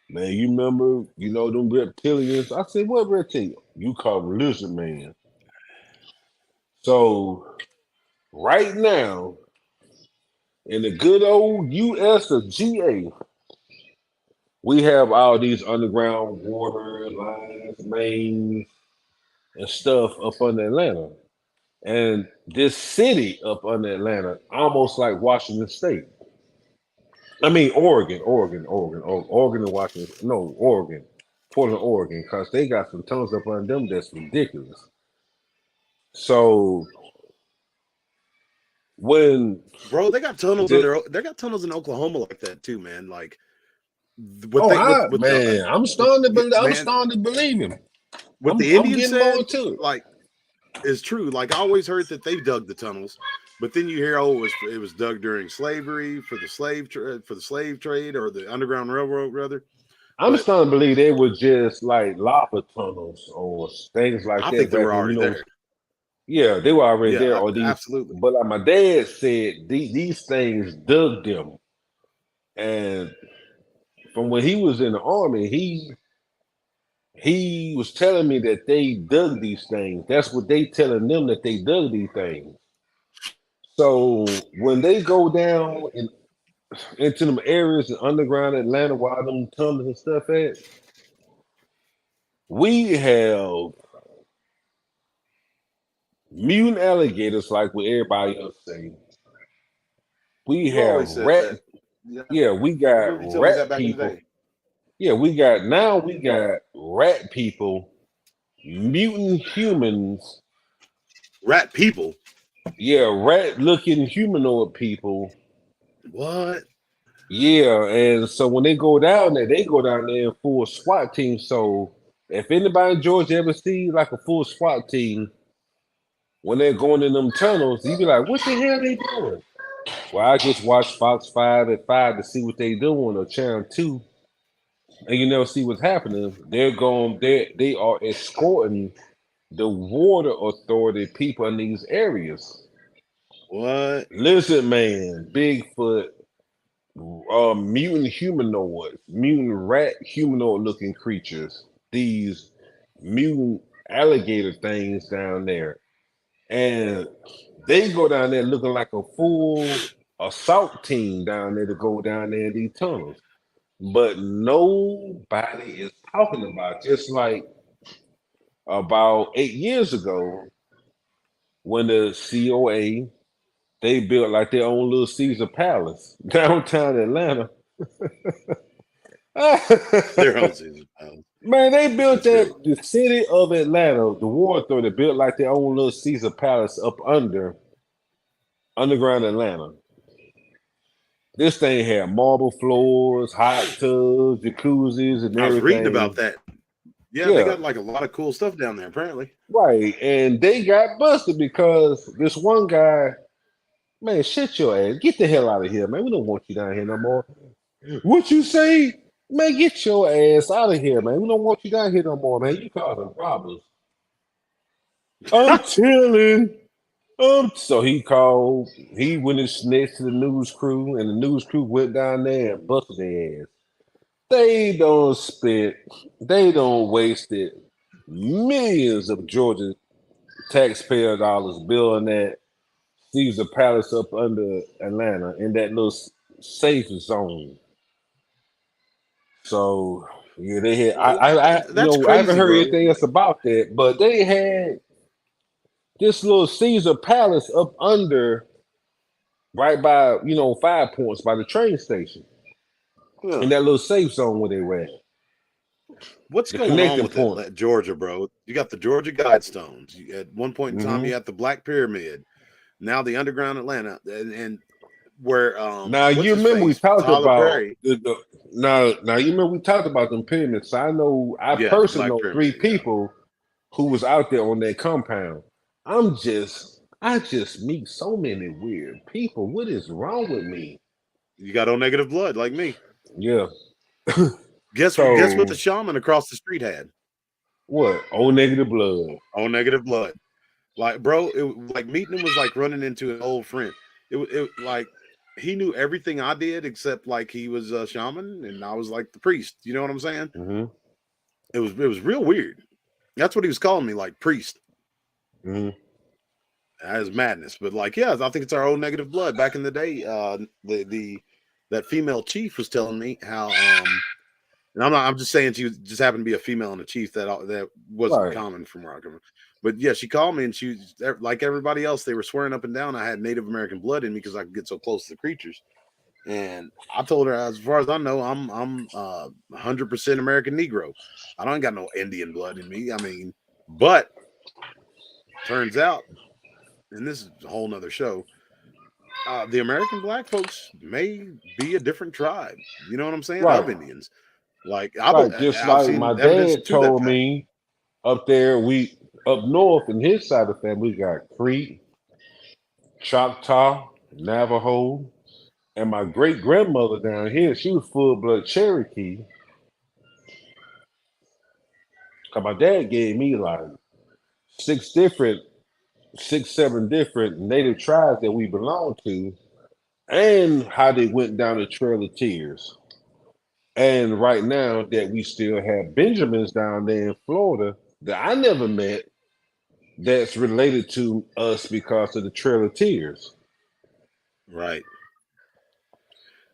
Man, you remember, them reptilians? I said, what reptilian? You call them lizard man. So right now, in the good old US of GA, we have all these underground water lines, mains, and stuff up under Atlanta. And this city up under Atlanta, almost like Washington State. I mean, Oregon and Washington. No, Oregon, Portland, Oregon, because they got some tunnels up under them that's ridiculous. So when Bro, they got tunnels the, under. They got tunnels in Oklahoma like that too, man. Like what they with the man, I'm man starting to believe him. what the I'm Indians getting more said, into it. like, is true. Like I always heard that they dug the tunnels, but then you hear, oh, it was dug during slavery for the slave trade or the Underground Railroad, rather. I'm But starting to believe they were just like lava tunnels or things like I that think they back were when already there. yeah, they were already there. Yeah, Or these, absolutely. but like my dad said, these things dug them, and from when he was in the army, he was telling me that they dug these things. That's what they telling them that they dug these things. So when they go down into them areas in underground Atlanta, while them tunnels and stuff at, we have mutant alligators like what everybody else say. We You have always said rat. that. Yeah, Yeah, we I got remember you telling me that rat back in the people. day. Yeah, we got rat people, mutant humans. Rat people. Yeah, rat looking humanoid people. What? Yeah, and so when they go down there, they go down there in full SWAT team. So if anybody in Georgia ever see like a full SWAT team when they're going in them tunnels, you be like, what the hell they doing? Well, I just watch Fox 5 at 5 to see what they doing, or Channel 2, and you never see what's happening. They are escorting the water authority people in these areas. What? Lizard man, Bigfoot, mutant humanoids, mutant rat humanoid looking creatures, these mutant alligator things down there. And they go down there looking like a full assault team down there to go down there in these tunnels. But nobody is talking about it. Just like about 8 years ago when the COA they built like their own little Caesar Palace downtown Atlanta. Their own season. Man, they built That's great. the city of Atlanta, the War Authority built like their own little Caesar Palace up underground Atlanta. This thing had marble floors, hot tubs, jacuzzis, and I was reading about everything. that. Yeah, they Yeah, got like a lot of cool stuff down there, apparently. right. And they got busted because this one guy, man, shit your ass. Get the hell out of here, man. We don't want you down here no more. What you say? Man, get your ass out of here, man. We don't want you down here no more, man. You causing problems. I'm chilling. So he went and snitched to the news crew, and the news crew went down there and busted their ass. They don't wasted millions of Georgia taxpayer dollars building that Caesar Palace up under Atlanta in that little safe zone. So yeah, they had. That's I haven't crazy, heard bro. anything else about that, but they had this little Caesar Palace up under, right by 5 Points by the train station, Yeah. in that little safe zone where they were at, What's the going on connecting with point. Georgia, bro? You got the Georgia Guidestones. At one point in time, Hmm you had the Black Pyramid. Now the Underground Atlanta, and where Now what's you his remember we face? talked Tyler about Perry. now you remember we talked about them pyramids. So I Yeah, the personally Black know three Pyramid. Yeah, people who was out there on that compound. I just meet so many weird people. What is wrong with me? you got O negative blood like me. Yeah. Guess what So the shaman across the street had? what? O negative blood. O negative blood. Like, bro, like meeting him was like running into an old friend. It like he knew everything I did except like he was a shaman and I was like the priest. You know what I'm saying? Hmm It was real weird. That's what he was calling me, like priest. hmm That is madness. But like, yeah, I think it's our own negative blood. Back in the day, the that female chief was telling me how And I'm just saying she just happened to be a female and a chief that wasn't Right. common from where I come from. But yeah, she called me and she was like everybody else. They were swearing up and down I had Native American blood in me because I could get so close to the creatures. And I told her, as far as I know, I'm 100% American Negro. I don't got no Indian blood in me. I mean, but turns out, and this is a whole nother show, the American black folks may be a different tribe. You know what I'm saying? Right. Of Indians. Like Right. Just I've like my seen evidence dad to that told fact. me up there, we up north in his side of the family, we got Creek, Choctaw, Navajo, and my great grandmother down here, she was full blood Cherokee. Cause my dad gave me like six different, six, seven different native tribes that we belong to, and how they went down the Trail of Tears. And right now that we still have Benjamins down there in Florida that I never met that's related to us because of the Trail of Tears. Right.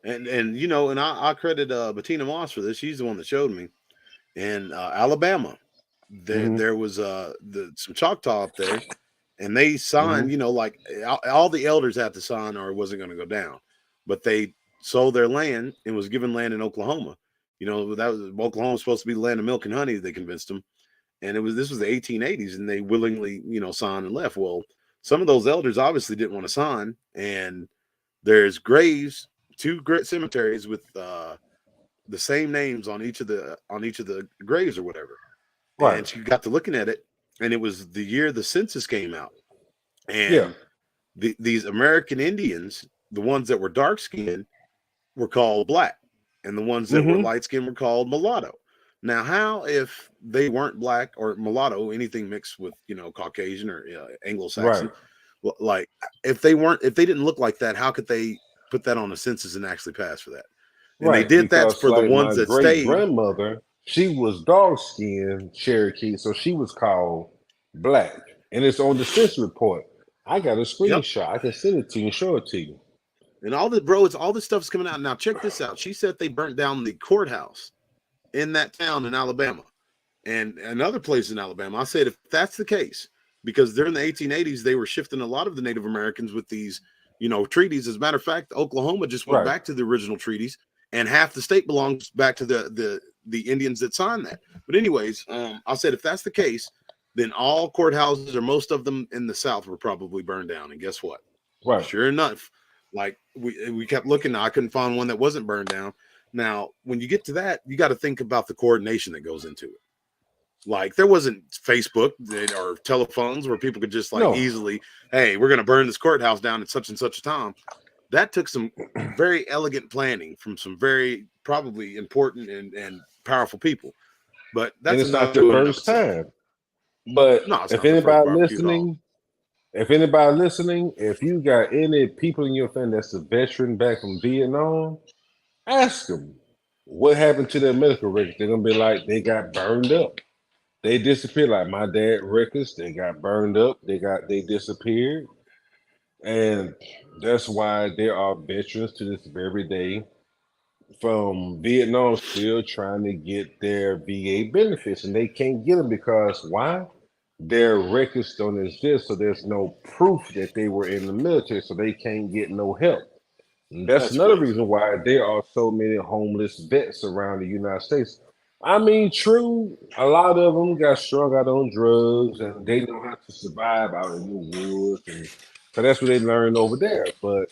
And you know, and I credit Bettina Moss for this. She's the one that showed me. In Alabama, Hmm. there was some Choctaw up there, and they Hmm. signed, you know, like all the elders had to sign or it wasn't going to go down. But they sold their land and was given land in Oklahoma. You know, that was Oklahoma was supposed to be the land of milk and honey, they convinced them. And this was the 1880s, and they willingly, you know, signed and left. Well, some of those elders obviously didn't want to sign, and there's graves, two great cemeteries with the same names on each of the graves or whatever. Right. And she got to looking at it, and it was the year the census came out, Yeah. and these American Indians, the ones that were dark skinned, were called black, and the ones that were Hmm. light skinned were called mulatto. Now, how if they weren't black or mulatto, anything mixed with, you know, Caucasian or Right. Anglo-Saxon, like if they didn't look like that, how could they put that on the census and actually pass for that? And they Right. did that Because for the like ones my that great stayed. grandmother, she was dark skinned Cherokee, so she was called black. And it's on the census report. I got a Yep. screenshot. I can send it to you and show it to you. And all the bro, it's all this stuff's coming out. Now check this out. She said they burnt down the courthouse in that town in Alabama and another place in Alabama. I said if that's the case, because during the 1880s they were shifting a lot of the Native Americans with these, you know, treaties. As a matter of fact, Oklahoma just went Right. back to the original treaties, and half the state belongs back to the Indians that signed that. But anyways, I said if that's the case, then all courthouses or most of them in the South were probably burned down. And guess what? Right. Sure enough, like we kept looking. I couldn't find one that wasn't burned down. Now, when you get to that, you got to think about the coordination that goes into it. Like there wasn't Facebook or telephones where people could just like No. easily, hey, we're going to burn this courthouse down at such and such a time. That took some very elegant planning from some very probably important and powerful people. But And that's it's not enough the to in and of first itself. time. But No, it's if not the first anybody barbecue at all. listening, if anybody listening, if you got any people in your family that's a veteran back from Vietnam, ask them what happened to their medical records. They're gonna be like, they got burned up. They disappeared. Like my dad records, they got burned up. They disappeared, and that's why there are veterans to this very day from Vietnam still trying to get their VA benefits, and they can't get them because why? Their records don't exist, so there's no proof that they were in the military, so they can't get no help. And that's That's another crazy. reason why there are so many homeless vets around the United States. I mean, true, a lot of them got strung out on drugs and they know how to survive out in the woods. And so that's what they learned over there. But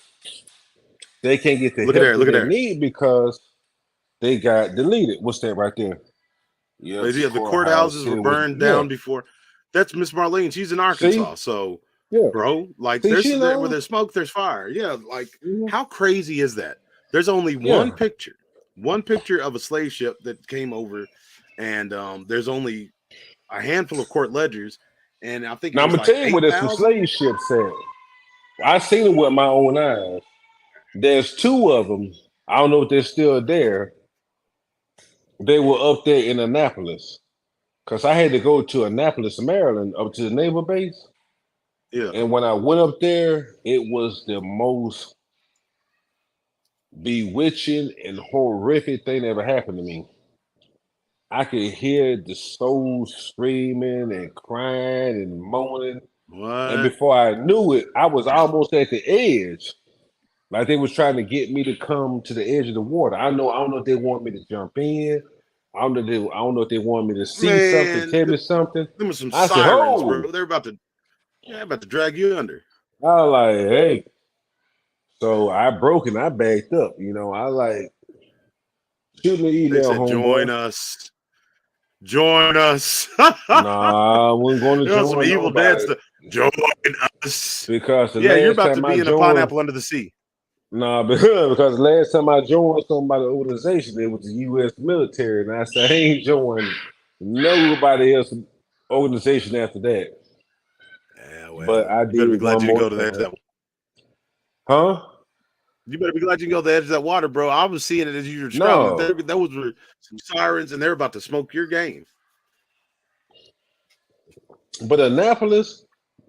they can't get the Look at help there. that Look at they there. need because they got deleted. What's that right there? But Yes, yeah, the courthouse. courthouses were It was, burned yeah. down before. That's Miss Marlene. She's in See? Arkansas. So, Yeah. bro, like See, she where knows. there's smoke, there's fire. Yeah, like Mhm. how crazy is that? There's only Yeah. one picture of a slave ship that came over, and there's only a handful of court ledgers, and I think it Now, I'm was going to like tell you where there's some 8,000. slave ships at. I seen it with my own eyes. There's two of them. I don't know if they're still there. They were up there in Annapolis because I had to go to Annapolis, Maryland, up to the naval base. Yeah, And when I went up there, it was the most bewitching and horrific thing that ever happened to me. I could hear the souls screaming and crying and moaning. And What? before I knew it, I was almost at the edge. Like they was trying to get me to come to the edge of the water. I don't know if they want me to jump in. I don't know if they want me to see something, Man, tell me something. them were some I said, sirens, "Oh!" bro. They're about to drag you under. I was like, "Hey!" So I broke and I backed up. I like shoot me an They email, said, "Join homeboy. us, join us." Nah, I wasn't going to There are some join evil dads nobody to join us. because the Yeah, you're last about to time I be in a joined, pineapple under the sea. nah, because the last time I joined somebody organization, it was the U.S. military, and I said I ain't joined nobody else organization after that. Yeah, But well, I you better did be it glad one you didn't more go to the edge of time. that. Huh? You better be glad you can go to the edge of that water, bro. I was seeing it as you were describing No. it. Those were some sirens, and they're about to smoke your game. But Annapolis,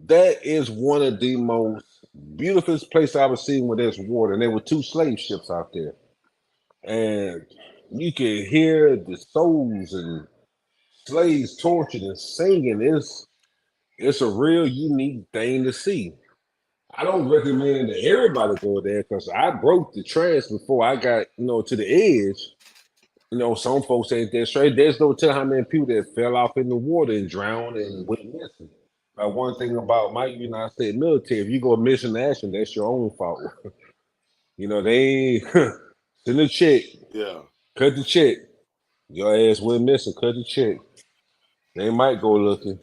that is one of the most beautiful places I've ever seen where there's water. And there were two slave ships out there. And you can hear the souls and slaves tortured and singing. It's a real unique thing to see. I don't recommend that everybody go there because I broke the trash before I got, to the edge. Some folks ain't that straight. There's no telling how many people that fell off in the water and drowned and went missing. One thing about my United States military, if you go missing in action, that's your own fault. They ain't send a check, Yeah. cut the check. Your ass went missing, cut the check. They might go looking.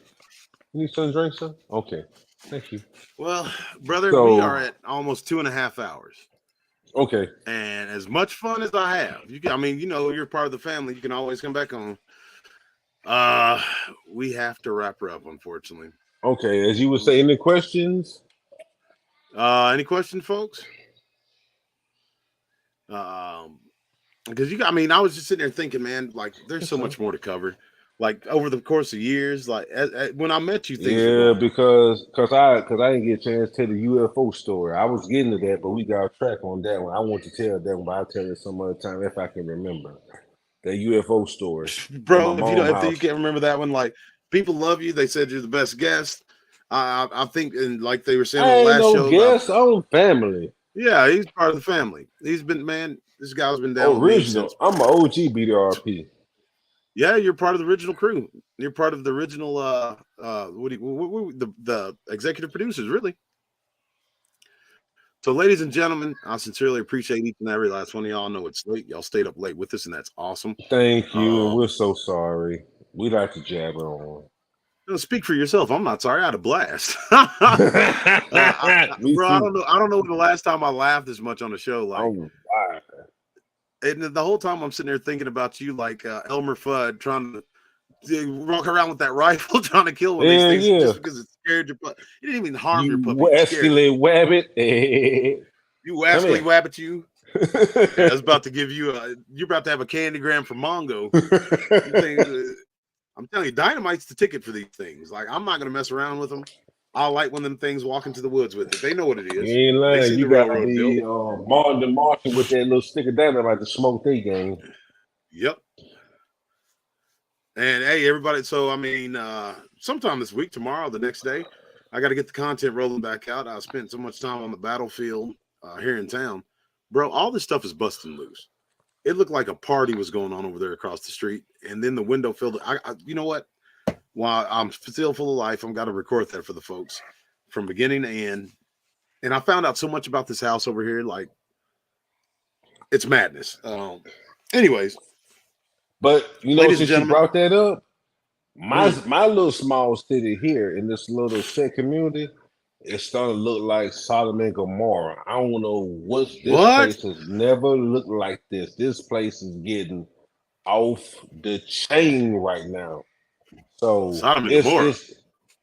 You need some drink, son? Okay. Thank you. Well, brother, we are So, at almost 2.5 hours. okay. And as much fun as I have, you're part of the family. You can always come back on. We have to wrap her up, unfortunately. Okay. As you were saying, the questions? Any questions, folks? Because I was just sitting there thinking, man, like there's so much more to cover. Like over the course of years, like when I met you, things were Yeah, going. because I didn't get a chance to tell the UFO story. I was getting to that, but we got off track on that one. I want to tell that one, but I'll tell it some other time if I can remember. The UFO story at my Bro, mom's if you house. can't remember that one, like people love you. They said you're the best guest. I think, and like they were saying on I the ain't last no show, guest, I'm family. yeah, he's part of the family. This guy's been down with me Original. since. I'm an OG BDRP. Yeah, you're part of the original crew. You're part of the original. The executive producers, really. So, ladies and gentlemen, I sincerely appreciate each and every last one of y'all. I know it's late. Y'all stayed up late with us, and that's awesome. Thank you, and we're so sorry. We like to jabber on. Speak for yourself. I'm not sorry. I had a blast. Me Bro, too. I don't know when the last time I laughed this much on a show. Like, Oh, wow. and the whole time I'm sitting there thinking about you, like Elmer Fudd trying to walk around with that rifle, trying to kill one of these things Yeah. just because it scared your puppy. You didn't even harm your You puppy. You scared it. wascally wabbit. You Come wascally here. wabbit you. Yeah, that's about to give you you're about to have a candygram for Mongo. I'm telling you, dynamite's the ticket for these things. Like, I'm not gonna mess around with them. I'll light one of them things, walk into the woods with it. They know what it is. You ain't They lying. seen You the gotta railroad built. be Martin the Martian with that little stick of dynamite to smoke their game. Yep. And hey, everybody. So sometime this week, tomorrow, the next day, I got to get the content rolling back out. I spent so much time on the battlefield here in town, bro. All this stuff is busting loose. It looked like a party was going on over there across the street, and then the window filled. You know what? While I'm still full of life, I'm got to record that for the folks from beginning to end. And I found out so much about this house over here, like it's madness. Anyways, But ladies and since you gentlemen, brought that up, my little small city here in this little set community, it's starting to look like Sodom and Gomorrah. I don't know this place has never looked like this. This place is getting off the chain right now. So Sodom and Gomorrah.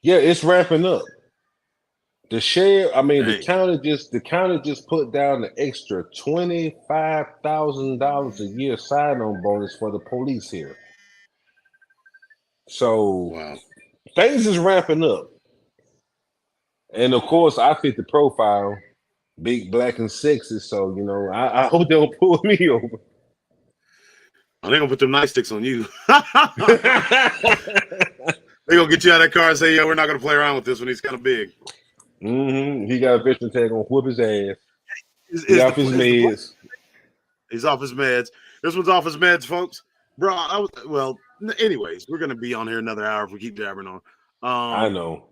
it's ramping up. The sheriff, Dang. the county just put down an extra $25,000 a year sign-on bonus for the police here. So Wow. things is ramping up. And of course, I fit the profile, big, black, and sexy. So I hope they don't pull me over. They gonna put them nightsticks on you. They gonna get you out of that car and say, "Yo, we're not gonna play around with this one. He's kind of big." He got a veteran tag on, whoop his ass. He's off his meds. He's off his meds. This one's off his meds, folks. Bro, anyways, we're gonna be on here another hour if we keep jabbering on. I know.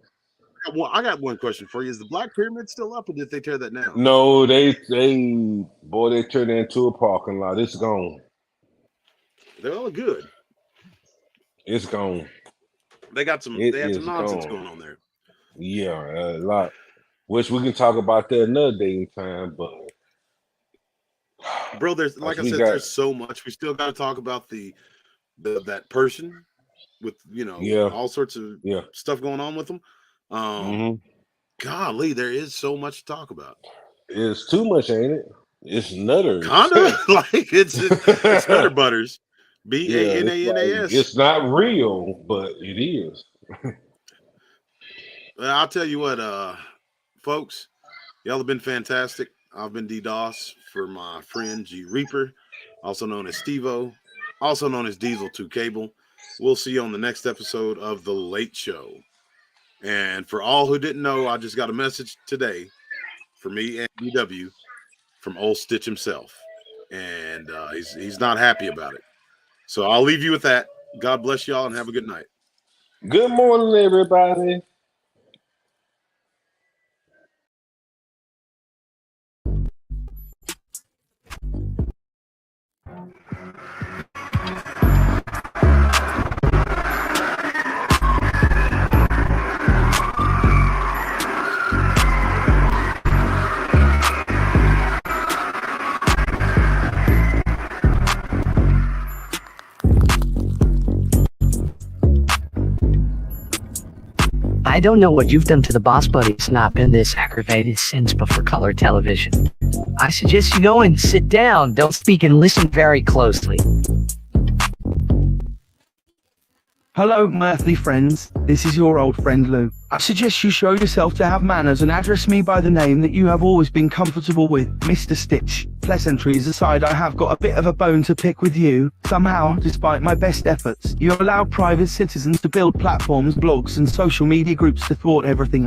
I got one question for you. Is the Black Pyramid still up, or did they tear that down? No, they turned it into a parking lot. It's gone. They all look good. It's gone. They had some nonsense going on there. Yeah, a lot. Which we can talk about that another day in time, but bro, there's there's so much. We still got to talk about that person with all sorts of stuff going on with them. Golly, there is so much to talk about. It's too much, ain't it? It's nutters. Kinda like it's nutter butters. BANANAS. It's not real, but it is. I'll tell you what, folks, y'all have been fantastic. I've been DDoS for my friend G Reaper, also known as Steve-O, also known as Diesel 2 Cable. We'll see you on the next episode of The Late Show. And for all who didn't know, I just got a message today for me and DW from Old Stitch himself. And he's not happy about it. So I'll leave you with that. God bless y'all and have a good night. Good morning, everybody. I don't know what you've done to the boss buddies not been this aggravated since before color television. I suggest you go and sit down, don't speak and listen very closely. Hello, my earthly friends. This is your old friend Lou. I suggest you show yourself to have manners and address me by the name that you have always been comfortable with, Mr. Stitch. Pleasantries aside, I have got a bit of a bone to pick with you. Somehow, despite my best efforts, you allow private citizens to build platforms, blogs, and social media groups to thwart everything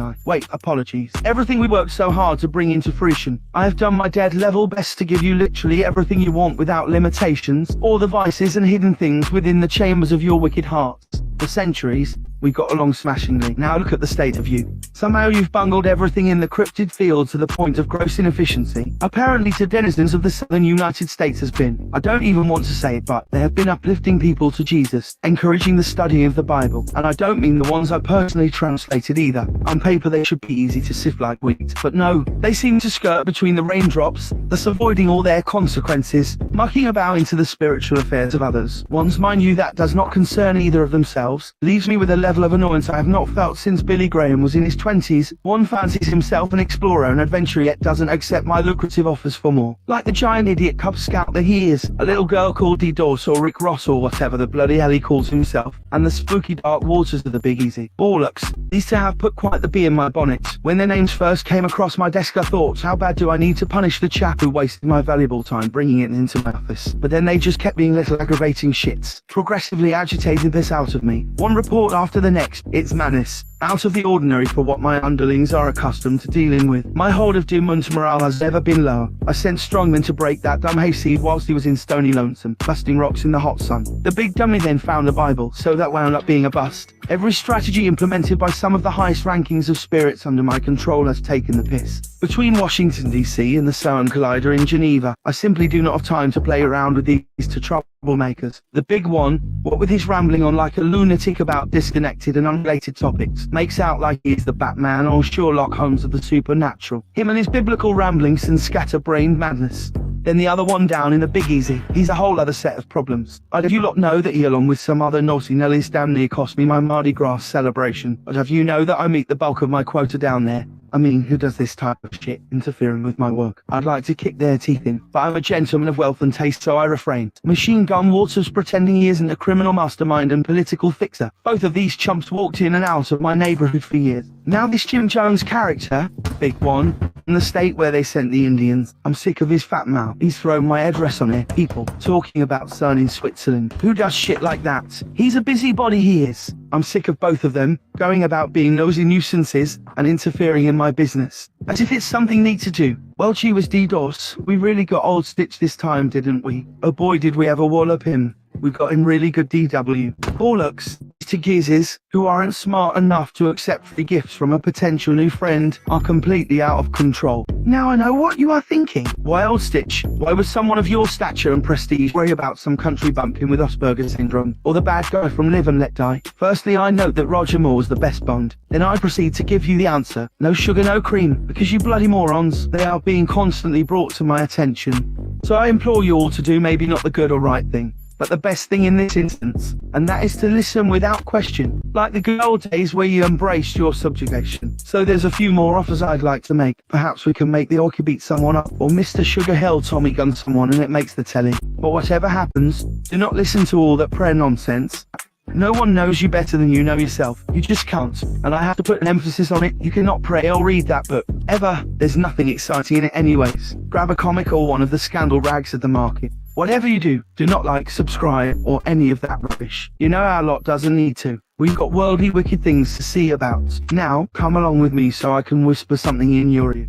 everything we worked so hard to bring into fruition. I have done my dead level best to give you literally everything you want without limitations, or the vices and hidden things within the chambers of your wicked hearts. For centuries, we got along smashingly. Now look at the state of you. Somehow you've bungled everything in the cryptid field to the point of gross inefficiency. Apparently to denizens of the southern United States has been, I don't even want to say it, but they have been uplifting people to Jesus, encouraging the study of the Bible. And I don't mean the ones I personally translated either. On paper they should be easy to sift like wheat. But no, they seem to skirt between the raindrops, thus avoiding all their consequences, mucking about into the spiritual affairs of others. Ones, mind you, that does not concern either of themselves, leaves me with a level of annoyance I have not felt since Billy Graham was in his 20s. One fancies himself an explorer and adventurer yet doesn't accept my lucrative offers for more. Like the giant idiot Cub Scout that he is, a little girl called Dee Dorse or Rick Ross or whatever the bloody hell he calls himself, and the spooky dark waters of the Big Easy. Bollocks. These two have put quite the bee in my bonnet. When their names first came across my desk I thought, how bad do I need to punish the chap who wasted my valuable time bringing it into my office? But then they just kept being little aggravating shits. Progressively agitated this out of me. One report after the next. It's madness. Out of the ordinary for what my underlings are accustomed to dealing with. My hold of Dumont's morale has never been lower. I sent Strongman to break that dumb hayseed whilst he was in Stony Lonesome, busting rocks in the hot sun. The big dummy then found the Bible, so that wound up being a bust. Every strategy implemented by some of the highest rankings of spirits under my control has taken the piss. Between Washington DC and the CERN Collider in Geneva, I simply do not have time to play around with these two troublemakers. The big one, what with his rambling on like a lunatic about disconnected and unrelated topics, makes out like he's the Batman or Sherlock Holmes of the supernatural. Him and his biblical ramblings and scatterbrained madness. Then the other one down in the Big Easy, he's a whole other set of problems. I'd have you lot know that he along with some other naughty Nellies damn near cost me my Mardi Gras celebration. I'd have you know that I meet the bulk of my quota down there. I mean, who does this type of shit, interfering with my work? I'd like to kick their teeth in, but I'm a gentleman of wealth and taste, so I refrain. Machine Gun Waters pretending he isn't a criminal mastermind and political fixer. Both of these chumps walked in and out of my neighborhood for years. Now this Jim Jones character, big one, in the state where they sent the Indians, I'm sick of his fat mouth. He's thrown my address on it. People talking about son in Switzerland. Who does shit like that? He's a busybody, he is. I'm sick of both of them going about being nosy nuisances and interfering in my business. As if it's something neat to do. Well, gee was DDoS. We really got old Stitch this time, didn't we? Oh boy, did we ever wallop him. We got him really good DW. Bollocks to geezers who aren't smart enough to accept free gifts from a potential new friend are completely out of control. Now I know what you are thinking. Why, old Stitch? Why would someone of your stature and prestige worry about some country bumpkin with Asperger's syndrome, or the bad guy from Live and Let Die? Firstly, I note that Roger Moore's the best Bond. Then I proceed to give you the answer. No sugar, no cream, because you bloody morons, they are being constantly brought to my attention. So I implore you all to do maybe not the good or right thing, but the best thing in this instance, and that is to listen without question, like the good old days where you embraced your subjugation. So there's a few more offers I'd like to make. Perhaps we can make the Orky beat someone up, or Mr. Sugar Hill Tommy gun someone and it makes the telly. But whatever happens, do not listen to all that prayer nonsense. No one knows you better than you know yourself. You just can't. And I have to put an emphasis on it. You cannot pray or read that book. Ever. There's nothing exciting in it anyways. Grab a comic or one of the scandal rags of the market. Whatever you do, do not like, subscribe, or any of that rubbish. You know our lot doesn't need to. We've got worldly wicked things to see about. Now, come along with me so I can whisper something in your ear.